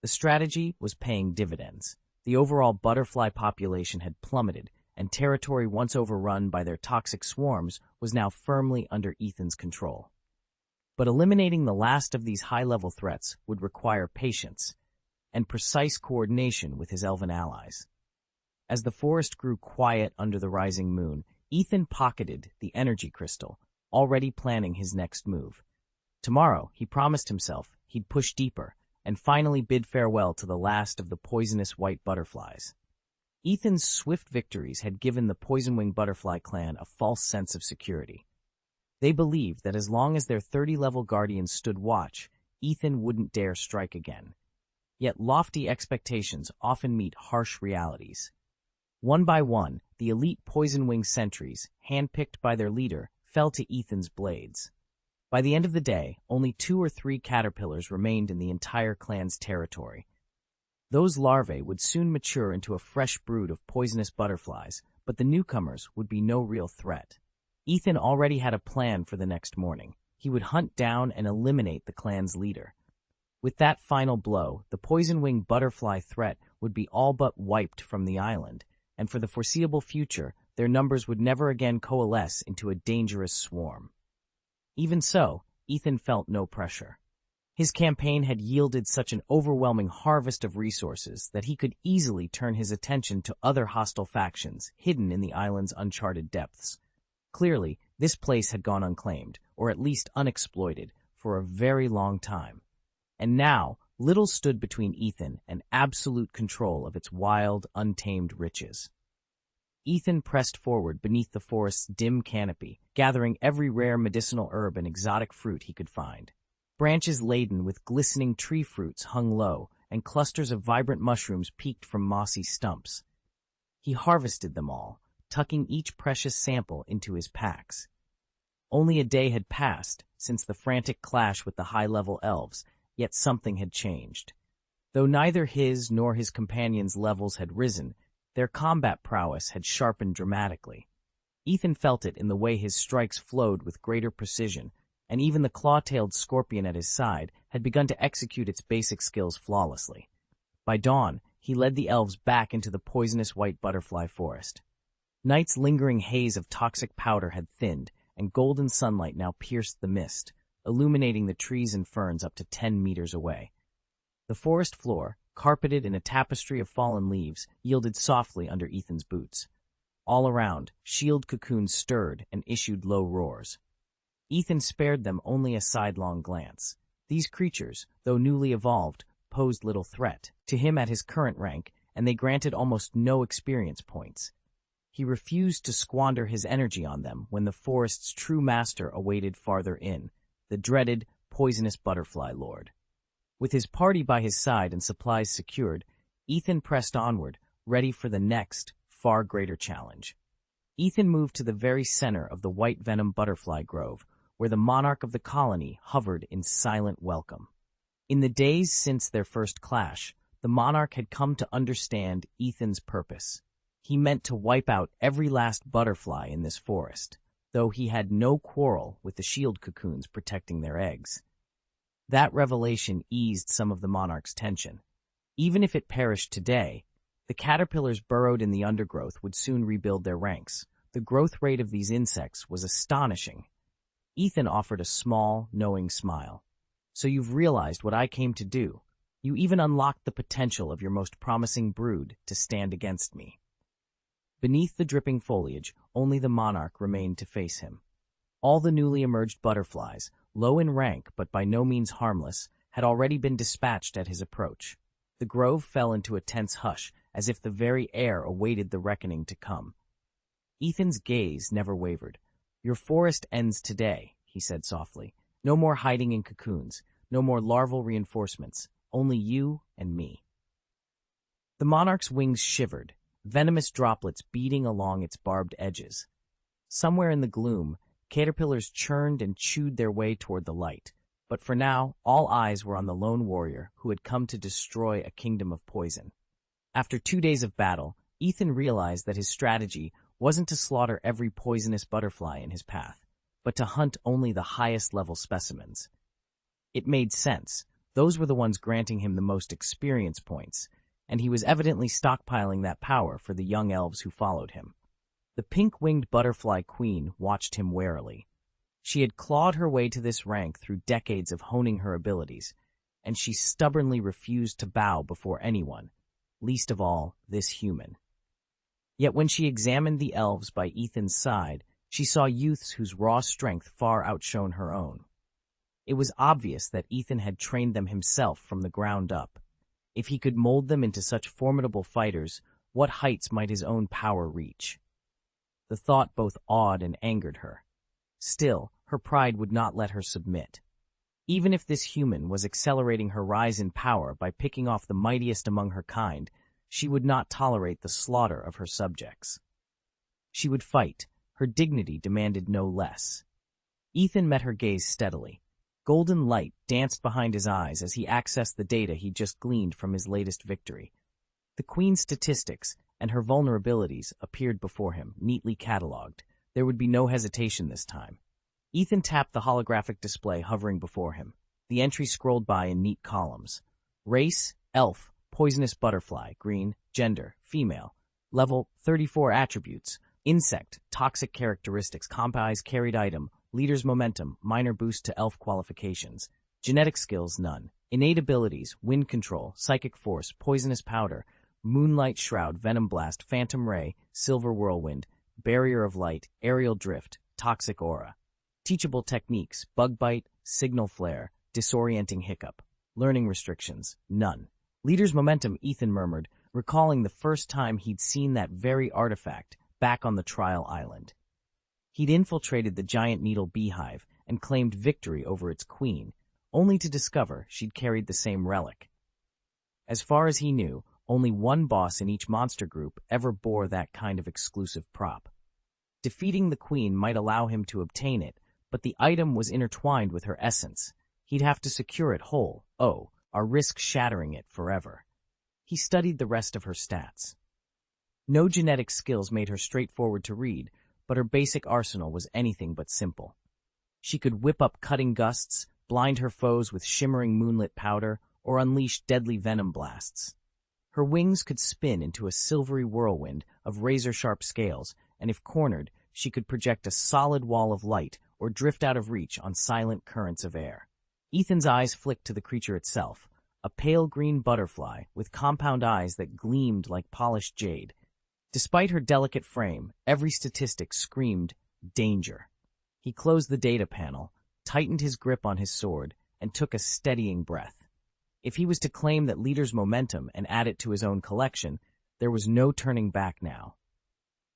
The strategy was paying dividends. The overall butterfly population had plummeted, and territory once overrun by their toxic swarms was now firmly under Ethan's control. But eliminating the last of these high-level threats would require patience and precise coordination with his elven allies. As the forest grew quiet under the rising moon, Ethan pocketed the energy crystal, already planning his next move. Tomorrow, he promised himself, he'd push deeper and finally bid farewell to the last of the poisonous white butterflies. Ethan's swift victories had given the poison-wing butterfly clan a false sense of security. They believed that as long as their 30-level guardians stood watch, Ethan wouldn't dare strike again. Yet lofty expectations often meet harsh realities. One by one, the elite poison-wing sentries, handpicked by their leader, fell to Ethan's blades. By the end of the day, only 2 or 3 caterpillars remained in the entire clan's territory. Those larvae would soon mature into a fresh brood of poisonous butterflies, but the newcomers would be no real threat. Ethan already had a plan for the next morning. He would hunt down and eliminate the clan's leader. With that final blow, the poison-wing butterfly threat would be all but wiped from the island, and for the foreseeable future, their numbers would never again coalesce into a dangerous swarm. Even so, Ethan felt no pressure. His campaign had yielded such an overwhelming harvest of resources that he could easily turn his attention to other hostile factions hidden in the island's uncharted depths. Clearly, this place had gone unclaimed, or at least unexploited, for a very long time. And now, little stood between Ethan and absolute control of its wild, untamed riches. Ethan pressed forward beneath the forest's dim canopy, gathering every rare medicinal herb and exotic fruit he could find. Branches laden with glistening tree fruits hung low, and clusters of vibrant mushrooms peeked from mossy stumps. He harvested them all, tucking each precious sample into his packs. Only a day had passed since the frantic clash with the high-level elves, yet something had changed. Though neither his nor his companions' levels had risen, their combat prowess had sharpened dramatically. Ethan felt it in the way his strikes flowed with greater precision, and even the claw-tailed scorpion at his side had begun to execute its basic skills flawlessly. By dawn, he led the elves back into the poisonous white butterfly forest. Night's lingering haze of toxic powder had thinned, and golden sunlight now pierced the mist, illuminating the trees and ferns up to 10 meters away. The forest floor, carpeted in a tapestry of fallen leaves, yielded softly under Ethan's boots. All around, shield cocoons stirred and issued low roars. Ethan spared them only a sidelong glance. These creatures, though newly evolved, posed little threat to him at his current rank, and they granted almost no experience points. He refused to squander his energy on them when the forest's true master awaited farther in, the dreaded, poisonous butterfly lord. With his party by his side and supplies secured, Ethan pressed onward, ready for the next, far greater challenge. Ethan moved to the very center of the white venom butterfly grove, where the monarch of the colony hovered in silent welcome. In the days since their first clash, the monarch had come to understand Ethan's purpose. He meant to wipe out every last butterfly in this forest, though he had no quarrel with the shield cocoons protecting their eggs. That revelation eased some of the monarch's tension. Even if it perished today, the caterpillars burrowed in the undergrowth would soon rebuild their ranks. The growth rate of these insects was astonishing. Ethan offered a small, knowing smile. So you've realized what I came to do. You even unlocked the potential of your most promising brood to stand against me. Beneath the dripping foliage, only the monarch remained to face him. All the newly emerged butterflies, low in rank but by no means harmless, had already been dispatched at his approach. The grove fell into a tense hush, as if the very air awaited the reckoning to come. Ethan's gaze never wavered. "Your forest ends today," he said softly. "No more hiding in cocoons, no more larval reinforcements, only you and me." The monarch's wings shivered, venomous droplets beating along its barbed edges. Somewhere in the gloom, caterpillars churned and chewed their way toward the light, but for now, all eyes were on the lone warrior who had come to destroy a kingdom of poison. After 2 days of battle, Ethan realized that his strategy wasn't to slaughter every poisonous butterfly in his path, but to hunt only the highest-level specimens. It made sense. Those were the ones granting him the most experience points, and he was evidently stockpiling that power for the young elves who followed him. The pink-winged butterfly queen watched him warily. She had clawed her way to this rank through decades of honing her abilities, and she stubbornly refused to bow before anyone, least of all this human. Yet when she examined the elves by Ethan's side, she saw youths whose raw strength far outshone her own. It was obvious that Ethan had trained them himself from the ground up. If he could mold them into such formidable fighters, what heights might his own power reach? The thought both awed and angered her. Still, her pride would not let her submit. Even if this human was accelerating her rise in power by picking off the mightiest among her kind, she would not tolerate the slaughter of her subjects. She would fight. Her dignity demanded no less. Ethan met her gaze steadily. Golden light danced behind his eyes as he accessed the data he'd just gleaned from his latest victory. The queen's statistics and her vulnerabilities appeared before him, neatly cataloged. There would be no hesitation this time. Ethan tapped the holographic display hovering before him. The entry scrolled by in neat columns. Race, elf, poisonous butterfly, green, gender, female. Level, 34 attributes. Insect, toxic characteristics, comp eyes, carried item, leader's momentum, minor boost to elf qualifications. Genetic skills, none. Innate abilities, wind control, psychic force, poisonous powder, moonlight shroud, venom blast, phantom ray, silver whirlwind, barrier of light, aerial drift, toxic aura. Teachable techniques, bug bite, signal flare, disorienting hiccup. Learning restrictions, none. Leader's momentum, Ethan murmured, recalling the first time he'd seen that very artifact back on the trial island. He'd infiltrated the giant needle beehive and claimed victory over its queen, only to discover she'd carried the same relic. As far as he knew, only one boss in each monster group ever bore that kind of exclusive prop. Defeating the queen might allow him to obtain it, but the item was intertwined with her essence. He'd have to secure it whole, or risk shattering it forever. He studied the rest of her stats. No genetic skills made her straightforward to read, but her basic arsenal was anything but simple. She could whip up cutting gusts, blind her foes with shimmering moonlit powder, or unleash deadly venom blasts. Her wings could spin into a silvery whirlwind of razor-sharp scales, and if cornered, she could project a solid wall of light or drift out of reach on silent currents of air. Ethan's eyes flicked to the creature itself, a pale green butterfly with compound eyes that gleamed like polished jade. Despite her delicate frame, every statistic screamed danger. He closed the data panel, tightened his grip on his sword, and took a steadying breath. If he was to claim that leader's momentum and add it to his own collection, there was no turning back now.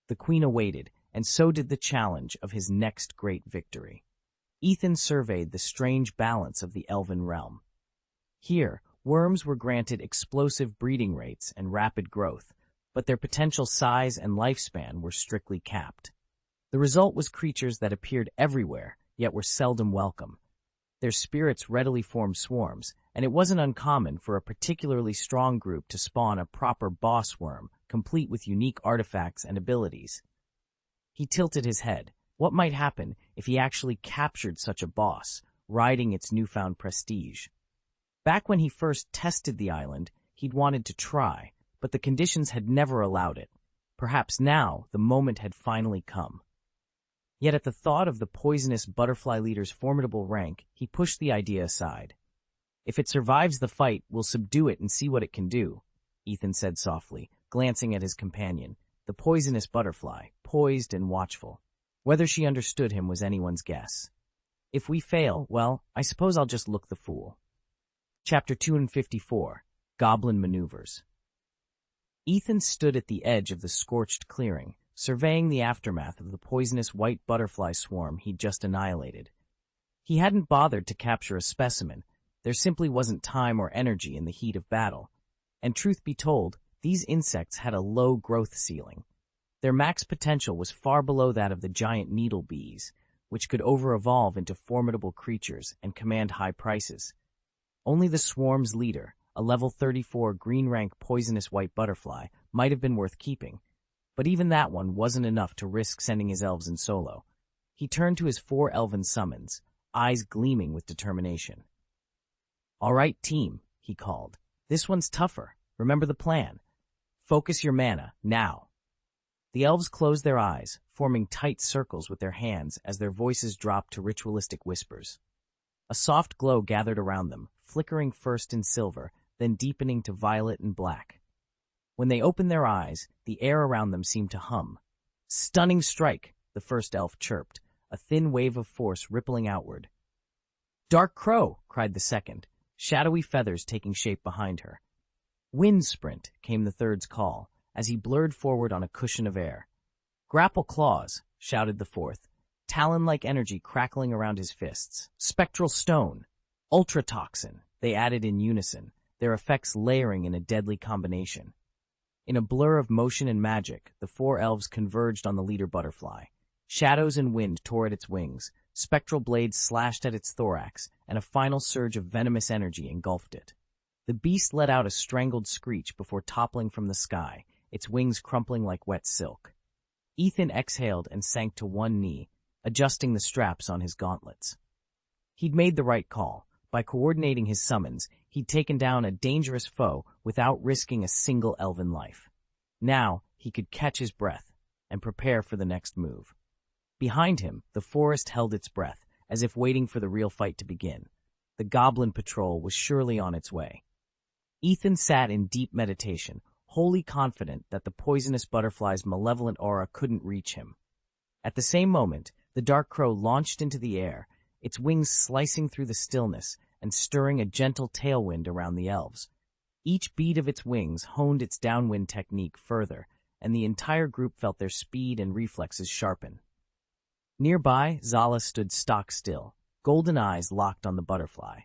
The queen awaited, and so did the challenge of his next great victory. Ethan surveyed the strange balance of the elven realm. Here, worms were granted explosive breeding rates and rapid growth, but their potential size and lifespan were strictly capped. The result was creatures that appeared everywhere, yet were seldom welcome. Their spirits readily formed swarms, and it wasn't uncommon for a particularly strong group to spawn a proper boss worm, complete with unique artifacts and abilities. He tilted his head. What might happen if he actually captured such a boss, riding its newfound prestige? Back when he first tested the island, he'd wanted to try, but the conditions had never allowed it. Perhaps now the moment had finally come. Yet at the thought of the poisonous butterfly leader's formidable rank, he pushed the idea aside. If it survives the fight, we'll subdue it and see what it can do, Ethan said softly, glancing at his companion, the poisonous butterfly, poised and watchful. Whether she understood him was anyone's guess. If we fail, well, I suppose I'll just look the fool. Chapter 254, Goblin Maneuvers. Ethan stood at the edge of the scorched clearing, surveying the aftermath of the poisonous white butterfly swarm he'd just annihilated. He hadn't bothered to capture a specimen. There simply wasn't time or energy in the heat of battle. And truth be told, these insects had a low growth ceiling. Their max potential was far below that of the giant needle bees, which could over-evolve into formidable creatures and command high prices. Only the swarm's leader, a level 34 green-rank poisonous white butterfly, might have been worth keeping. But even that one wasn't enough to risk sending his elves in solo. He turned to his 4 elven summons, eyes gleaming with determination. "All right, team," he called. "This one's tougher. Remember the plan. Focus your mana, now." The elves closed their eyes, forming tight circles with their hands as their voices dropped to ritualistic whispers. A soft glow gathered around them, flickering first in silver, then deepening to violet and black. When they opened their eyes, the air around them seemed to hum. "Stunning strike," the first elf chirped, a thin wave of force rippling outward. "Dark crow," cried the second, shadowy feathers taking shape behind her. "Wind sprint," came the third's call, as he blurred forward on a cushion of air. "Grapple claws," shouted the fourth, talon-like energy crackling around his fists. "Spectral stone," "ultra-toxin," they added in unison, their effects layering in a deadly combination. In a blur of motion and magic, the 4 elves converged on the leader butterfly. Shadows and wind tore at its wings, spectral blades slashed at its thorax, and a final surge of venomous energy engulfed it. The beast let out a strangled screech before toppling from the sky, its wings crumpling like wet silk. Ethan exhaled and sank to one knee, adjusting the straps on his gauntlets. He'd made the right call. By coordinating his summons, he'd taken down a dangerous foe without risking a single elven life. Now, he could catch his breath and prepare for the next move. Behind him, the forest held its breath, as if waiting for the real fight to begin. The goblin patrol was surely on its way. Ethan sat in deep meditation, wholly confident that the poisonous butterfly's malevolent aura couldn't reach him. At the same moment, the dark crow launched into the air, its wings slicing through the stillness and stirring a gentle tailwind around the elves. Each beat of its wings honed its downwind technique further, and the entire group felt their speed and reflexes sharpen. Nearby, Zala stood stock still, golden eyes locked on the butterfly.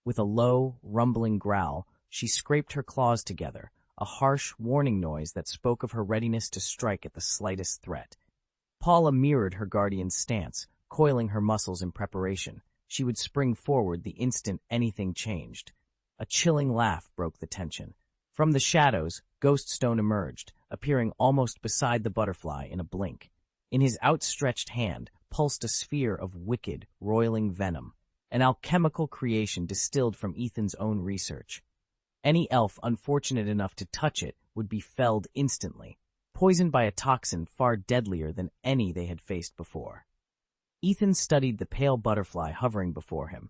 With a low, rumbling growl, she scraped her claws together, a harsh, warning noise that spoke of her readiness to strike at the slightest threat. Paula mirrored her guardian's stance, coiling her muscles in preparation. She would spring forward the instant anything changed. A chilling laugh broke the tension. From the shadows, Ghoststone emerged, appearing almost beside the butterfly in a blink. In his outstretched hand pulsed a sphere of wicked, roiling venom, an alchemical creation distilled from Ethan's own research. Any elf unfortunate enough to touch it would be felled instantly, poisoned by a toxin far deadlier than any they had faced before. Ethan studied the pale butterfly hovering before him.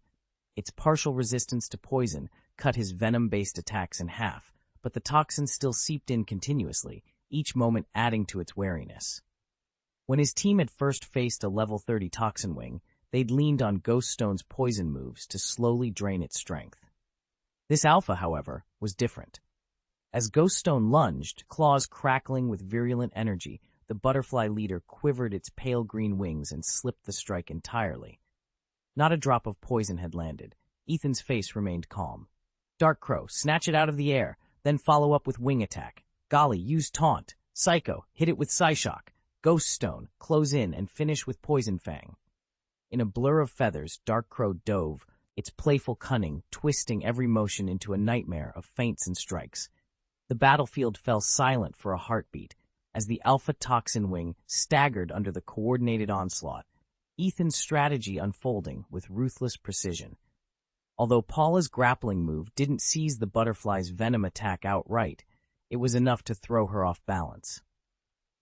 Its partial resistance to poison cut his venom-based attacks in half, but the toxin still seeped in continuously, each moment adding to its wariness. When his team had first faced a level 30 toxin wing, they'd leaned on Ghoststone's poison moves to slowly drain its strength. This alpha, however, was different. As Ghoststone lunged, claws crackling with virulent energy, the butterfly leader quivered its pale green wings and slipped the strike entirely. Not a drop of poison had landed. Ethan's face remained calm. Dark Crow, snatch it out of the air, then follow up with wing attack. Golly, use taunt. Psycho, hit it with Psyshock. Ghoststone, close in and finish with Poison Fang. In a blur of feathers, Dark Crow dove, its playful cunning twisting every motion into a nightmare of feints and strikes. The battlefield fell silent for a heartbeat as the Alpha Toxin Wing staggered under the coordinated onslaught, Ethan's strategy unfolding with ruthless precision. Although Paula's grappling move didn't seize the butterfly's venom attack outright, it was enough to throw her off balance.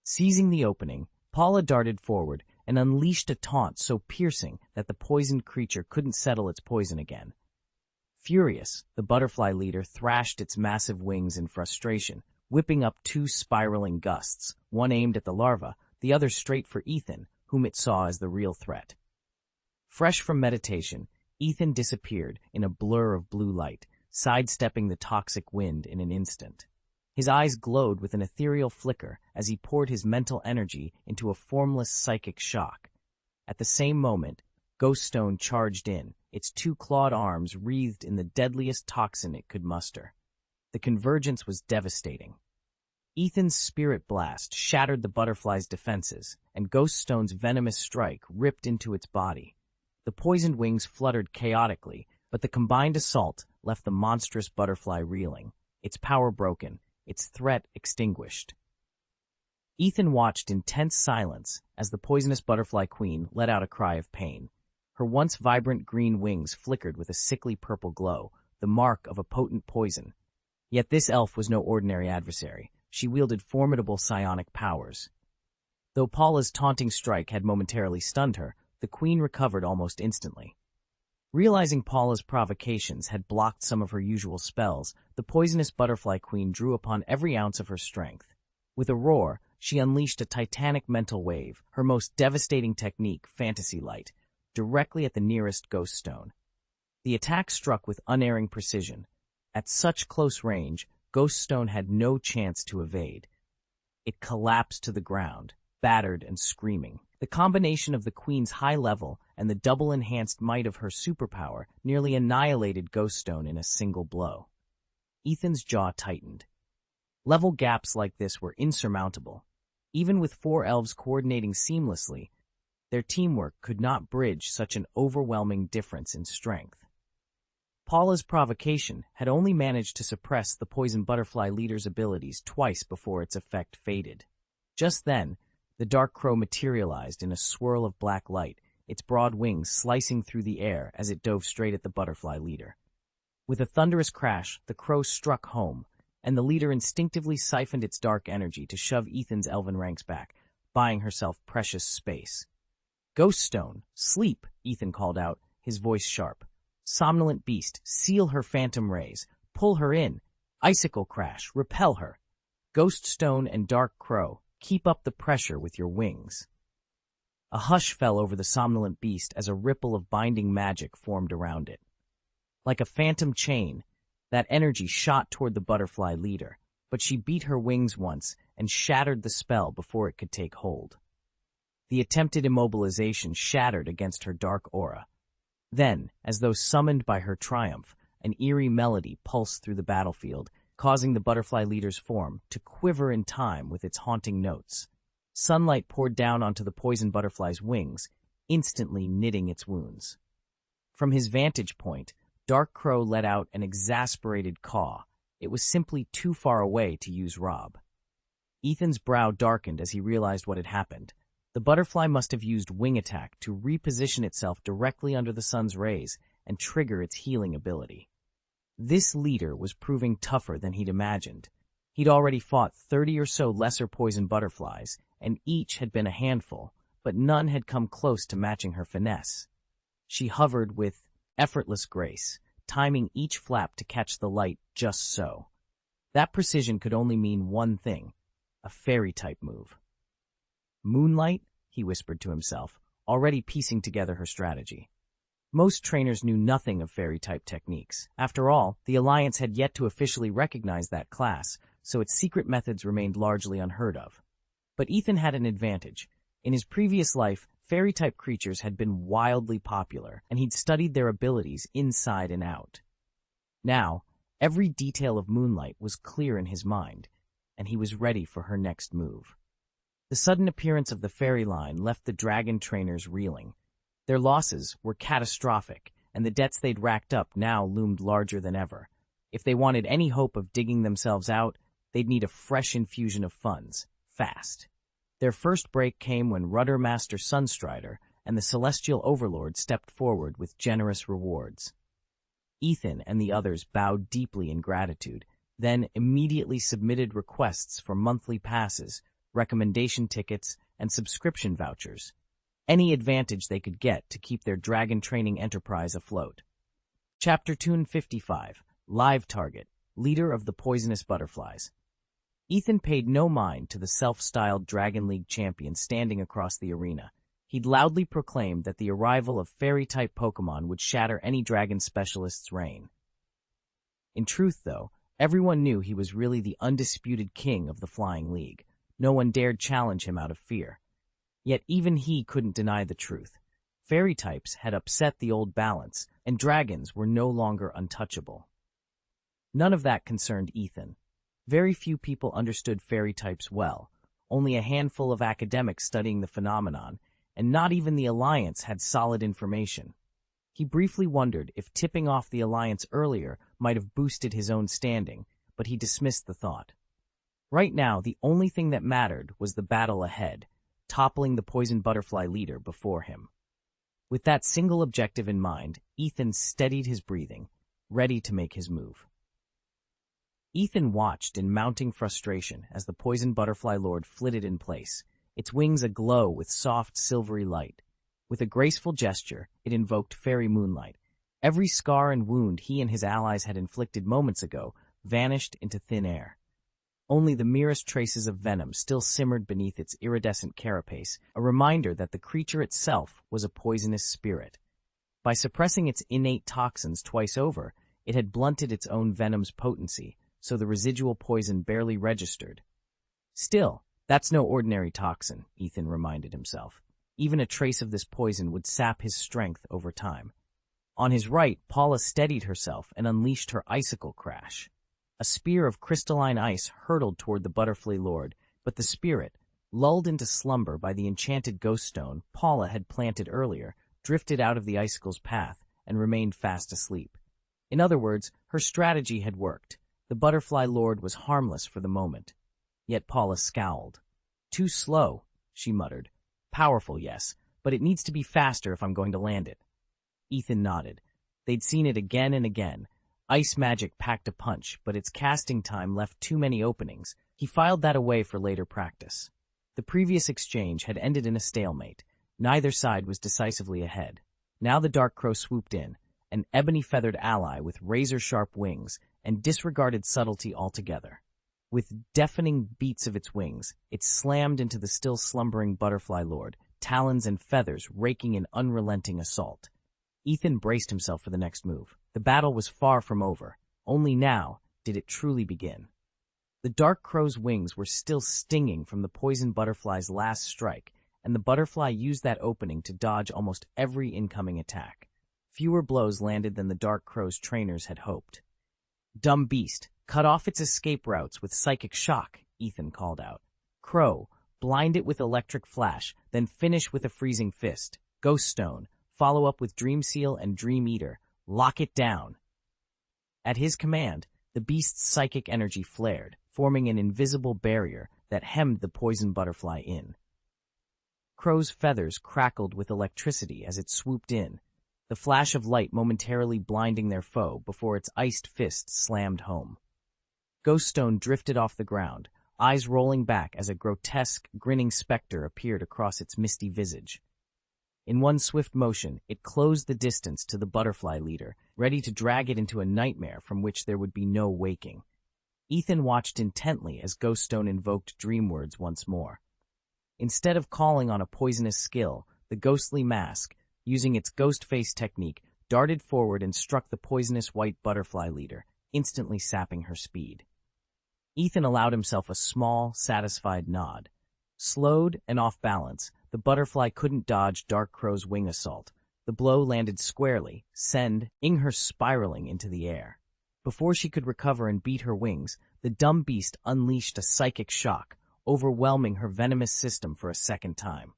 Seizing the opening, Paula darted forward and unleashed a taunt so piercing that the poisoned creature couldn't settle its poison again. Furious, the butterfly leader thrashed its massive wings in frustration, whipping up two spiraling gusts, one aimed at the larva, the other straight for Ethan, whom it saw as the real threat. Fresh from meditation, Ethan disappeared in a blur of blue light, sidestepping the toxic wind in an instant. His eyes glowed with an ethereal flicker as he poured his mental energy into a formless psychic shock. At the same moment, Ghoststone charged in, its two clawed arms wreathed in the deadliest toxin it could muster. The convergence was devastating. Ethan's spirit blast shattered the butterfly's defenses, and Ghoststone's venomous strike ripped into its body. The poisoned wings fluttered chaotically, but the combined assault left the monstrous butterfly reeling, its power broken, its threat extinguished. Ethan watched in tense silence as the poisonous butterfly queen let out a cry of pain. Her once vibrant green wings flickered with a sickly purple glow, the mark of a potent poison. Yet this elf was no ordinary adversary. She wielded formidable psionic powers. Though Paula's taunting strike had momentarily stunned her, the queen recovered almost instantly. Realizing Paula's provocations had blocked some of her usual spells, the poisonous butterfly queen drew upon every ounce of her strength. With a roar, she unleashed a titanic mental wave, her most devastating technique, Fantasy Light, directly at the nearest Ghoststone. The attack struck with unerring precision. At such close range, Ghoststone had no chance to evade. It collapsed to the ground, battered and screaming. The combination of the queen's high level and the double-enhanced might of her superpower nearly annihilated Ghoststone in a single blow. Ethan's jaw tightened. Level gaps like this were insurmountable. Even with four elves coordinating seamlessly, their teamwork could not bridge such an overwhelming difference in strength. Paula's provocation had only managed to suppress the poison butterfly leader's abilities twice before its effect faded. Just then, the dark crow materialized in a swirl of black light, its broad wings slicing through the air as it dove straight at the butterfly leader. With a thunderous crash, the crow struck home, and the leader instinctively siphoned its dark energy to shove Ethan's elven ranks back, buying herself precious space. "Ghost Stone, sleep," Ethan called out, his voice sharp. "Somnolent beast, seal her phantom rays, pull her in, icicle crash, repel her. Ghost Stone and Dark Crow, keep up the pressure with your wings." A hush fell over the somnolent beast as a ripple of binding magic formed around it. Like a phantom chain, that energy shot toward the butterfly leader, but she beat her wings once and shattered the spell before it could take hold. The attempted immobilization shattered against her dark aura. Then, as though summoned by her triumph, an eerie melody pulsed through the battlefield, causing the butterfly leader's form to quiver in time with its haunting notes. Sunlight poured down onto the poison butterfly's wings, instantly knitting its wounds. From his vantage point, Dark Crow let out an exasperated caw. It was simply too far away to use Rob. Ethan's brow darkened as he realized what had happened. The butterfly must have used Wing Attack to reposition itself directly under the sun's rays and trigger its healing ability. This leader was proving tougher than he'd imagined. He'd already fought 30 or so lesser poison butterflies, and each had been a handful, but none had come close to matching her finesse. She hovered with effortless grace, timing each flap to catch the light just so. That precision could only mean one thing, a fairy-type move. "Moonlight?" he whispered to himself, already piecing together her strategy. Most trainers knew nothing of fairy-type techniques. After all, the Alliance had yet to officially recognize that class, so its secret methods remained largely unheard of. But Ethan had an advantage. In his previous life, fairy-type creatures had been wildly popular, and he'd studied their abilities inside and out. Now, every detail of Moonlight was clear in his mind, and he was ready for her next move. The sudden appearance of the fairy line left the dragon trainers reeling. Their losses were catastrophic, and the debts they'd racked up now loomed larger than ever. If they wanted any hope of digging themselves out, they'd need a fresh infusion of funds, fast. Their first break came when Rudder Master Sunstrider and the Celestial Overlord stepped forward with generous rewards. Ethan and the others bowed deeply in gratitude, then immediately submitted requests for monthly passes, recommendation tickets, and subscription vouchers. Any advantage they could get to keep their dragon training enterprise afloat. Chapter 255, Live Target, Leader of the Poisonous Butterflies. Ethan paid no mind to the self-styled Dragon League champion standing across the arena. He'd loudly proclaimed that the arrival of fairy-type Pokémon would shatter any dragon specialist's reign. In truth, though, everyone knew he was really the undisputed king of the Flying League. No one dared challenge him out of fear. Yet even he couldn't deny the truth. Fairy types had upset the old balance, and dragons were no longer untouchable. None of that concerned Ethan. Very few people understood fairy types well, only a handful of academics studying the phenomenon, and not even the Alliance had solid information. He briefly wondered if tipping off the Alliance earlier might have boosted his own standing, but he dismissed the thought. Right now, the only thing that mattered was the battle ahead, toppling the poison butterfly leader before him. With that single objective in mind, Ethan steadied his breathing, ready to make his move. Ethan watched in mounting frustration as the poison butterfly lord flitted in place, its wings aglow with soft, silvery light. With a graceful gesture, it invoked fairy moonlight. Every scar and wound he and his allies had inflicted moments ago vanished into thin air. Only the merest traces of venom still simmered beneath its iridescent carapace, a reminder that the creature itself was a poisonous spirit. By suppressing its innate toxins twice over, it had blunted its own venom's potency, so the residual poison barely registered. Still, that's no ordinary toxin, Ethan reminded himself. Even a trace of this poison would sap his strength over time. On his right, Paula steadied herself and unleashed her icicle crash. A spear of crystalline ice hurtled toward the butterfly lord, but the spirit, Lulled into slumber by the enchanted ghost stone Paula had planted earlier, drifted out of the icicle's path and remained fast asleep. In other words, her strategy had worked. The butterfly lord was harmless for the moment. Yet Paula scowled. "Too slow," she muttered. "Powerful, yes, but it needs to be faster if I'm going to land it." Ethan nodded. They'd seen it again and again. Ice magic packed a punch, but its casting time left too many openings. He filed that away for later practice. The previous exchange had ended in a stalemate. Neither side was decisively ahead. Now the dark crow swooped in, an ebony-feathered ally with razor-sharp wings, and disregarded subtlety altogether. With deafening beats of its wings, it slammed into the still slumbering butterfly lord, talons and feathers raking in unrelenting assault. Ethan braced himself for the next move. The battle was far from over. Only now did it truly begin. The dark crow's wings were still stinging from the poison butterfly's last strike, and the butterfly used that opening to dodge almost every incoming attack. Fewer blows landed than the dark crow's trainers had hoped. "Dumb beast, cut off its escape routes with psychic shock," Ethan called out. "Crow, blind it with electric flash, then finish with a freezing fist. Ghost stone, follow up with dream seal and dream eater. Lock it down." At his command, the beast's psychic energy flared, forming an invisible barrier that hemmed the poison butterfly in. Crow's feathers crackled with electricity as it swooped in, the flash of light momentarily blinding their foe before its iced fist slammed home. Ghoststone drifted off the ground, eyes rolling back as a grotesque, grinning specter appeared across its misty visage. In one swift motion, it closed the distance to the butterfly leader, ready to drag it into a nightmare from which there would be no waking. Ethan watched intently as Ghoststone invoked dream words once more. Instead of calling on a poisonous skill, the ghostly mask, using its ghost face technique, darted forward and struck the poisonous white butterfly leader, instantly sapping her speed. Ethan allowed himself a small, satisfied nod. Slowed and off balance, the butterfly couldn't dodge Dark Crow's wing assault. The blow landed squarely, sending her spiraling into the air. Before she could recover and beat her wings, the dumb beast unleashed a psychic shock, overwhelming her venomous system for a second time.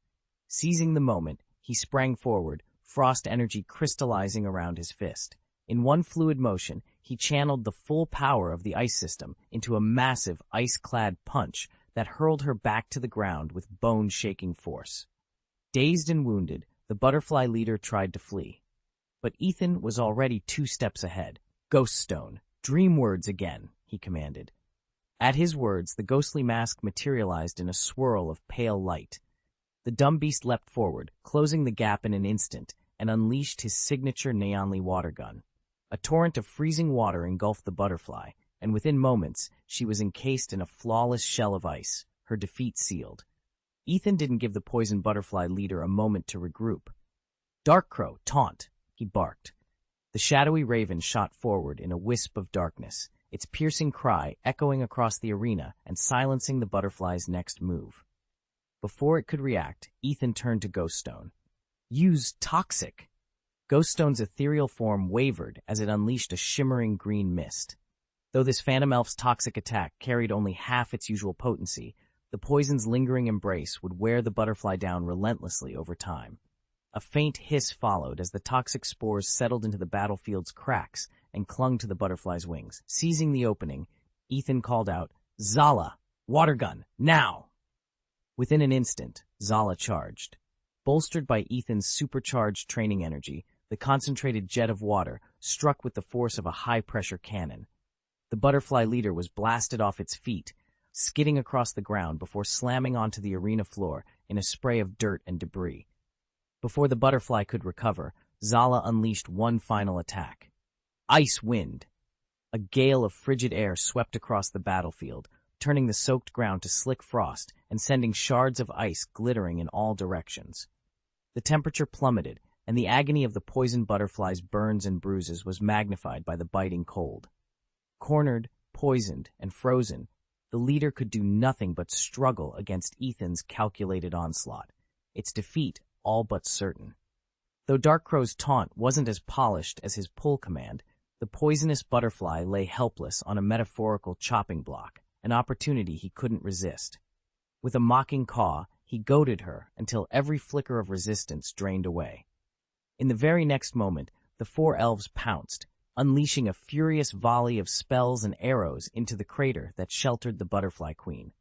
Seizing the moment, he sprang forward, frost energy crystallizing around his fist. In one fluid motion, he channeled the full power of the ice system into a massive, ice-clad punch that hurled her back to the ground with bone-shaking force. Dazed and wounded, the butterfly leader tried to flee. But Ethan was already 2 steps ahead. "Ghoststone, dream words again," he commanded. At his words, the ghostly mask materialized in a swirl of pale light. The dumb beast leapt forward, closing the gap in an instant, and unleashed his signature neonly water gun. A torrent of freezing water engulfed the butterfly, and within moments, she was encased in a flawless shell of ice, her defeat sealed. Ethan didn't give the poison butterfly leader a moment to regroup. "Dark Crow, taunt," he barked. The shadowy raven shot forward in a wisp of darkness, its piercing cry echoing across the arena and silencing the butterfly's next move. Before it could react, Ethan turned to Ghoststone. "Use toxic." Ghoststone's ethereal form wavered as it unleashed a shimmering green mist. Though this phantom elf's toxic attack carried only half its usual potency, the poison's lingering embrace would wear the butterfly down relentlessly over time. A faint hiss followed as the toxic spores settled into the battlefield's cracks and clung to the butterfly's wings. Seizing the opening, Ethan called out, "Zala! Water gun! Now!" Within an instant, Zala charged. Bolstered by Ethan's supercharged training energy, the concentrated jet of water struck with the force of a high-pressure cannon. The butterfly leader was blasted off its feet, skidding across the ground before slamming onto the arena floor in a spray of dirt and debris. Before the butterfly could recover, Zala unleashed one final attack. Ice wind! A gale of frigid air swept across the battlefield, turning the soaked ground to slick frost and sending shards of ice glittering in all directions. The temperature plummeted, and the agony of the poisoned butterfly's burns and bruises was magnified by the biting cold. Cornered, poisoned, and frozen, the leader could do nothing but struggle against Ethan's calculated onslaught, its defeat all but certain. Though Dark Crow's taunt wasn't as polished as his pull command, the poisonous butterfly lay helpless on a metaphorical chopping block, an opportunity he couldn't resist. With a mocking caw, he goaded her until every flicker of resistance drained away. In the very next moment, the four elves pounced, unleashing a furious volley of spells and arrows into the crater that sheltered the Butterfly Queen.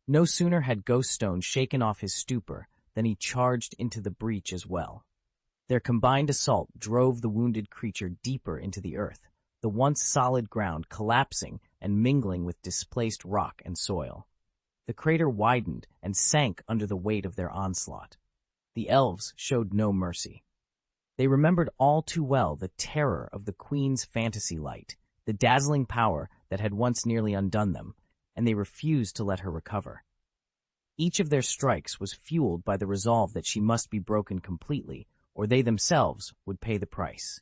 No sooner had Ghost Stone shaken off his stupor than he charged into the breach as well. Their combined assault drove the wounded creature deeper into the earth, the once solid ground collapsing and mingling with displaced rock and soil. The crater widened and sank under the weight of their onslaught. The elves showed no mercy. They remembered all too well the terror of the Queen's fantasy light, the dazzling power that had once nearly undone them, and they refused to let her recover. Each of their strikes was fueled by the resolve that she must be broken completely, or they themselves would pay the price.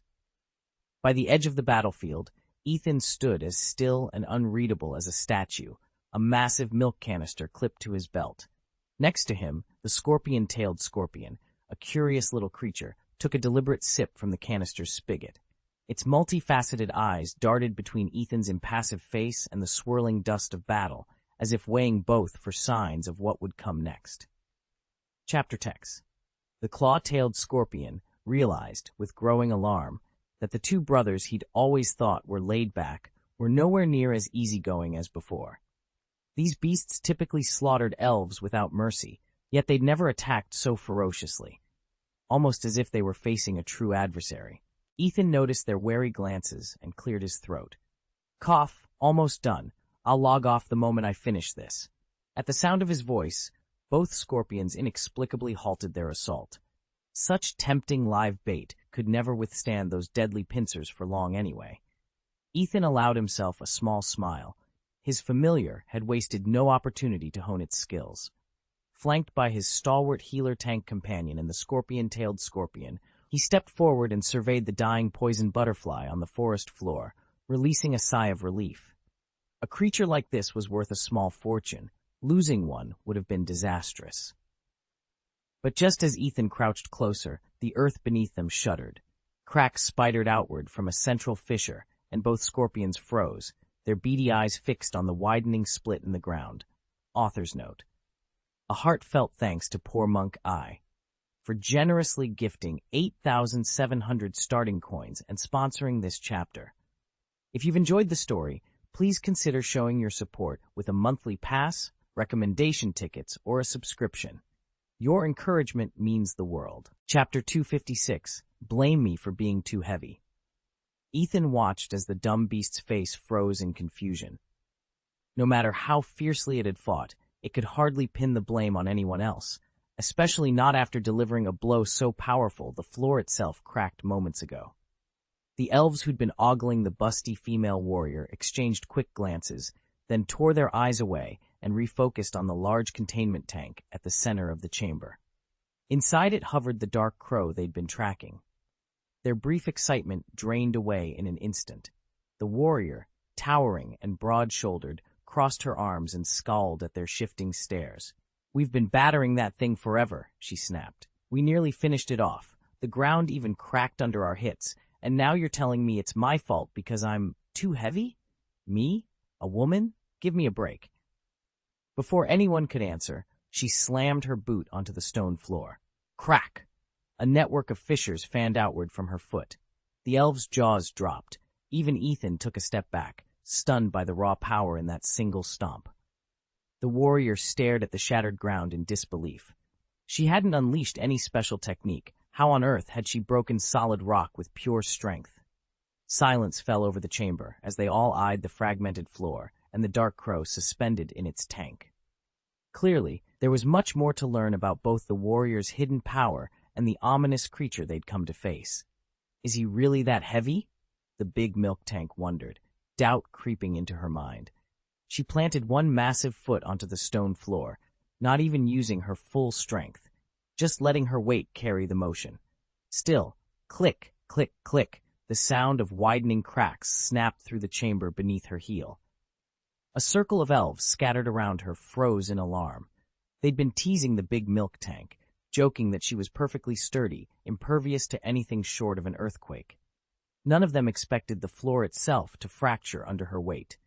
By the edge of the battlefield, Ethan stood as still and unreadable as a statue, a massive milk canister clipped to his belt. Next to him, the scorpion-tailed scorpion, a curious little creature, took a deliberate sip from the canister's spigot. Its multifaceted eyes darted between Ethan's impassive face and the swirling dust of battle, as if weighing both for signs of what would come next. Chapter text. The claw-tailed scorpion realized, with growing alarm, that the two brothers he'd always thought were laid back were nowhere near as easygoing as before. These beasts typically slaughtered elves without mercy, yet they'd never attacked so ferociously, almost as if they were facing a true adversary. Ethan noticed their wary glances and cleared his throat. Cough, almost done. I'll log off the moment I finish this. At the sound of his voice, both scorpions inexplicably halted their assault. Such tempting live bait could never withstand those deadly pincers for long anyway. Ethan allowed himself a small smile. His familiar had wasted no opportunity to hone its skills. Flanked by his stalwart healer tank companion and the scorpion-tailed scorpion, he stepped forward and surveyed the dying poison butterfly on the forest floor, releasing a sigh of relief. A creature like this was worth a small fortune. Losing one would have been disastrous. But just as Ethan crouched closer, the earth beneath them shuddered. Cracks spidered outward from a central fissure, and both scorpions froze, their beady eyes fixed on the widening split in the ground. Author's note. A heartfelt thanks to poor Monk I for generously gifting 8,700 starting coins and sponsoring this chapter. If you've enjoyed the story, please consider showing your support with a monthly pass, recommendation tickets, or a subscription. Your encouragement means the world. Chapter 256, Blame Me for Being Too Heavy. Ethan watched as the dumb beast's face froze in confusion. No matter how fiercely it had fought, it could hardly pin the blame on anyone else, especially not after delivering a blow so powerful the floor itself cracked moments ago. The elves who'd been ogling the busty female warrior exchanged quick glances, then tore their eyes away and refocused on the large containment tank at the center of the chamber. Inside it hovered the dark crow they'd been tracking. Their brief excitement drained away in an instant. The warrior, towering and broad-shouldered, crossed her arms and scowled at their shifting stares. "We've been battering that thing forever," she snapped. "We nearly finished it off. The ground even cracked under our hits, and now you're telling me it's my fault because I'm too heavy? Me? A woman? Give me a break." Before anyone could answer, she slammed her boot onto the stone floor. Crack! A network of fissures fanned outward from her foot. The elf's jaws dropped. Even Ethan took a step back, stunned by the raw power in that single stomp. The warrior stared at the shattered ground in disbelief. She hadn't unleashed any special technique. How on earth had she broken solid rock with pure strength? Silence fell over the chamber as they all eyed the fragmented floor and the dark crow suspended in its tank. Clearly, there was much more to learn about both the warrior's hidden power and the ominous creature they'd come to face. Is he really that heavy? The big milk tank wondered, doubt creeping into her mind. She planted one massive foot onto the stone floor, not even using her full strength, just letting her weight carry the motion. Still, click, click, click, the sound of widening cracks snapped through the chamber beneath her heel. A circle of elves scattered around her froze in alarm. They'd been teasing the big milk tank, joking that she was perfectly sturdy, impervious to anything short of an earthquake. None of them expected the floor itself to fracture under her weight.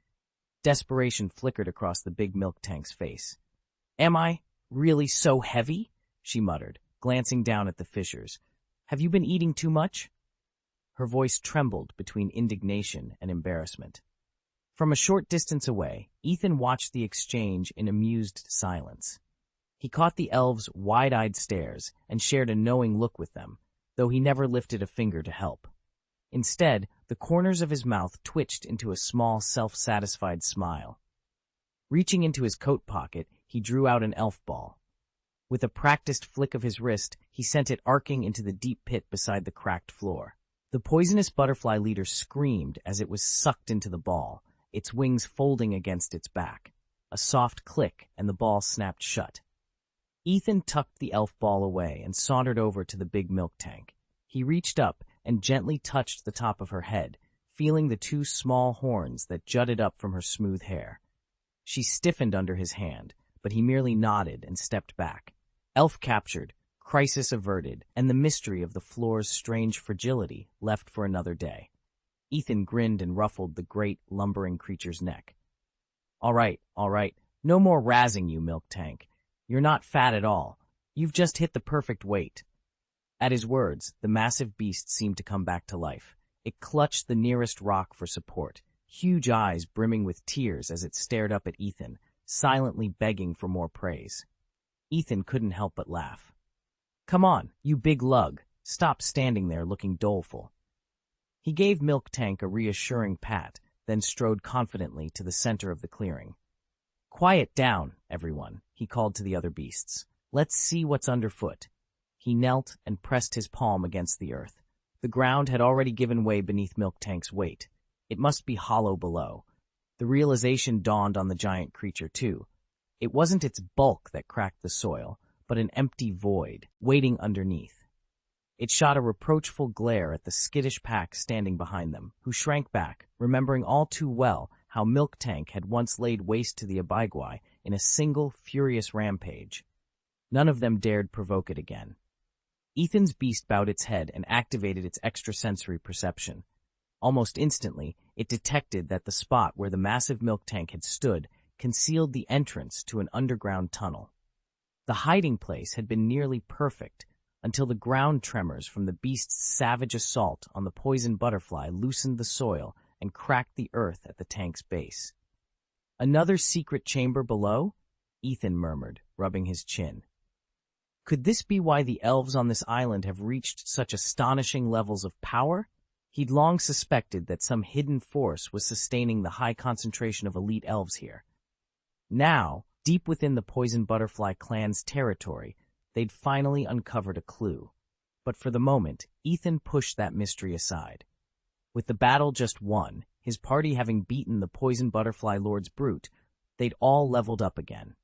Desperation flickered across the big milk tank's face. "Am I? Really so heavy? She muttered, glancing down at the fissures. Have you been eating too much? Her voice trembled between indignation and embarrassment. From a short distance away, Ethan watched the exchange in amused silence. He caught the elves' wide-eyed stares and shared a knowing look with them, though he never lifted a finger to help. Instead, the corners of his mouth twitched into a small, self-satisfied smile. Reaching into his coat pocket, he drew out an elf ball. With a practiced flick of his wrist, he sent it arcing into the deep pit beside the cracked floor. The poisonous butterfly leader screamed as it was sucked into the ball, its wings folding against its back. A soft click, and the ball snapped shut. Ethan tucked the elf ball away and sauntered over to the big milk tank. He reached up and gently touched the top of her head, feeling the two small horns that jutted up from her smooth hair. She stiffened under his hand, but he merely nodded and stepped back. Elf captured, crisis averted, and the mystery of the floor's strange fragility left for another day. Ethan grinned and ruffled the great, lumbering creature's neck. All right, no more razzing you, milk tank. You're not fat at all. You've just hit the perfect weight. At his words, the massive beast seemed to come back to life. It clutched the nearest rock for support, huge eyes brimming with tears as it stared up at Ethan, silently begging for more praise. Ethan couldn't help but laugh. Come on, you big lug. Stop standing there looking doleful. He gave Milk Tank a reassuring pat, then strode confidently to the center of the clearing. Quiet down, everyone, he called to the other beasts. Let's see what's underfoot. He knelt and pressed his palm against the earth. The ground had already given way beneath Milk Tank's weight. It must be hollow below. The realization dawned on the giant creature, too. It wasn't its bulk that cracked the soil, but an empty void, waiting underneath. It shot a reproachful glare at the skittish pack standing behind them, who shrank back, remembering all too well how Milk Tank had once laid waste to the Abigwai in a single, furious rampage. None of them dared provoke it again. Ethan's beast bowed its head and activated its extrasensory perception. Almost instantly, it detected that the spot where the massive milk tank had stood concealed the entrance to an underground tunnel. The hiding place had been nearly perfect until the ground tremors from the beast's savage assault on the poison butterfly loosened the soil and cracked the earth at the tank's base. Another secret chamber below? Ethan murmured, rubbing his chin. Could this be why the elves on this island have reached such astonishing levels of power? He'd long suspected that some hidden force was sustaining the high concentration of elite elves here. Now, deep within the Poison Butterfly clan's territory, they'd finally uncovered a clue. But for the moment, Ethan pushed that mystery aside. With the battle just won, his party having beaten the Poison Butterfly Lord's brute, they'd all leveled up again.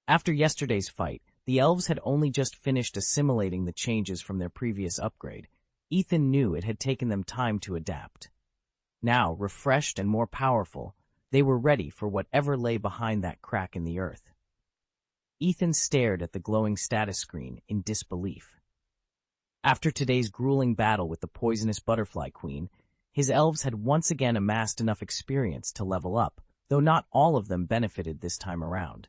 After yesterday's fight, the elves had only just finished assimilating the changes from their previous upgrade. Ethan knew it had taken them time to adapt. Now, refreshed and more powerful, they were ready for whatever lay behind that crack in the earth. Ethan stared at the glowing status screen in disbelief. After today's grueling battle with the poisonous butterfly queen, his elves had once again amassed enough experience to level up, though not all of them benefited this time around.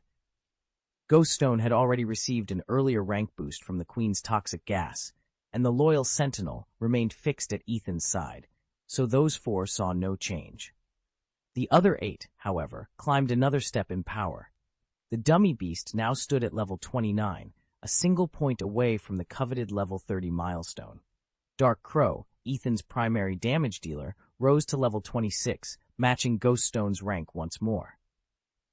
Ghoststone had already received an earlier rank boost from the queen's toxic gas, and the loyal sentinel remained fixed at Ethan's side, so those four saw no change. The other 8, however, climbed another step in power. The dummy beast now stood at level 29, a single point away from the coveted level 30 milestone. Dark Crow, Ethan's primary damage dealer, rose to level 26, matching Ghoststone's rank once more.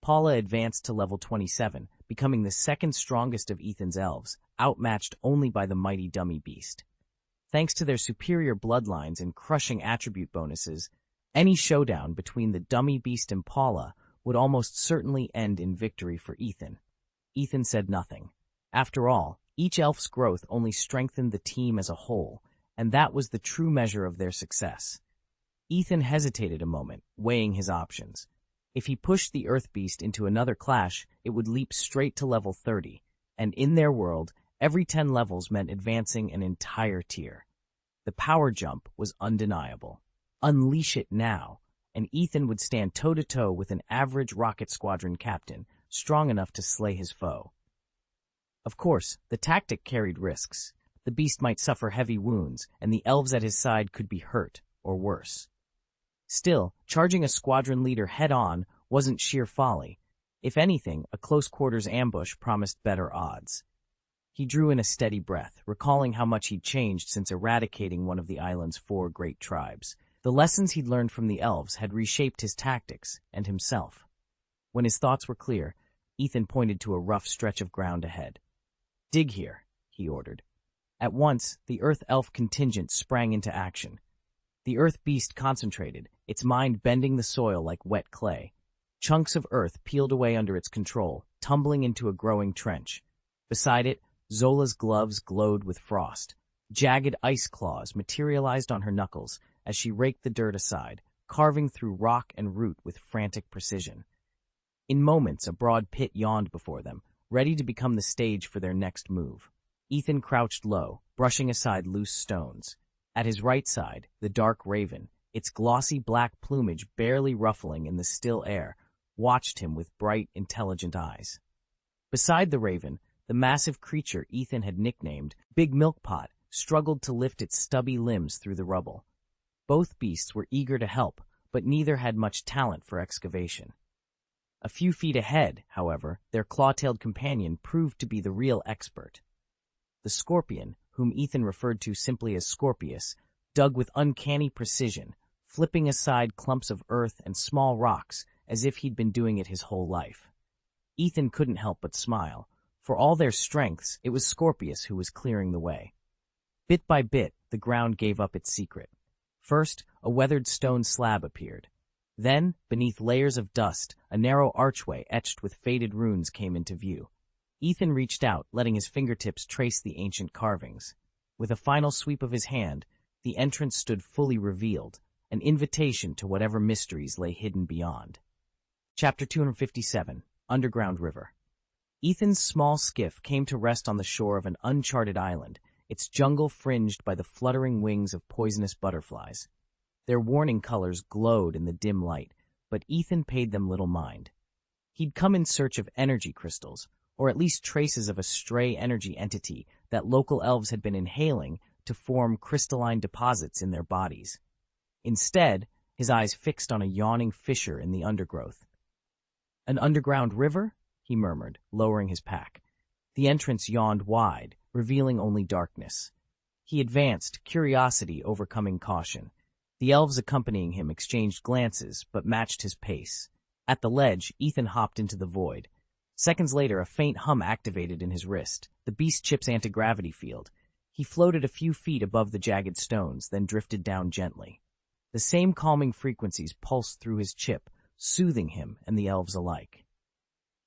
Paula advanced to level 27, becoming the second strongest of Ethan's elves, outmatched only by the mighty dummy beast. Thanks to their superior bloodlines and crushing attribute bonuses, any showdown between the dummy beast and Paula would almost certainly end in victory for Ethan. Ethan said nothing. After all, each elf's growth only strengthened the team as a whole, and that was the true measure of their success. Ethan hesitated a moment, weighing his options. If he pushed the Earth Beast into another clash, it would leap straight to level 30, and in their world, every 10 levels meant advancing an entire tier. The power jump was undeniable. Unleash it now, and Ethan would stand toe-to-toe with an average rocket squadron captain, strong enough to slay his foe. Of course, the tactic carried risks. The beast might suffer heavy wounds, and the elves at his side could be hurt, or worse. Still, charging a squadron leader head-on wasn't sheer folly. If anything, a close-quarters ambush promised better odds. He drew in a steady breath, recalling how much he'd changed since eradicating one of the island's 4 great tribes. The lessons he'd learned from the elves had reshaped his tactics and himself. When his thoughts were clear, Ethan pointed to a rough stretch of ground ahead. "Dig here," he ordered. At once, the Earth Elf contingent sprang into action. The Earth Beast concentrated, its mind bending the soil like wet clay. Chunks of earth peeled away under its control, tumbling into a growing trench. Beside it, Zola's gloves glowed with frost. Jagged ice claws materialized on her knuckles as she raked the dirt aside, carving through rock and root with frantic precision. In moments, a broad pit yawned before them, ready to become the stage for their next move. Ethan crouched low, brushing aside loose stones. At his right side, the dark raven, its glossy black plumage barely ruffling in the still air, watched him with bright, intelligent eyes. Beside the raven, the massive creature Ethan had nicknamed Big Milk Pot struggled to lift its stubby limbs through the rubble. Both beasts were eager to help, but neither had much talent for excavation. A few feet ahead, however, their claw-tailed companion proved to be the real expert. The scorpion, whom Ethan referred to simply as Scorpius, dug with uncanny precision, flipping aside clumps of earth and small rocks as if he'd been doing it his whole life. Ethan couldn't help but smile. For all their strengths, it was Scorpius who was clearing the way. Bit by bit, the ground gave up its secret. First, a weathered stone slab appeared. Then, beneath layers of dust, a narrow archway etched with faded runes came into view. Ethan reached out, letting his fingertips trace the ancient carvings. With a final sweep of his hand, the entrance stood fully revealed, an invitation to whatever mysteries lay hidden beyond. Chapter 257, Underground River. Ethan's small skiff came to rest on the shore of an uncharted island, its jungle fringed by the fluttering wings of poisonous butterflies. Their warning colors glowed in the dim light, but Ethan paid them little mind. He'd come in search of energy crystals, or at least traces of a stray energy entity that local elves had been inhaling to form crystalline deposits in their bodies. Instead, his eyes fixed on a yawning fissure in the undergrowth. "An underground river?" he murmured, lowering his pack. The entrance yawned wide, revealing only darkness. He advanced, curiosity overcoming caution. The elves accompanying him exchanged glances, but matched his pace. At the ledge, Ethan hopped into the void. Seconds later, a faint hum activated in his wrist, the beast chip's anti-gravity field. He floated a few feet above the jagged stones, then drifted down gently. The same calming frequencies pulsed through his chip, soothing him and the elves alike.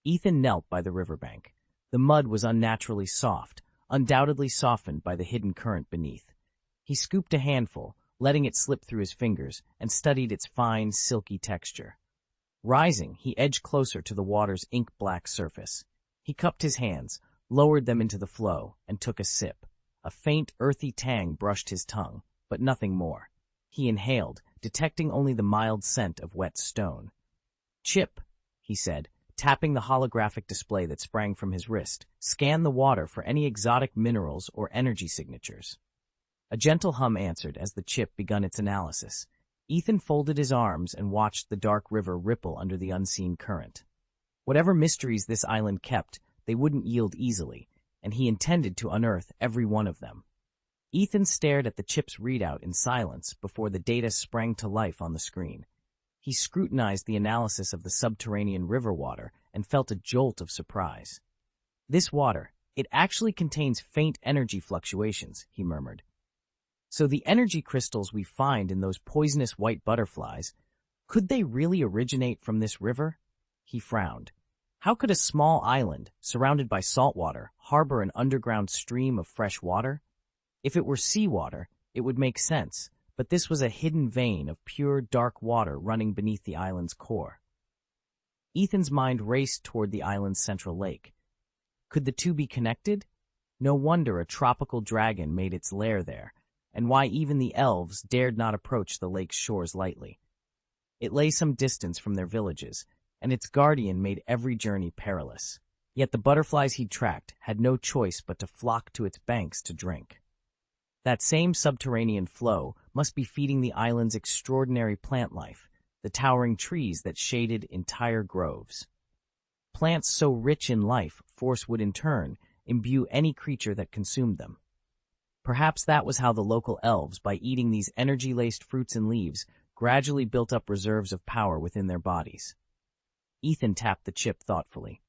Ethan knelt by the riverbank. The mud was unnaturally soft, undoubtedly softened by the hidden current beneath. He scooped a handful, letting it slip through his fingers, and studied its fine, silky texture. Rising, he edged closer to the water's ink-black surface. He cupped his hands, lowered them into the flow, and took a sip. A faint, earthy tang brushed his tongue, but nothing more. He inhaled, detecting only the mild scent of wet stone. "Chip," he said, tapping the holographic display that sprang from his wrist. "Scan the water for any exotic minerals or energy signatures." A gentle hum answered as the chip began its analysis. Ethan folded his arms and watched the dark river ripple under the unseen current. Whatever mysteries this island kept, they wouldn't yield easily, and he intended to unearth every one of them. Ethan stared at the chip's readout in silence before the data sprang to life on the screen. He scrutinized the analysis of the subterranean river water and felt a jolt of surprise. "This water, it actually contains faint energy fluctuations," he murmured. "So the energy crystals we find in those poisonous white butterflies, could they really originate from this river?" He frowned. How could a small island, surrounded by salt water, harbor an underground stream of fresh water? If it were seawater, it would make sense, but this was a hidden vein of pure, dark water running beneath the island's core. Ethan's mind raced toward the island's central lake. Could the two be connected? No wonder a tropical dragon made its lair there, and why even the elves dared not approach the lake's shores lightly. It lay some distance from their villages, and its guardian made every journey perilous. Yet the butterflies he'd tracked had no choice but to flock to its banks to drink. That same subterranean flow must be feeding the island's extraordinary plant life, the towering trees that shaded entire groves. Plants so rich in life force would in turn imbue any creature that consumed them. Perhaps that was how the local elves, by eating these energy-laced fruits and leaves, gradually built up reserves of power within their bodies. Ethan tapped the chip thoughtfully.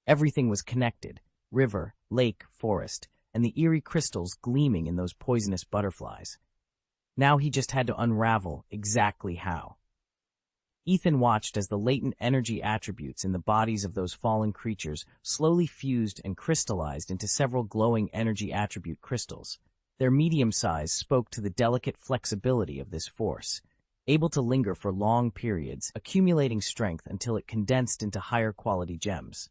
Everything was connected: river, lake, forest, and the eerie crystals gleaming in those poisonous butterflies. Now he just had to unravel exactly how. Ethan watched as the latent energy attributes in the bodies of those fallen creatures slowly fused and crystallized into several glowing energy attribute crystals. Their medium size spoke to the delicate flexibility of this force, able to linger for long periods, accumulating strength until it condensed into higher quality gems.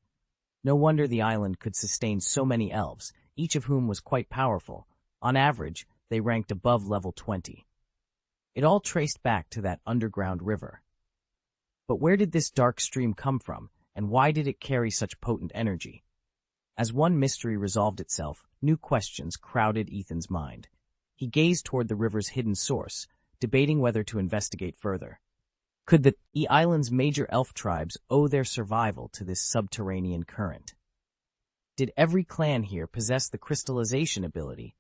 No wonder the island could sustain so many elves, each of whom was quite powerful. On average, they ranked above level 20. It all traced back to that underground river. But where did this dark stream come from, and why did it carry such potent energy? As one mystery resolved itself, new questions crowded Ethan's mind. He gazed toward the river's hidden source, debating whether to investigate further. Could the island's major elf tribes owe their survival to this subterranean current? Did every clan here possess the crystallization ability?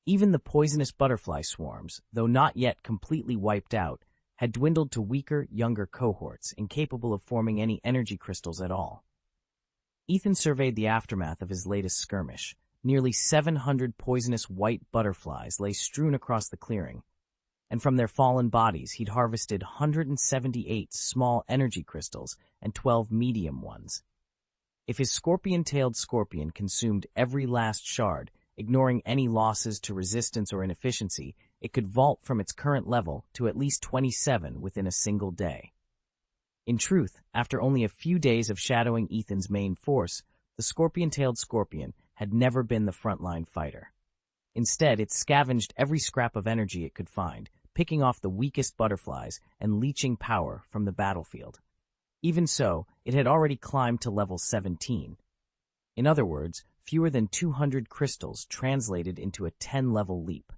Even the poisonous butterfly swarms, though not yet completely wiped out, had dwindled to weaker, younger cohorts, incapable of forming any energy crystals at all. Ethan surveyed the aftermath of his latest skirmish. Nearly 700 poisonous white butterflies lay strewn across the clearing, and from their fallen bodies he'd harvested 178 small energy crystals and 12 medium ones. If his scorpion-tailed scorpion consumed every last shard, ignoring any losses to resistance or inefficiency, it could vault from its current level to at least 27 within a single day. In truth, after only a few days of shadowing Ethan's main force, the scorpion-tailed scorpion had never been the frontline fighter. Instead, it scavenged every scrap of energy it could find, picking off the weakest butterflies and leeching power from the battlefield. Even so, it had already climbed to level 17. In other words, fewer than 200 crystals translated into a 10-level leap.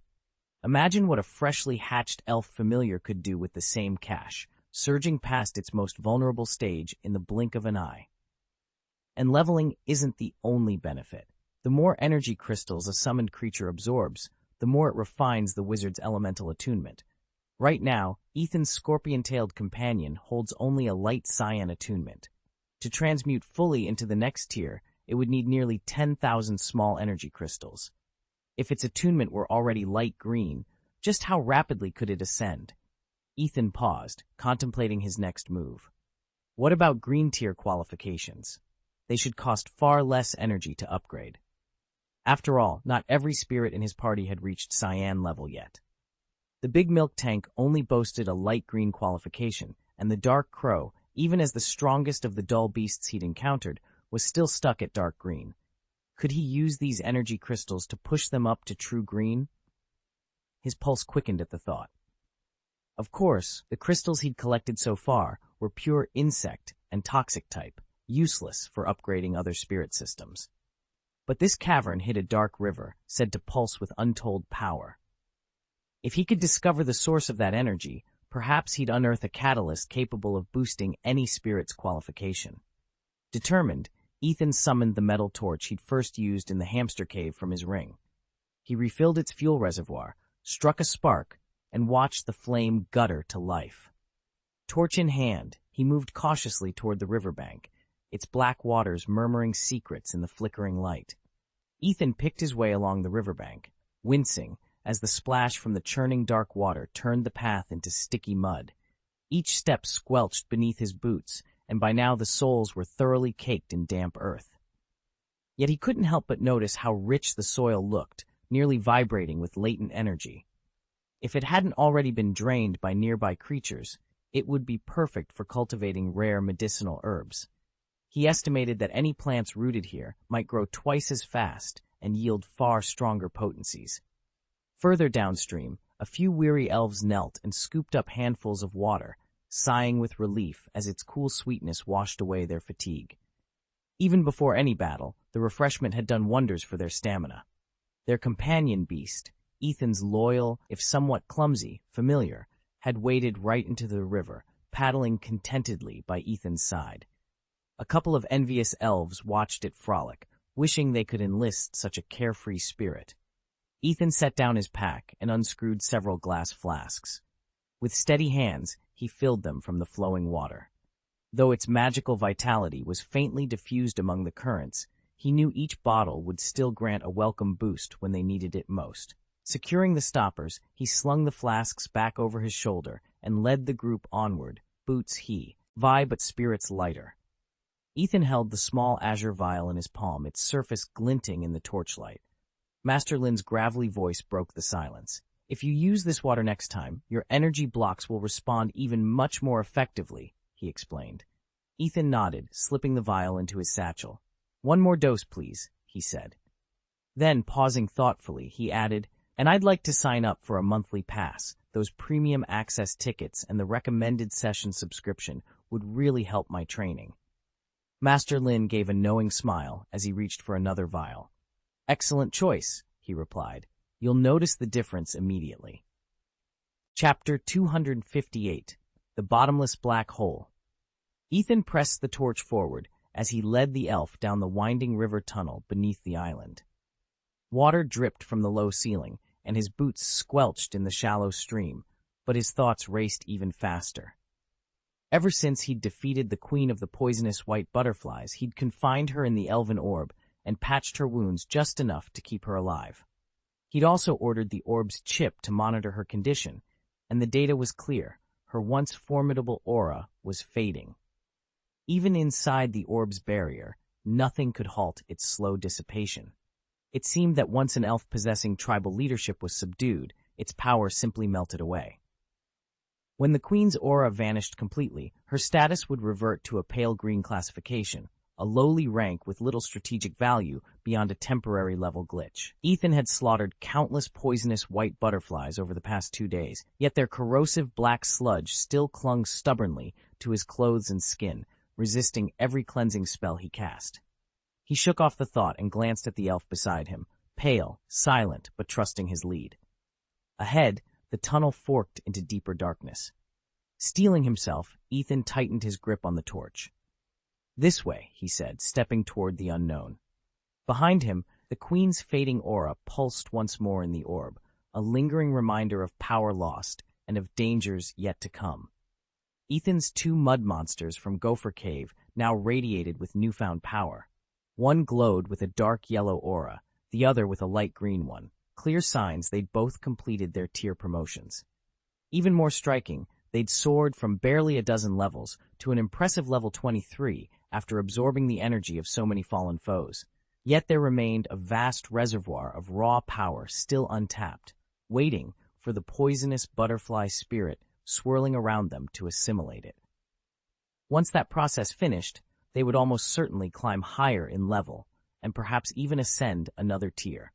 Imagine what a freshly hatched elf familiar could do with the same cache, surging past its most vulnerable stage in the blink of an eye. And leveling isn't the only benefit. The more energy crystals a summoned creature absorbs, the more it refines the wizard's elemental attunement. Right now, Ethan's scorpion-tailed companion holds only a light cyan attunement. To transmute fully into the next tier, it would need nearly 10,000 small energy crystals. If its attunement were already light green, just how rapidly could it ascend? Ethan paused, contemplating his next move. What about green tier qualifications? They should cost far less energy to upgrade. After all, not every spirit in his party had reached cyan level yet. The big milk tank only boasted a light green qualification, and the dark crow, even as the strongest of the dull beasts he'd encountered, was still stuck at dark green. Could he use these energy crystals to push them up to true green? His pulse quickened at the thought. Of course, the crystals he'd collected so far were pure insect and toxic type, useless for upgrading other spirit systems. But this cavern hid a dark river, said to pulse with untold power. If he could discover the source of that energy, perhaps he'd unearth a catalyst capable of boosting any spirit's qualification. Determined, Ethan summoned the metal torch he'd first used in the hamster cave from his ring. He refilled its fuel reservoir, struck a spark, and watched the flame gutter to life. Torch in hand, he moved cautiously toward the riverbank, its black waters murmuring secrets in the flickering light. Ethan picked his way along the riverbank, wincing as the splash from the churning dark water turned the path into sticky mud. Each step squelched beneath his boots, and by now the soles were thoroughly caked in damp earth. Yet he couldn't help but notice how rich the soil looked, nearly vibrating with latent energy. If it hadn't already been drained by nearby creatures, it would be perfect for cultivating rare medicinal herbs. He estimated that any plants rooted here might grow twice as fast and yield far stronger potencies. Further downstream, a few weary elves knelt and scooped up handfuls of water, sighing with relief as its cool sweetness washed away their fatigue. Even before any battle, the refreshment had done wonders for their stamina. Their companion beast, Ethan's loyal, if somewhat clumsy, familiar, had waded right into the river, paddling contentedly by Ethan's side. A couple of envious elves watched it frolic, wishing they could enlist such a carefree spirit. Ethan set down his pack and unscrewed several glass flasks. With steady hands, he filled them from the flowing water. Though its magical vitality was faintly diffused among the currents, he knew each bottle would still grant a welcome boost when they needed it most. Securing the stoppers, he slung the flasks back over his shoulder and led the group onward, boots he, vi but spirits lighter. Ethan held the small azure vial in his palm, its surface glinting in the torchlight. Master Lin's gravelly voice broke the silence. "If you use this water next time, your energy blocks will respond even much more effectively," he explained. Ethan nodded, slipping the vial into his satchel. "One more dose, please," he said. Then, pausing thoughtfully, he added, "And I'd like to sign up for a monthly pass. Those premium access tickets and the recommended session subscription would really help my training." Master Lin gave a knowing smile as he reached for another vial. "Excellent choice," he replied. "You'll notice the difference immediately." Chapter 258. The Bottomless Black Hole. Ethan pressed the torch forward as he led the elf down the winding river tunnel beneath the island. Water dripped from the low ceiling, and his boots squelched in the shallow stream, but his thoughts raced even faster. Ever since he'd defeated the queen of the poisonous white butterflies, he'd confined her in the elven orb and patched her wounds just enough to keep her alive. He'd also ordered the orb's chip to monitor her condition, and the data was clear. Her once formidable aura was fading. Even inside the orb's barrier, nothing could halt its slow dissipation. It seemed that once an elf possessing tribal leadership was subdued, its power simply melted away. When the queen's aura vanished completely, her status would revert to a pale green classification, a lowly rank with little strategic value beyond a temporary level glitch. Ethan had slaughtered countless poisonous white butterflies over the past 2 days, yet their corrosive black sludge still clung stubbornly to his clothes and skin, resisting every cleansing spell he cast. He shook off the thought and glanced at the elf beside him, pale, silent, but trusting his lead. Ahead, the tunnel forked into deeper darkness. Steeling himself, Ethan tightened his grip on the torch. "This way," he said, stepping toward the unknown. Behind him, the queen's fading aura pulsed once more in the orb, a lingering reminder of power lost and of dangers yet to come. Ethan's 2 mud monsters from Gopher Cave now radiated with newfound power. One glowed with a dark yellow aura, the other with a light green one, clear signs they'd both completed their tier promotions. Even more striking, they'd soared from barely a dozen levels to an impressive level 23 after absorbing the energy of so many fallen foes. Yet there remained a vast reservoir of raw power still untapped, waiting for the poisonous butterfly spirit swirling around them to assimilate it. Once that process finished, they would almost certainly climb higher in level and perhaps even ascend another tier.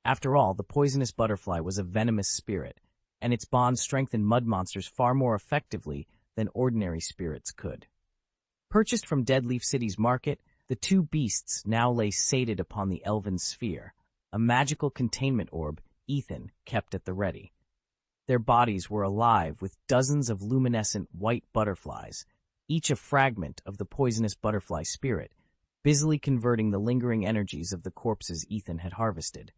After all, the poisonous butterfly was a venomous spirit, and its bond strengthened mud monsters far more effectively than ordinary spirits could. Purchased from Deadleaf City's market, the 2 beasts now lay sated upon the elven sphere, a magical containment orb Ethan kept at the ready. Their bodies were alive with dozens of luminescent white butterflies, each a fragment of the poisonous butterfly spirit, busily converting the lingering energies of the corpses Ethan had harvested.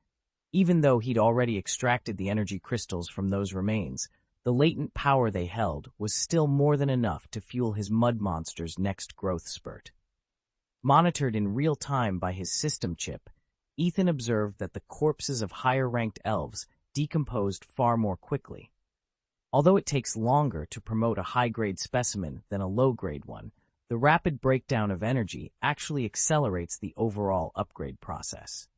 Even though he'd already extracted the energy crystals from those remains, the latent power they held was still more than enough to fuel his mud monster's next growth spurt. Monitored in real time by his system chip, Ethan observed that the corpses of higher-ranked elves decomposed far more quickly. Although it takes longer to promote a high-grade specimen than a low-grade one, the rapid breakdown of energy actually accelerates the overall upgrade process.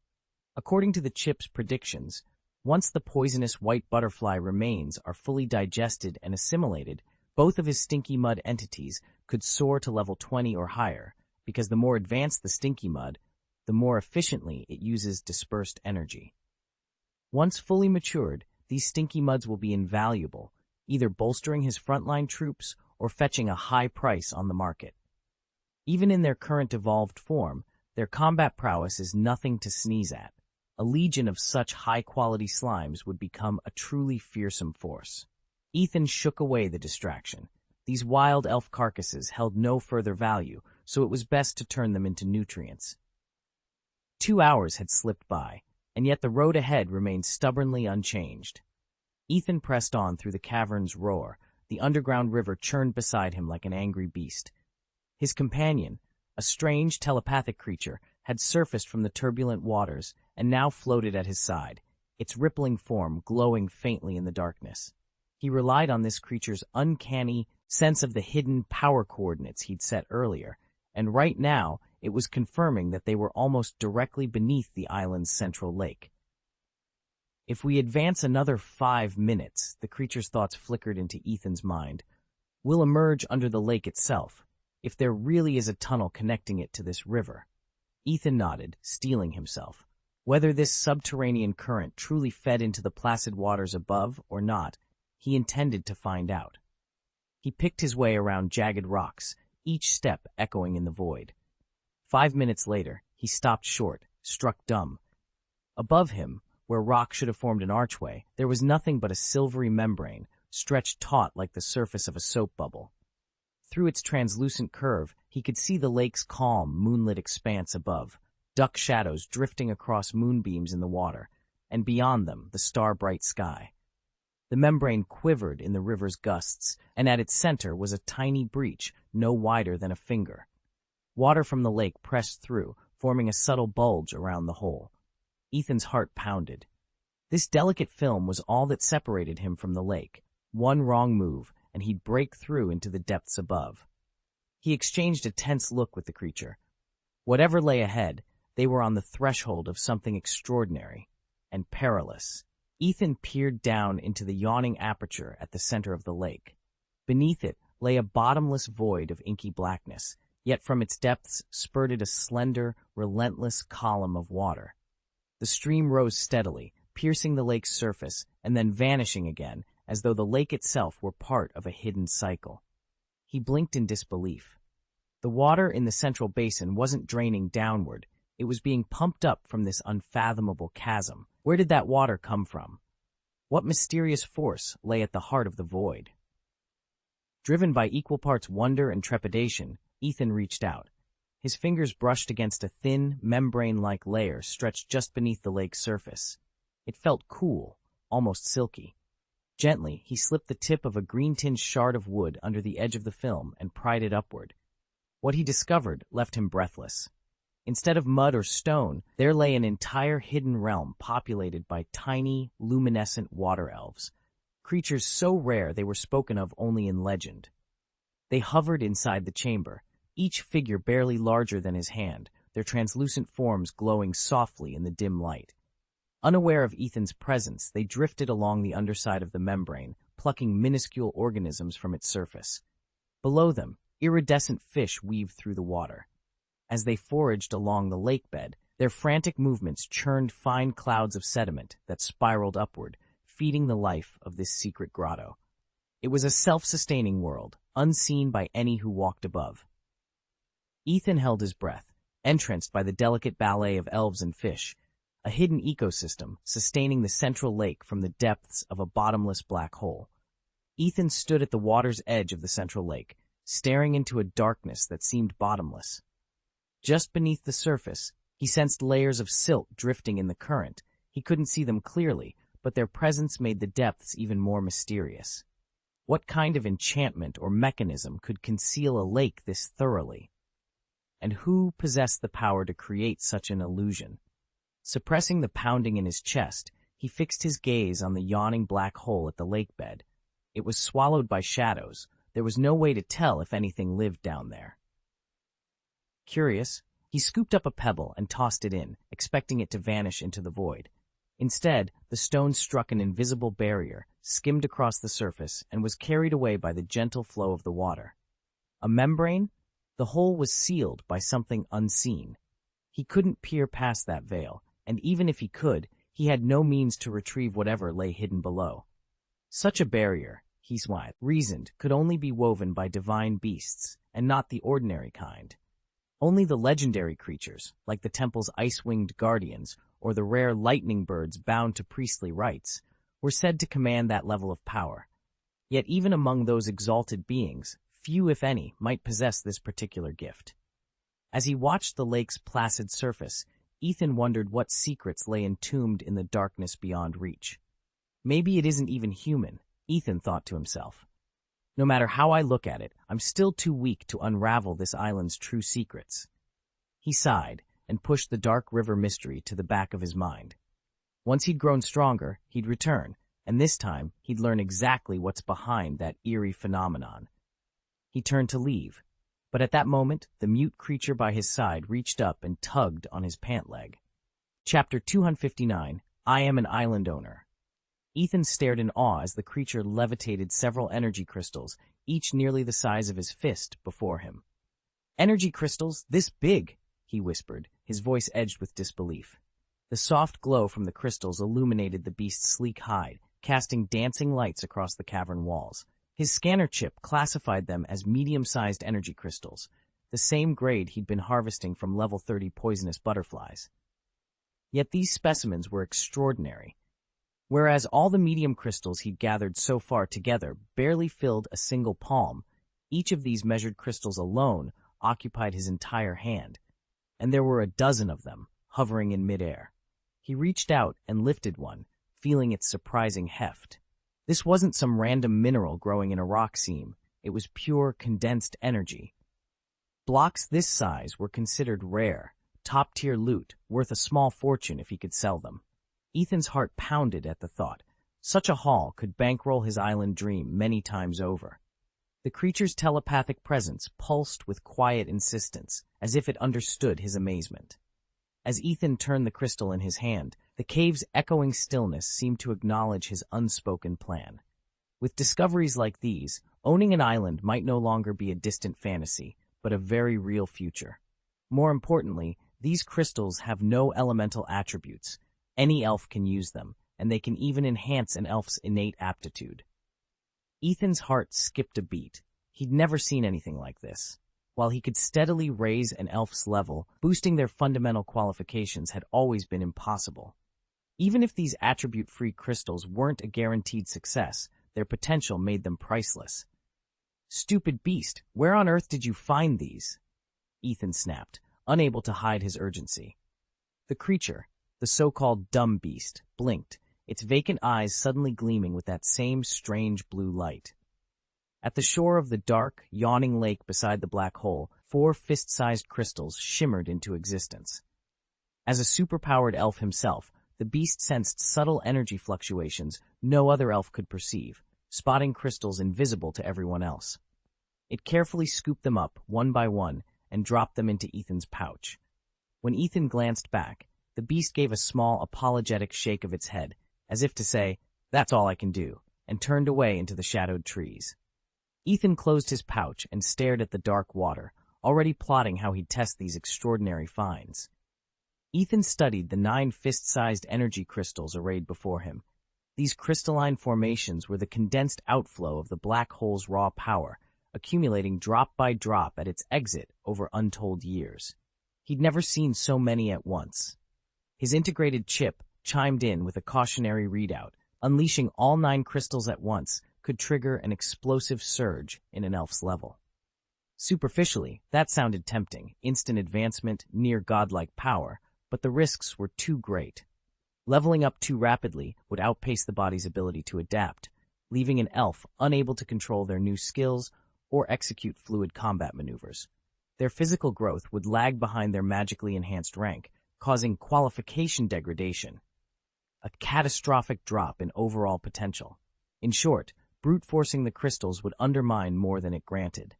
According to the chip's predictions, once the poisonous white butterfly remains are fully digested and assimilated, both of his stinky mud entities could soar to level 20 or higher, because the more advanced the stinky mud, the more efficiently it uses dispersed energy. Once fully matured, these stinky muds will be invaluable, either bolstering his frontline troops or fetching a high price on the market. Even in their current evolved form, their combat prowess is nothing to sneeze at. A legion of such high-quality slimes would become a truly fearsome force. Ethan shook away the distraction. These wild elf carcasses held no further value, so it was best to turn them into nutrients. 2 hours had slipped by, and yet the road ahead remained stubbornly unchanged. Ethan pressed on through the cavern's roar. The underground river churned beside him like an angry beast. His companion, a strange telepathic creature, had surfaced from the turbulent waters and now floated at his side, its rippling form glowing faintly in the darkness. He relied on this creature's uncanny sense of the hidden power coordinates he'd set earlier, and right now it was confirming that they were almost directly beneath the island's central lake. If we advance another 5 minutes, the creature's thoughts flickered into Ethan's mind, we'll emerge under the lake itself, if there really is a tunnel connecting it to this river. Ethan nodded, steeling himself. Whether this subterranean current truly fed into the placid waters above or not, he intended to find out. He picked his way around jagged rocks, each step echoing in the void. 5 minutes later, he stopped short, struck dumb. Above him, where rock should have formed an archway, there was nothing but a silvery membrane, stretched taut like the surface of a soap bubble. Through its translucent curve, he could see the lake's calm, moonlit expanse above, duck shadows drifting across moonbeams in the water, and beyond them, the star-bright sky. The membrane quivered in the river's gusts, and at its center was a tiny breach, no wider than a finger. Water from the lake pressed through, forming a subtle bulge around the hole. Ethan's heart pounded. This delicate film was all that separated him from the lake. One wrong move, and he'd break through into the depths above. He exchanged a tense look with the creature. Whatever lay ahead, they were on the threshold of something extraordinary and perilous. Ethan peered down into the yawning aperture at the center of the lake. Beneath it lay a bottomless void of inky blackness, yet from its depths spurted a slender, relentless column of water. The stream rose steadily, piercing the lake's surface and then vanishing again, as though the lake itself were part of a hidden cycle. He blinked in disbelief. The water in the central basin wasn't draining downward. It was being pumped up from this unfathomable chasm. Where did that water come from? What mysterious force lay at the heart of the void? Driven by equal parts wonder and trepidation, Ethan reached out. His fingers brushed against a thin, membrane-like layer stretched just beneath the lake's surface. It felt cool, almost silky. Gently, he slipped the tip of a green-tinged shard of wood under the edge of the film and pried it upward. What he discovered left him breathless. Instead of mud or stone, there lay an entire hidden realm populated by tiny, luminescent water elves, creatures so rare they were spoken of only in legend. They hovered inside the chamber, each figure barely larger than his hand, their translucent forms glowing softly in the dim light. Unaware of Ethan's presence, they drifted along the underside of the membrane, plucking minuscule organisms from its surface. Below them, iridescent fish weaved through the water. As they foraged along the lake bed, their frantic movements churned fine clouds of sediment that spiraled upward, feeding the life of this secret grotto. It was a self-sustaining world, unseen by any who walked above. Ethan held his breath, entranced by the delicate ballet of elves and fish, a hidden ecosystem sustaining the central lake from the depths of a bottomless black hole. Ethan stood at the water's edge of the central lake, staring into a darkness that seemed bottomless. Just beneath the surface, he sensed layers of silt drifting in the current. He couldn't see them clearly, but their presence made the depths even more mysterious. What kind of enchantment or mechanism could conceal a lake this thoroughly? And who possessed the power to create such an illusion? Suppressing the pounding in his chest, he fixed his gaze on the yawning black hole at the lake bed. It was swallowed by shadows. There was no way to tell if anything lived down there. Curious, he scooped up a pebble and tossed it in, expecting it to vanish into the void. Instead, the stone struck an invisible barrier, skimmed across the surface, and was carried away by the gentle flow of the water. A membrane? The hole was sealed by something unseen. He couldn't peer past that veil, and even if he could, he had no means to retrieve whatever lay hidden below. Such a barrier, he reasoned, could only be woven by divine beasts, and not the ordinary kind. Only the legendary creatures, like the temple's ice-winged guardians or the rare lightning birds bound to priestly rites, were said to command that level of power. Yet even among those exalted beings, few, if any, might possess this particular gift. As he watched the lake's placid surface, Ethan wondered what secrets lay entombed in the darkness beyond reach. Maybe it isn't even human, Ethan thought to himself. No matter how I look at it, I'm still too weak to unravel this island's true secrets. He sighed and pushed the dark river mystery to the back of his mind. Once he'd grown stronger, he'd return, and this time he'd learn exactly what's behind that eerie phenomenon. He turned to leave, but at that moment, the mute creature by his side reached up and tugged on his pant leg. Chapter 259, I Am an Island Owner. Ethan stared in awe as the creature levitated several energy crystals, each nearly the size of his fist, before him. "Energy crystals this big," he whispered, his voice edged with disbelief. The soft glow from the crystals illuminated the beast's sleek hide, casting dancing lights across the cavern walls. His scanner chip classified them as medium-sized energy crystals, the same grade he'd been harvesting from level 30 poisonous butterflies. Yet these specimens were extraordinary. Whereas all the medium crystals he'd gathered so far together barely filled a single palm, each of these measured crystals alone occupied his entire hand, and there were a dozen of them, hovering in midair. He reached out and lifted one, feeling its surprising heft. This wasn't some random mineral growing in a rock seam, it was pure condensed energy. Blocks this size were considered rare, top-tier loot, worth a small fortune if he could sell them. Ethan's heart pounded at the thought. Such a haul could bankroll his island dream many times over. The creature's telepathic presence pulsed with quiet insistence, as if it understood his amazement. As Ethan turned the crystal in his hand, the cave's echoing stillness seemed to acknowledge his unspoken plan. With discoveries like these, owning an island might no longer be a distant fantasy, but a very real future. More importantly, these crystals have no elemental attributes. Any elf can use them, and they can even enhance an elf's innate aptitude. Ethan's heart skipped a beat. He'd never seen anything like this. While he could steadily raise an elf's level, boosting their fundamental qualifications had always been impossible. Even if these attribute-free crystals weren't a guaranteed success, their potential made them priceless. "Stupid beast, where on earth did you find these?" Ethan snapped, unable to hide his urgency. The creature, the so-called dumb beast, blinked, its vacant eyes suddenly gleaming with that same strange blue light. At the shore of the dark, yawning lake beside the black hole, 4 fist-sized crystals shimmered into existence. As a superpowered elf himself, the beast sensed subtle energy fluctuations no other elf could perceive, spotting crystals invisible to everyone else. It carefully scooped them up, one by one, and dropped them into Ethan's pouch. When Ethan glanced back, the beast gave a small, apologetic shake of its head, as if to say, "That's all I can do," and turned away into the shadowed trees. Ethan closed his pouch and stared at the dark water, already plotting how he'd test these extraordinary finds. Ethan studied the 9 fist-sized energy crystals arrayed before him. These crystalline formations were the condensed outflow of the black hole's raw power, accumulating drop by drop at its exit over untold years. He'd never seen so many at once. His integrated chip chimed in with a cautionary readout. Unleashing all 9 crystals at once could trigger an explosive surge in an elf's level. Superficially, that sounded tempting, instant advancement, near godlike power, but the risks were too great. Leveling up too rapidly would outpace the body's ability to adapt, leaving an elf unable to control their new skills or execute fluid combat maneuvers. Their physical growth would lag behind their magically enhanced rank, causing qualification degradation, a catastrophic drop in overall potential. In short, brute forcing the crystals would undermine more than it granted.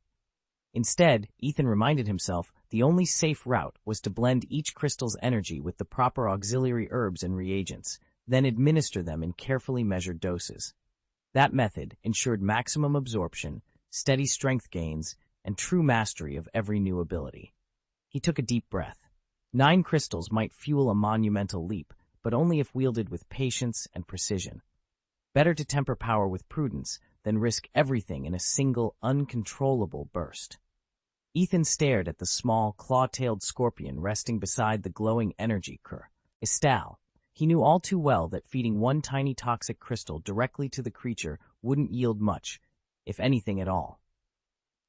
Instead, Ethan reminded himself the only safe route was to blend each crystal's energy with the proper auxiliary herbs and reagents, then administer them in carefully measured doses. That method ensured maximum absorption, steady strength gains, and true mastery of every new ability. He took a deep breath. 9 crystals might fuel a monumental leap, but only if wielded with patience and precision. Better to temper power with prudence than risk everything in a single, uncontrollable burst. Ethan stared at the small, claw-tailed scorpion resting beside the glowing energy cur. Estelle. He knew all too well that feeding one tiny toxic crystal directly to the creature wouldn't yield much, if anything at all.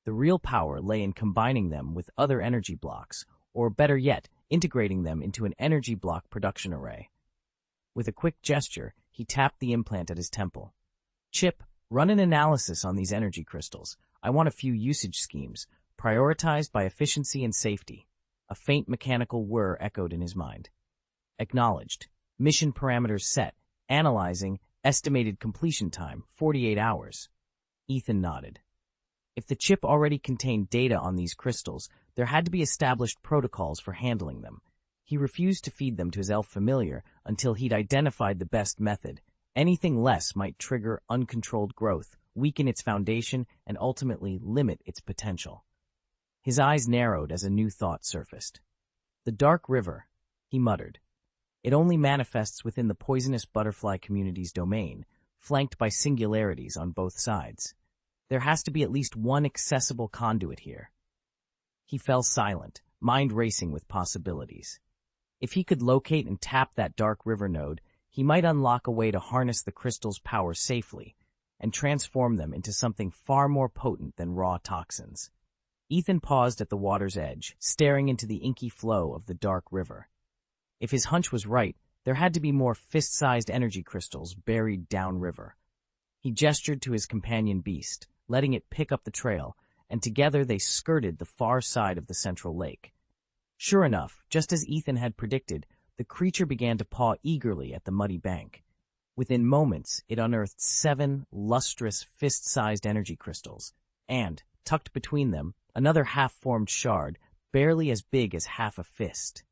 The real power lay in combining them with other energy blocks, or better yet, integrating them into an energy block production array. With a quick gesture, he tapped the implant at his temple. "Chip, run an analysis on these energy crystals. I want a few usage schemes, prioritized by efficiency and safety." A faint mechanical whir echoed in his mind. Acknowledged. Mission parameters set. Analyzing. Estimated completion time, 48 hours. Ethan nodded. If the chip already contained data on these crystals, there had to be established protocols for handling them. He refused to feed them to his elf familiar until he'd identified the best method. Anything less might trigger uncontrolled growth, weaken its foundation, and ultimately limit its potential. His eyes narrowed as a new thought surfaced. "The Dark River," he muttered. "It only manifests within the poisonous butterfly community's domain, flanked by singularities on both sides. There has to be at least one accessible conduit here." He fell silent, mind racing with possibilities. If he could locate and tap that Dark River node, he might unlock a way to harness the crystal's power safely and transform them into something far more potent than raw toxins. Ethan paused at the water's edge, staring into the inky flow of the Dark River. If his hunch was right, there had to be more fist-sized energy crystals buried downriver. He gestured to his companion beast, letting it pick up the trail, and together they skirted the far side of the central lake. Sure enough, just as Ethan had predicted, the creature began to paw eagerly at the muddy bank. Within moments, it unearthed 7 lustrous, fist-sized energy crystals, and, tucked between them, another half-formed shard, barely as big as half a fist.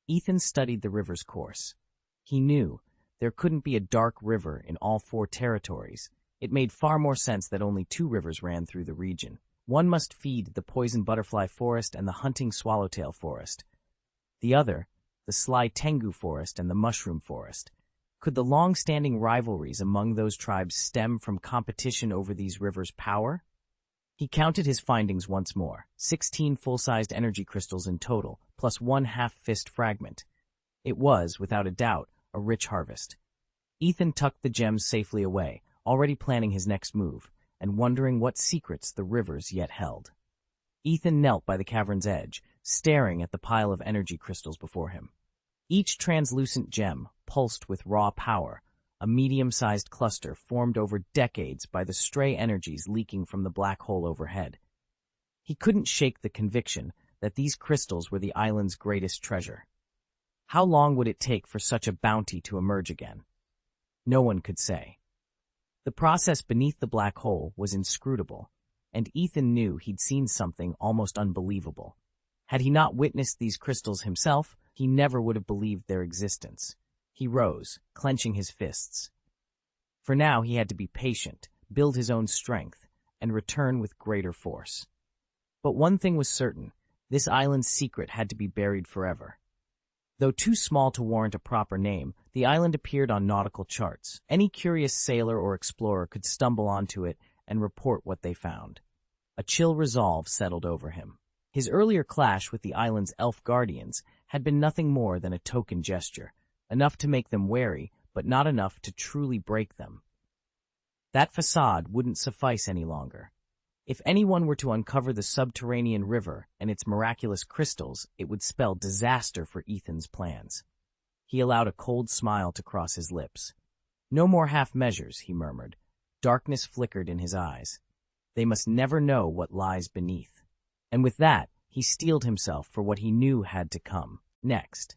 Ethan studied the river's course. He knew there couldn't be a dark river in all 4 territories. It made far more sense that only 2 rivers ran through the region. One must feed the poison butterfly forest and the hunting swallowtail forest. The other, the sly tengu forest and the mushroom forest. Could the long-standing rivalries among those tribes stem from competition over these rivers' power? He counted his findings once more, 16 full-sized energy crystals in total, plus 1 half-fist fragment. It was, without a doubt, a rich harvest. Ethan tucked the gems safely away, already planning his next move, and wondering what secrets the rivers yet held. Ethan knelt by the cavern's edge, staring at the pile of energy crystals before him. Each translucent gem pulsed with raw power, a medium-sized cluster formed over decades by the stray energies leaking from the black hole overhead. He couldn't shake the conviction that these crystals were the island's greatest treasure. How long would it take for such a bounty to emerge again? No one could say. The process beneath the black hole was inscrutable, and Ethan knew he'd seen something almost unbelievable. Had he not witnessed these crystals himself, he never would have believed their existence. He rose, clenching his fists. For now he had to be patient, build his own strength, and return with greater force. But one thing was certain, this island's secret had to be buried forever. Though too small to warrant a proper name, the island appeared on nautical charts. Any curious sailor or explorer could stumble onto it and report what they found. A chill resolve settled over him. His earlier clash with the island's elf guardians had been nothing more than a token gesture, enough to make them wary, but not enough to truly break them. That facade wouldn't suffice any longer. If anyone were to uncover the subterranean river and its miraculous crystals, it would spell disaster for Ethan's plans. He allowed a cold smile to cross his lips. "No more half measures," he murmured. Darkness flickered in his eyes. They must never know what lies beneath. And with that, he steeled himself for what he knew had to come next.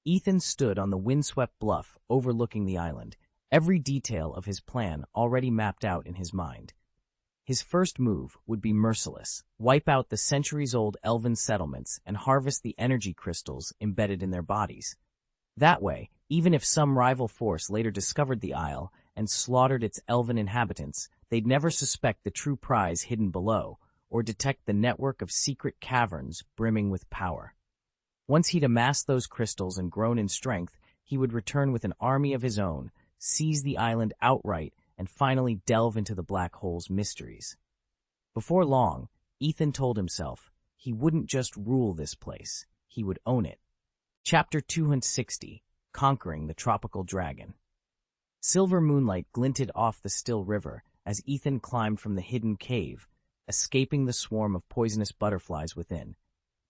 Ethan stood on the windswept bluff overlooking the island, every detail of his plan already mapped out in his mind. His first move would be merciless, wipe out the centuries-old elven settlements and harvest the energy crystals embedded in their bodies. That way, even if some rival force later discovered the isle and slaughtered its elven inhabitants, they'd never suspect the true prize hidden below, or detect the network of secret caverns brimming with power. Once he'd amassed those crystals and grown in strength, he would return with an army of his own, seize the island outright, and finally delve into the black hole's mysteries. Before long, Ethan told himself, he wouldn't just rule this place, he would own it. Chapter 260, Conquering the Tropical Dragon. Silver moonlight glinted off the still river as Ethan climbed from the hidden cave, escaping the swarm of poisonous butterflies within.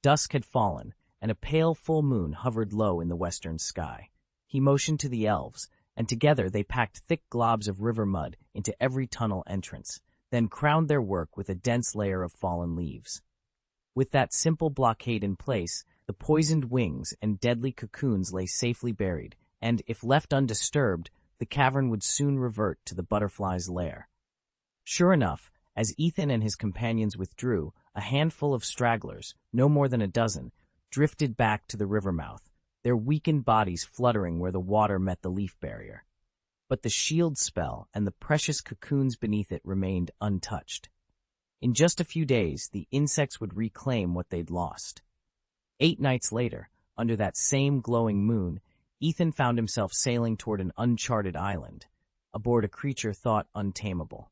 Dusk had fallen, and a pale full moon hovered low in the western sky. He motioned to the elves, and together they packed thick globs of river mud into every tunnel entrance, then crowned their work with a dense layer of fallen leaves. With that simple blockade in place, the poisoned wings and deadly cocoons lay safely buried, and, if left undisturbed, the cavern would soon revert to the butterfly's lair. Sure enough, as Ethan and his companions withdrew, a handful of stragglers, no more than a dozen, drifted back to the river mouth, their weakened bodies fluttering where the water met the leaf barrier. But the shield spell and the precious cocoons beneath it remained untouched. In just a few days, the insects would reclaim what they'd lost. 8 nights later, under that same glowing moon, Ethan found himself sailing toward an uncharted island, aboard a creature thought untamable.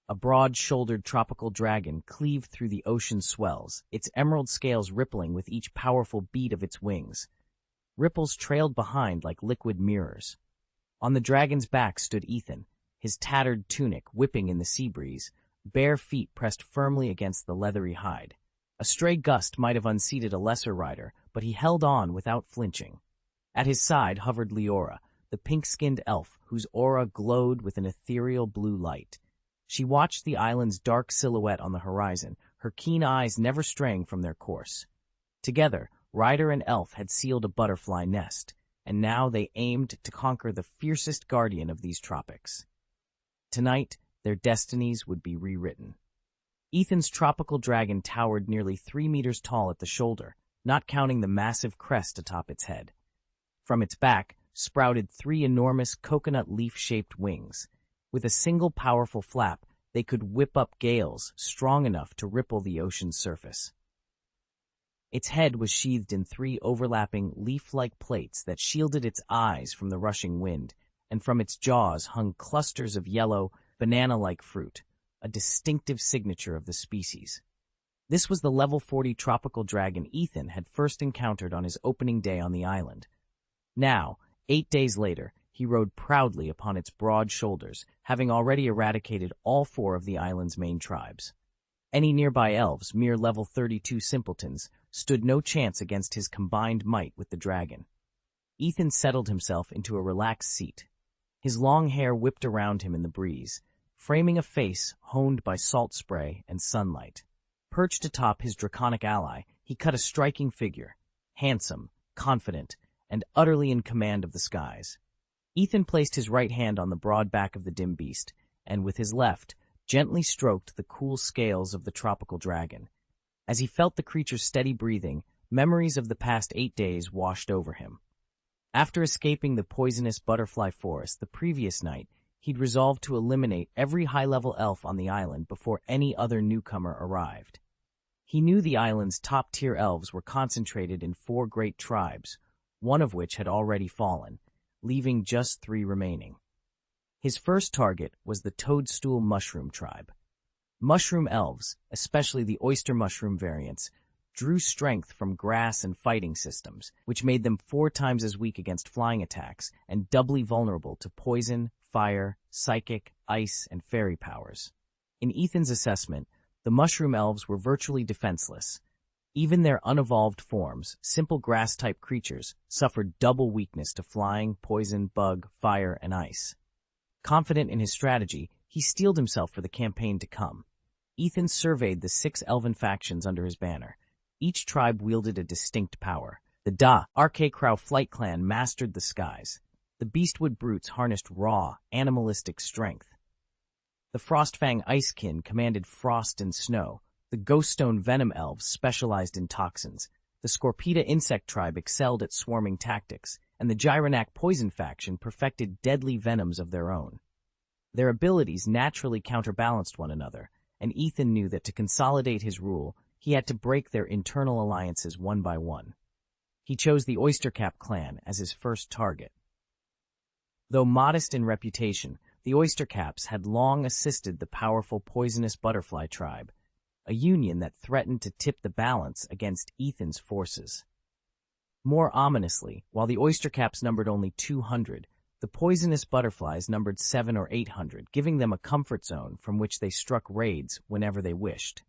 A broad-shouldered tropical dragon cleaved through the ocean swells, its emerald scales rippling with each powerful beat of its wings. Ripples trailed behind like liquid mirrors. On the dragon's back stood Ethan, his tattered tunic whipping in the sea breeze, bare feet pressed firmly against the leathery hide. A stray gust might have unseated a lesser rider, but he held on without flinching. At his side hovered Leora, the pink-skinned elf whose aura glowed with an ethereal blue light. She watched the island's dark silhouette on the horizon, her keen eyes never straying from their course. Together, rider and elf had sealed a butterfly nest, and now they aimed to conquer the fiercest guardian of these tropics. Tonight, their destinies would be rewritten. Ethan's tropical dragon towered nearly 3 meters tall at the shoulder, not counting the massive crest atop its head. From its back sprouted 3 enormous coconut leaf-shaped wings. With a single powerful flap, they could whip up gales strong enough to ripple the ocean's surface. Its head was sheathed in 3 overlapping, leaf-like plates that shielded its eyes from the rushing wind, and from its jaws hung clusters of yellow, banana-like fruit, a distinctive signature of the species. This was the level 40 tropical dragon Ethan had first encountered on his opening day on the island. Now, 8 days later, he rode proudly upon its broad shoulders, having already eradicated all 4 of the island's main tribes. Any nearby elves, mere level 32 simpletons, stood no chance against his combined might with the dragon. Ethan settled himself into a relaxed seat. His long hair whipped around him in the breeze, framing a face honed by salt spray and sunlight. Perched atop his draconic ally, he cut a striking figure, handsome, confident, and utterly in command of the skies. Ethan placed his right hand on the broad back of the dim beast, and with his left, gently stroked the cool scales of the tropical dragon. As he felt the creature's steady breathing, memories of the past 8 days washed over him. After escaping the poisonous butterfly forest the previous night, he'd resolved to eliminate every high-level elf on the island before any other newcomer arrived. He knew the island's top-tier elves were concentrated in 4 great tribes, one of which had already fallen, leaving just 3 remaining. His first target was the toadstool mushroom tribe. Mushroom elves, especially the oyster mushroom variants, drew strength from grass and fighting systems, which made them 4 times as weak against flying attacks and doubly vulnerable to poison, fire, psychic, ice, and fairy powers. In Ethan's assessment, the mushroom elves were virtually defenseless. Even their unevolved forms, simple grass-type creatures, suffered double weakness to flying, poison, bug, fire, and ice. Confident in his strategy, he steeled himself for the campaign to come. Ethan surveyed the 6 elven factions under his banner. Each tribe wielded a distinct power. The Arche-Crow Flight Clan mastered the skies. The Beastwood Brutes harnessed raw, animalistic strength. The Frostfang Icekin commanded frost and snow. The Ghoststone Venom Elves specialized in toxins. The Scorpita Insect Tribe excelled at swarming tactics, and the Gyronac Poison Faction perfected deadly venoms of their own. Their abilities naturally counterbalanced one another, and Ethan knew that to consolidate his rule, he had to break their internal alliances one by one. He chose the Oystercap clan as his first target. Though modest in reputation, the Oystercaps had long assisted the powerful poisonous butterfly tribe, a union that threatened to tip the balance against Ethan's forces. More ominously, while the oystercaps numbered only 200, the poisonous butterflies numbered 700 or 800, giving them a comfort zone from which they struck raids whenever they wished.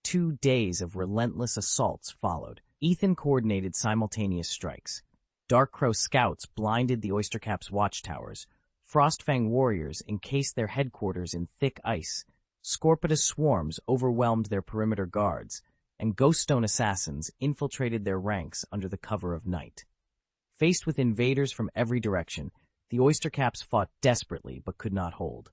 2 days of relentless assaults followed. Ethan coordinated simultaneous strikes. Darkcrow scouts blinded the oystercaps' watchtowers. Frostfang warriors encased their headquarters in thick ice. Scorpitus swarms overwhelmed their perimeter guards, and Ghoststone assassins infiltrated their ranks under the cover of night. Faced with invaders from every direction, the oystercaps fought desperately but could not hold.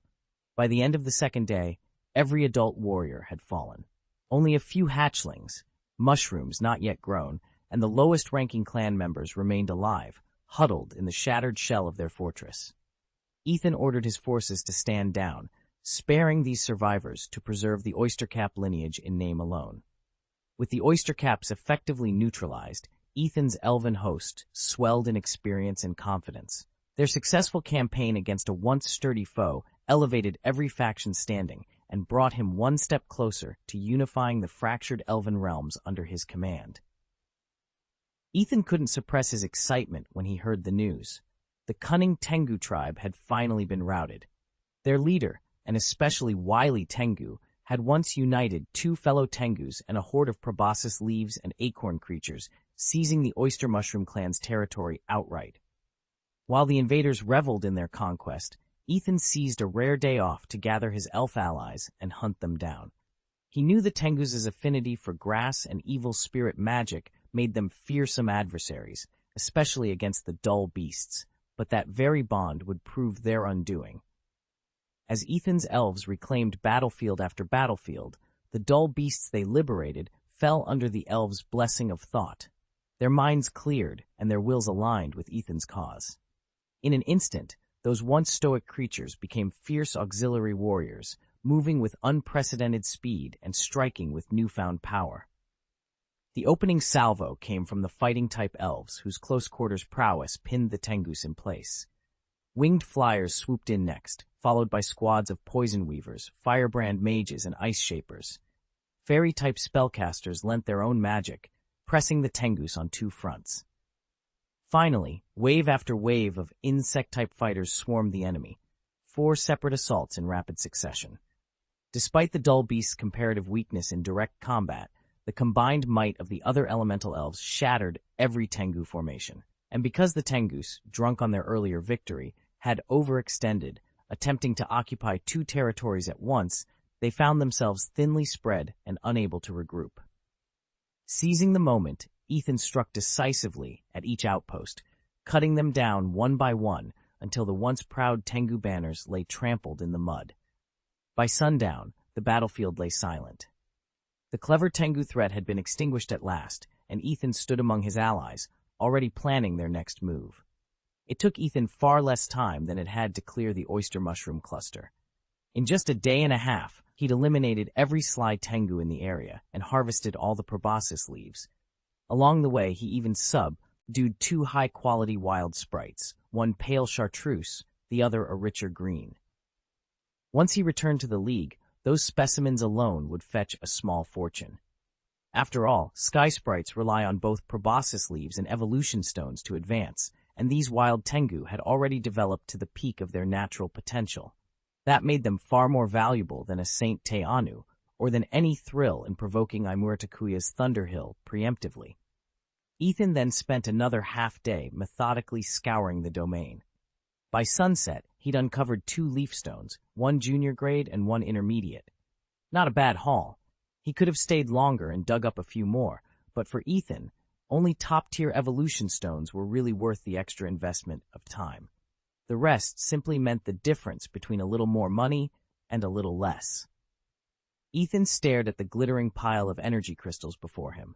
By the end of the second day, every adult warrior had fallen. Only a few hatchlings, mushrooms not yet grown, and the lowest-ranking clan members remained alive, huddled in the shattered shell of their fortress. Ethan ordered his forces to stand down, sparing these survivors to preserve the oystercap lineage in name alone. With the oystercaps effectively neutralized, Ethan's elven host swelled in experience and confidence. Their successful campaign against a once sturdy foe elevated every faction standing and brought him one step closer to unifying the fractured elven realms under his command. Ethan couldn't suppress his excitement when he heard the news. The cunning Tengu tribe had finally been routed. Their leader, an especially wily Tengu, had once united 2 fellow Tengus and a horde of proboscis leaves and acorn creatures, seizing the oyster mushroom clan's territory outright. While the invaders reveled in their conquest, Ethan seized a rare day off to gather his elf allies and hunt them down. He knew the Tengus' affinity for grass and evil spirit magic made them fearsome adversaries, especially against the dull beasts, but that very bond would prove their undoing. As Ethan's elves reclaimed battlefield after battlefield, the dull beasts they liberated fell under the elves' blessing of thought. Their minds cleared and their wills aligned with Ethan's cause. In an instant, those once stoic creatures became fierce auxiliary warriors, moving with unprecedented speed and striking with newfound power. The opening salvo came from the fighting-type elves, whose close-quarters prowess pinned the Tengus in place. Winged flyers swooped in next, followed by squads of poison weavers, firebrand mages, and ice shapers. Fairy-type spellcasters lent their own magic, pressing the Tengus on 2 fronts. Finally, wave after wave of insect-type fighters swarmed the enemy, 4 separate assaults in rapid succession. Despite the dull beast's comparative weakness in direct combat, the combined might of the other elemental elves shattered every Tengu formation. And because the Tengus, drunk on their earlier victory, had overextended, attempting to occupy 2 territories at once, they found themselves thinly spread and unable to regroup. Seizing the moment, Ethan struck decisively at each outpost, cutting them down one by one until the once proud Tengu banners lay trampled in the mud. By sundown, the battlefield lay silent. The clever Tengu threat had been extinguished at last, and Ethan stood among his allies, already planning their next move. It took Ethan far less time than it had to clear the oyster mushroom cluster. In just a day and a half, he'd eliminated every sly Tengu in the area and harvested all the proboscis leaves. Along the way, he even subdued 2 high-quality wild sprites, one pale chartreuse, the other a richer green. Once he returned to the League, those specimens alone would fetch a small fortune. After all, sky sprites rely on both proboscis leaves and evolution stones to advance, and these wild Tengu had already developed to the peak of their natural potential. That made them far more valuable than a Saint Teanu, or than any thrill in provoking Imurtakuya's Thunderhill preemptively. Ethan then spent another half-day methodically scouring the domain. By sunset, he'd uncovered 2 leaf stones, one junior grade and one intermediate. Not a bad haul. He could have stayed longer and dug up a few more, but for Ethan, only top-tier evolution stones were really worth the extra investment of time. The rest simply meant the difference between a little more money and a little less. Ethan stared at the glittering pile of energy crystals before him.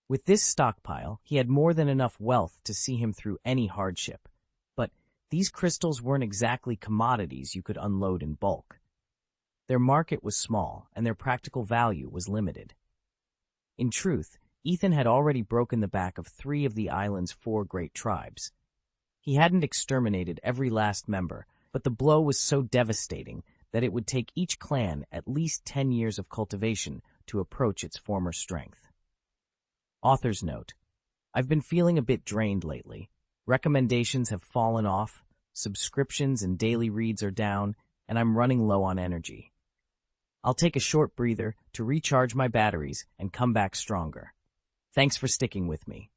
With this stockpile, he had more than enough wealth to see him through any hardship. But these crystals weren't exactly commodities you could unload in bulk. Their market was small, and their practical value was limited. In truth, Ethan had already broken the back of 3 of the island's 4 great tribes. He hadn't exterminated every last member, but the blow was so devastating that it would take each clan at least 10 years of cultivation to approach its former strength. Author's note: I've been feeling a bit drained lately. Recommendations have fallen off, subscriptions and daily reads are down, and I'm running low on energy. I'll take a short breather to recharge my batteries and come back stronger. Thanks for sticking with me.